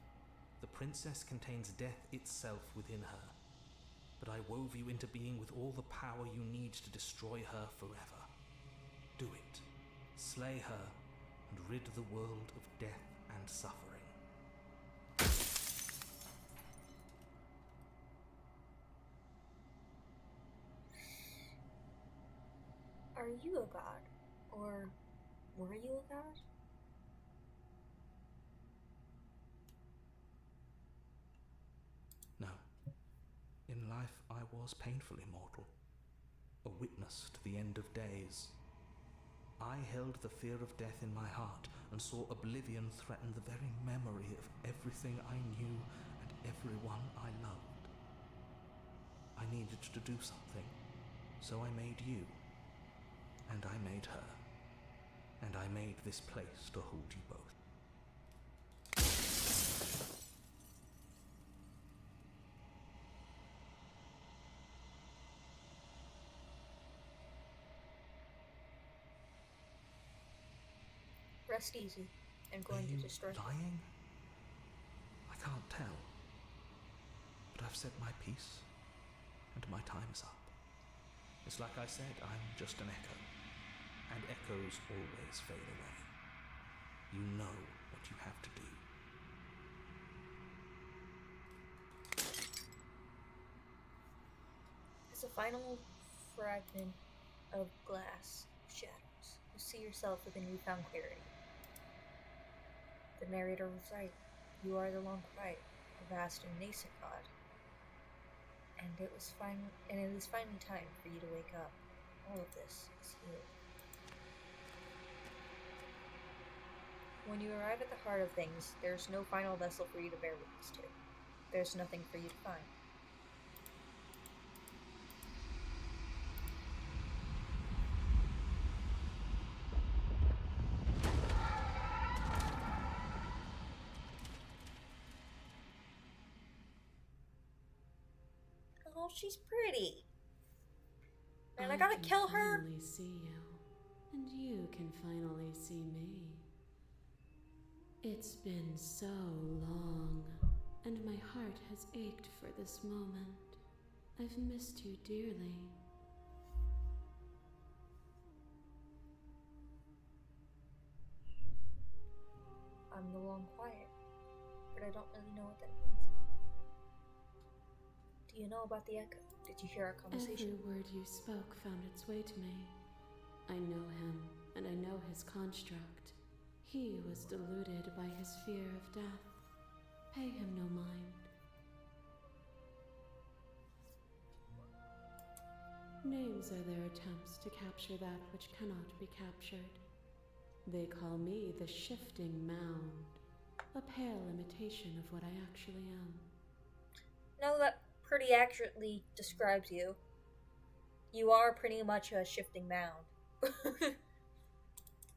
The princess contains death itself within her, but I wove you into being with all the power you need to destroy her forever. Do it. Slay her, and rid the world of death and suffering. Are you a god? Or were you a god? No. In life I was painfully mortal, a witness to the end of days. I held the fear of death in my heart and saw oblivion threaten the very memory of everything I knew and everyone I loved. I needed to do something, so I made you, and I made her, and I made this place to hold you both. Rest easy. I'm going Are to you destroy. lying? can't tell. But I've said my piece, and my time is up. It's like I said, I'm just an echo, and echoes always fade away. You know what you have to do. As a final fragment of glass shadows, you see yourself with a newfound clarity. The narrator was right. You are the Long Quiet, a vast and nascent god. And it is finally time for you to wake up. All of this is healed. When you arrive at the heart of things, there's no final vessel for you to bear witness to. There's nothing for you to find. Oh, she's pretty. Man, I gotta kill her. I can finally see you, and you can finally see me. It's been so long, and my heart has ached for this moment. I've missed you dearly. I'm the Long Quiet, but I don't really know what that means. Do you know about the Echo? Did you hear our conversation? Every word you spoke found its way to me. I know him, and I know his construct. He was deluded by his fear of death. Pay him no mind. Names are their attempts to capture that which cannot be captured. They call me the Shifting Mound, a pale imitation of what I actually am. No, that pretty accurately describes you. You are pretty much a shifting mound.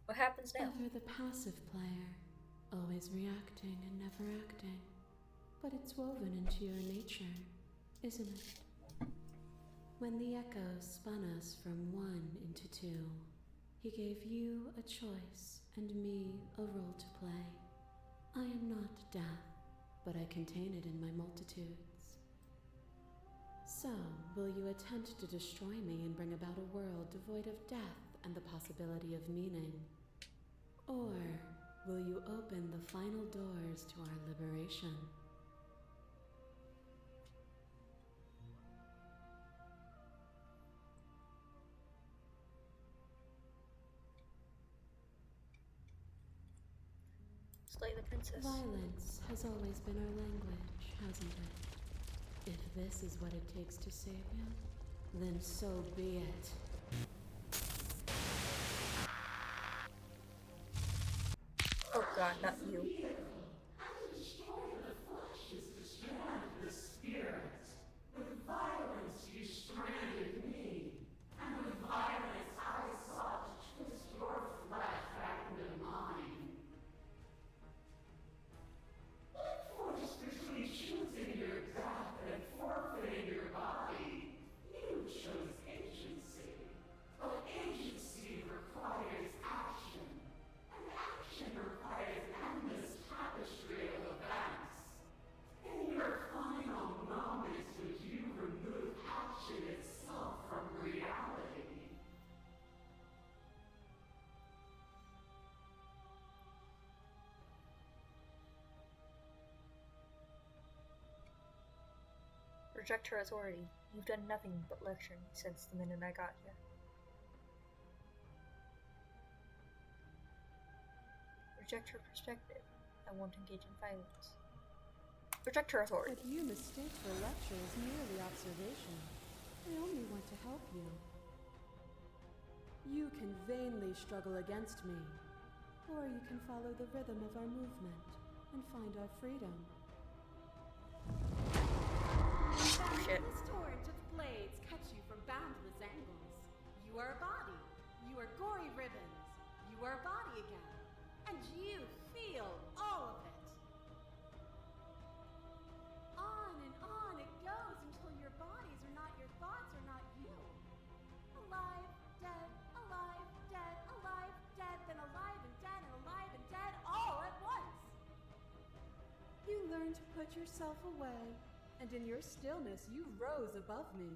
What happens now? Ever the passive player, always reacting and never acting. But it's woven into your nature, isn't it? When the Echo spun us from one into two, he gave you a choice and me a role to play. I am not death, but I contain it in my multitudes. So, will you attempt to destroy me and bring about a world devoid of death and the possibility of meaning? Or will you open the final doors to our liberation? Slay the princess. Violence has always been our language, hasn't it? If this is what it takes to save you, then so be it. Oh god, not you. Reject her authority. You've done nothing but lecture me since the minute I got here. Reject her perspective. I won't engage in violence. Reject her authority. But you mistake for lecture as merely observation. I only want to help you. You can vainly struggle against me, or you can follow the rhythm of our movement and find our freedom. Shit. This torrent of blades cuts you from boundless angles. You are a body. You are gory ribbons. You are a body again. And you feel all of it. On it goes until your bodies are not your thoughts, are not you. Alive, dead, alive, dead, alive, dead, then alive and dead, all at once. You learn learned to put yourself away, and in your stillness you rose above me.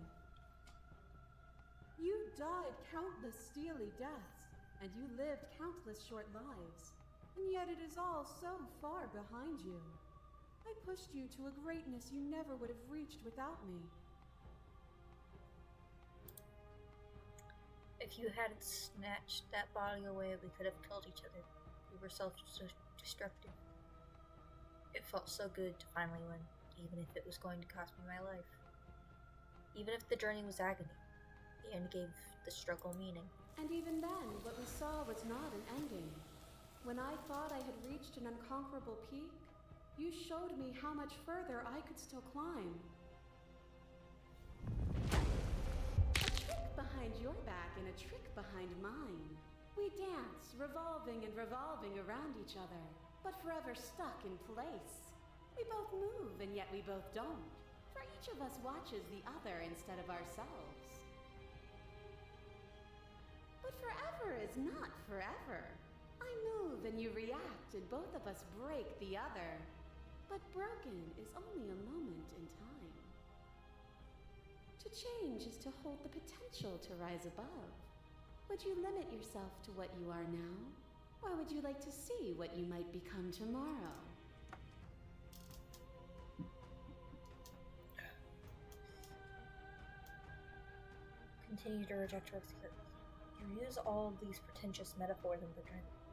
You died countless steely deaths, and you lived countless short lives, and yet it is all so far behind you. I pushed you to a greatness you never would have reached without me. If you hadn't snatched that body away, we could have killed each other. We were self-destructive. It felt so good to finally win, even if it was going to cost me my life. Even if the journey was agony, the end gave the struggle meaning. And even then, what we saw was not an ending. When I thought I had reached an unconquerable peak, you showed me how much further I could still climb. A trick behind your back and a trick behind mine. We dance, revolving and revolving around each other, but forever stuck in place. We both move, and yet we both don't. For each of us watches the other instead of ourselves. But forever is not forever. I move and you react, and both of us break the other. But broken is only a moment in time. To change is to hold the potential to rise above. Would you limit yourself to what you are now? Or would you like to see what you might become tomorrow? Continue to reject her with you use all of these pretentious metaphors and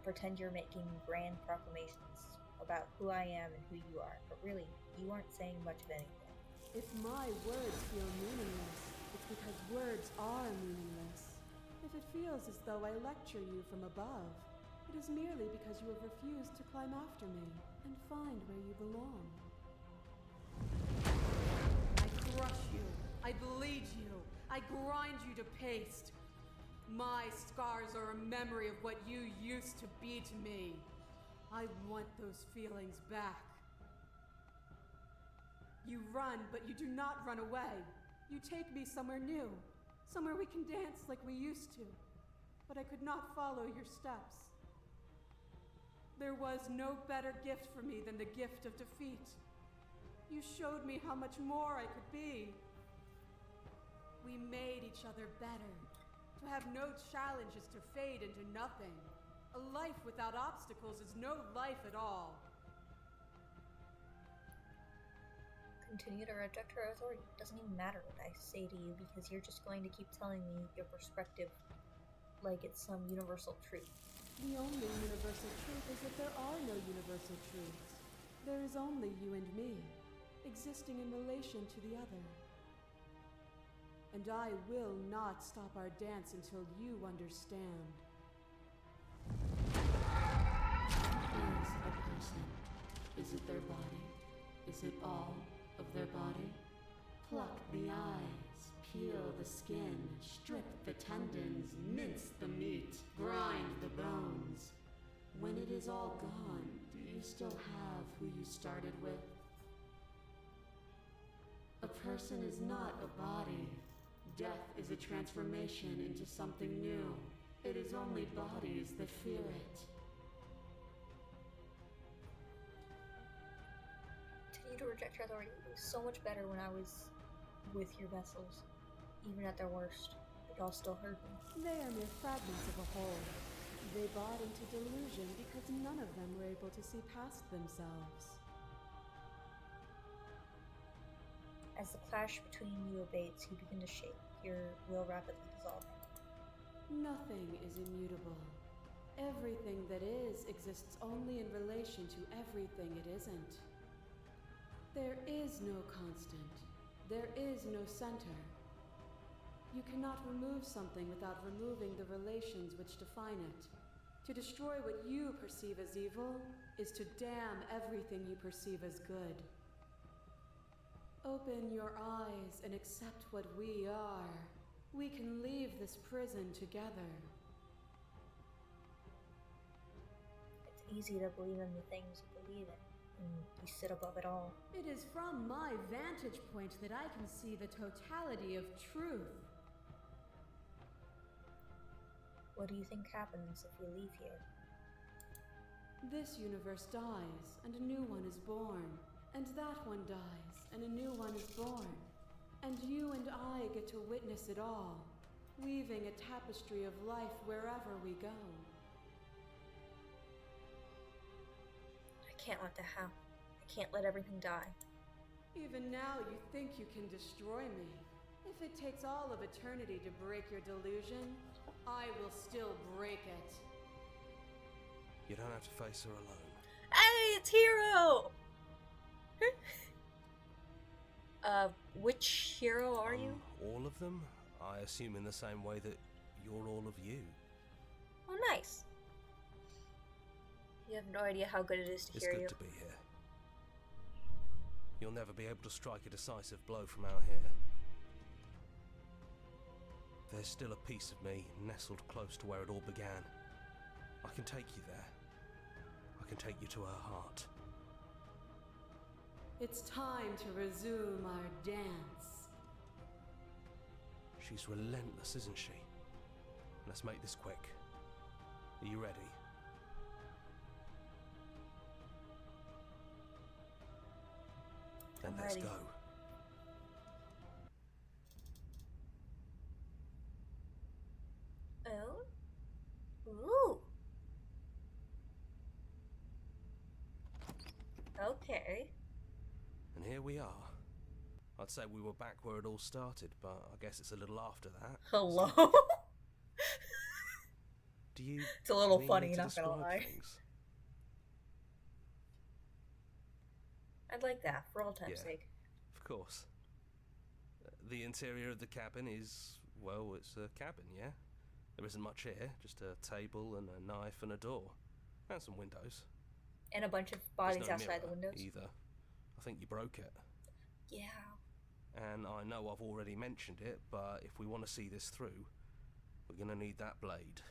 pretend you're making grand proclamations about who I am and who you are, but really, you aren't saying much of anything. If my words feel meaningless, it's because words are meaningless. If it feels as though I lecture you from above, it is merely because you have refused to climb after me and find where you belong. I crush you. I bleed you. I grind you to paste. My scars are a memory of what you used to be to me. I want those feelings back. You run, but you do not run away. You take me somewhere new, somewhere we can dance like we used to. But I could not follow your steps. There was no better gift for me than the gift of defeat. You showed me how much more I could be. We made each other better. To have no challenge is to fade into nothing. A life without obstacles is no life at all. Continue to reject her authority. It doesn't even matter what I say to you because you're just going to keep telling me your perspective like it's some universal truth. The only universal truth is that there are no universal truths. There is only you and me, existing in relation to the other. And I will not stop our dance until you understand. Is a person? Is it their body? Is it all of their body? Pluck the eyes, peel the skin, strip the tendons, mince the meat, grind the bones. When it is all gone, do you still have who you started with? A person is not a body. Death is a transformation into something new. It is only bodies that fear it. Continue to reject your authority. It was so much better when I was with your vessels, even at their worst. But y'all still hurt me. They are mere fragments of a whole. They bought into delusion because none of them were able to see past themselves. As the clash between you abates, you begin to shake, your will rapidly dissolving. Nothing is immutable. Everything that is exists only in relation to everything it isn't. There is no constant. There is no center. You cannot remove something without removing the relations which define it. To destroy what you perceive as evil is to damn everything you perceive as good. Open your eyes and accept what we are. We can leave this prison together. It's easy to believe in the things you believe in, and you sit above it all. It is from my vantage point that I can see the totality of truth. What do you think happens if we leave here? This universe dies, and a new one is born. And that one dies, and a new one is born. And you and I get to witness it all, weaving a tapestry of life wherever we go. I can't let that happen. I can't let everything die. Even now you think you can destroy me. If it takes all of eternity to break your delusion, I will still break it. You don't have to face her alone. Hey, it's Hero! Which hero are you? All of them? I assume in the same way that you're all of you. Oh, nice. You have no idea how good it is to It's hear good you. to be here. You'll never be able to strike a decisive blow from out here. There's still a piece of me nestled close to where it all began. I can take you there. I can take you to her heart. It's time to resume our dance. She's relentless, isn't she? Let's make this quick. Are you ready? Then I'm let's ready. go. Oh? Ooh. Okay. And here we are. I'd say we were back where it all started, but I guess it's a little after that. Hello? Do you? It's a little need funny, me to not gonna describe lie. things? I'd like that, for all time's Yeah. sake. Of course. The interior of the cabin is, well, it's a cabin, yeah? There isn't much here, just a table and a knife and a door. And some windows. And a bunch of There's bodies no outside the mirror windows. either. I think you broke it. Yeah. And I know I've already mentioned it, but if we want to see this through, we're going to need that blade.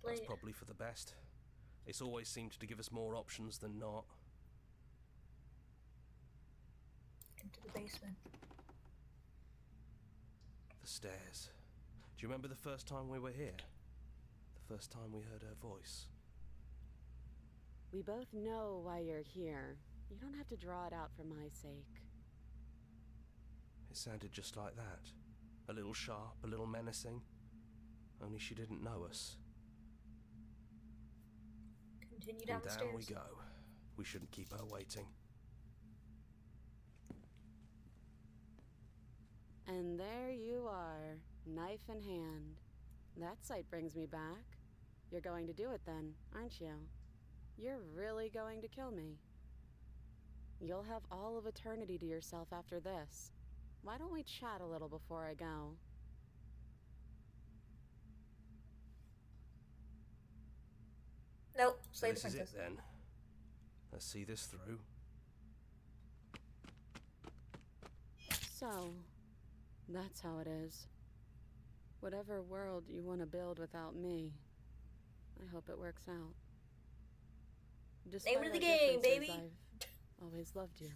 That's Blade. probably for the best. It's always seemed to give us more options than not. Into the basement. The stairs. Do you remember the first time we were here? The first time we heard her voice? We both know why you're here. You don't have to draw it out for my sake. It sounded just like that. A little sharp, a little menacing. Only she didn't know us. Continue down And the down stairs. we go. We shouldn't keep her waiting. And there you are, knife in hand. That sight brings me back. You're going to do it then, aren't you? You're really going to kill me. You'll have all of eternity to yourself after this. Why don't we chat a little before I go? Nope, So slay the this is princess. it then. Let's see this through. So, that's how it is. Whatever world you want to build without me, I hope it works out. Despite Name of the our game, differences, baby! I've always loved you,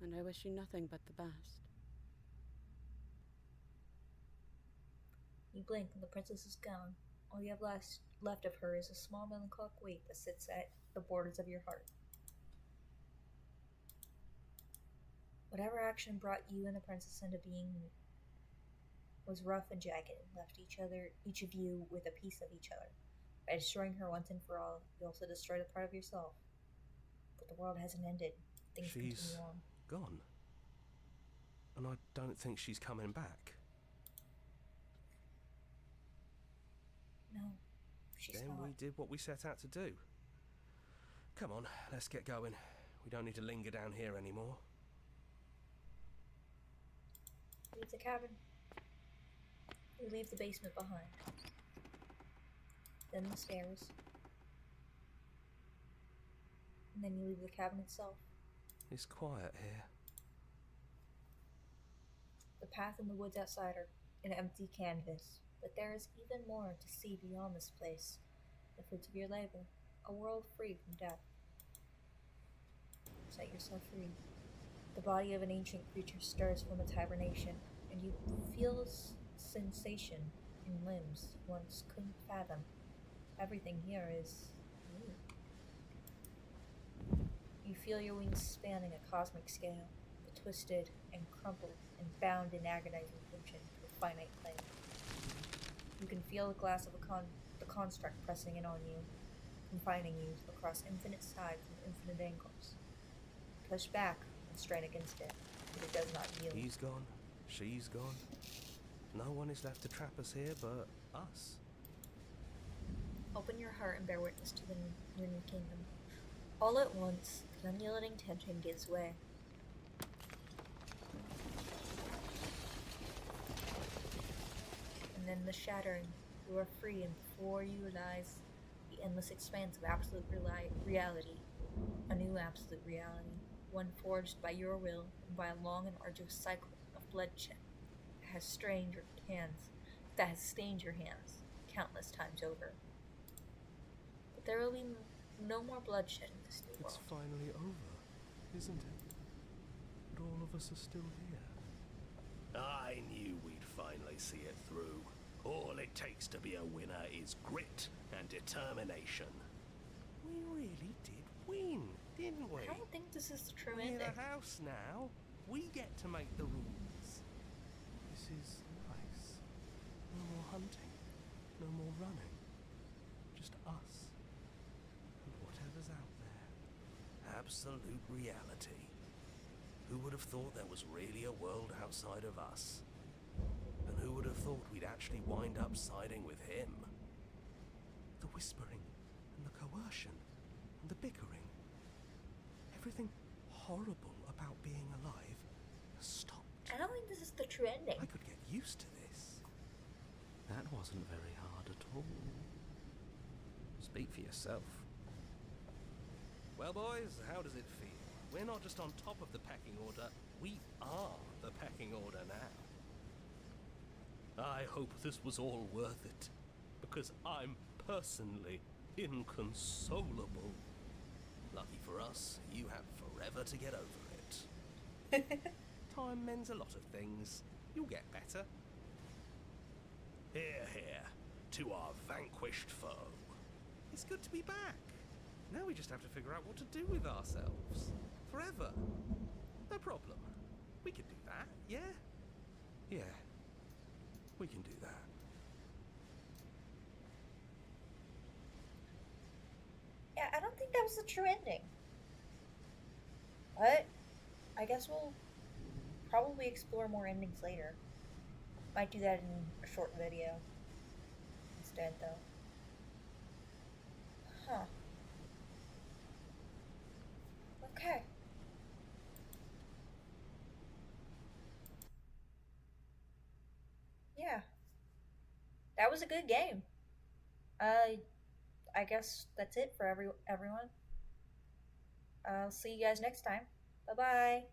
and I wish you nothing but the best. You blink and the princess is gone. All you have left of her is a small melancholic weight that sits at the borders of your heart. Whatever action brought you and the princess into being was rough and jagged, and left each of you with a piece of each other. By destroying her once and for all, you also destroyed a part of yourself. But the world hasn't ended. Things She's continue on. gone. And I don't think she's coming back. No, she's Then not. we did what we set out to do. Come on, let's get going. We don't need to linger down here anymore. Leave the cabin. You leave the basement behind. Then the stairs. And then you leave the cabin itself. It's quiet here. The path in the woods outside are an empty canvas, but there is even more to see beyond this place. The fruits of your labor, a world free from death. Set yourself free. The body of an ancient creature stirs from its hibernation, and you feel sensation in limbs you once couldn't fathom. everything here is new. You feel your wings spanning a cosmic scale, twisted and crumpled and bound in agonizing tension to a finite plane. You can feel the glass of the construct pressing in on you, confining you across infinite sides and infinite angles. Push back and strain against it, but it does not yield. He's gone. She's gone. No one is left to trap us here but us. Open your heart and bear witness to the new kingdom. All at once, the unyielding tension gives way. And then the shattering, you are free, and before you lies the endless expanse of absolute reality. A new absolute reality, one forged by your will and by a long and arduous cycle of bloodshed that has stained your hands countless times over. But there will be no more bloodshed in this new world. It's finally over, isn't it? But all of us are still here. I knew we'd finally see it through. All it takes to be a winner is grit and determination. We really did win, didn't we? I don't think this is the true We're in ending. a house now. We get to make the rules. This is nice. No more hunting. No more running. Just us. And whatever's out there. Absolute reality. Who would have thought there was really a world outside of us? And who would have thought we'd actually wind up siding with him? The whispering, and the coercion, and the bickering. Everything horrible about being alive has stopped. I don't think this is the true ending. I could get used to this. That wasn't very hard at all. Speak for yourself. Well, boys, how does it feel? We're not just on top of the pecking order, we are the pecking order now. I hope this was all worth it, because I'm personally inconsolable. Lucky for us, you have forever to get over it. Time mends a lot of things. You'll get better. Hear, hear, to our vanquished foe. It's good to be back. Now we just have to figure out what to do with ourselves. Forever. No problem. We can do that, yeah? Yeah. We can do that. Yeah, I don't think that was the true ending. But I guess we'll probably explore more endings later. Might do that in a short video instead, though. Huh. Okay. Yeah. That was a good game. I guess that's it for everyone. I'll see you guys next time. Bye-bye.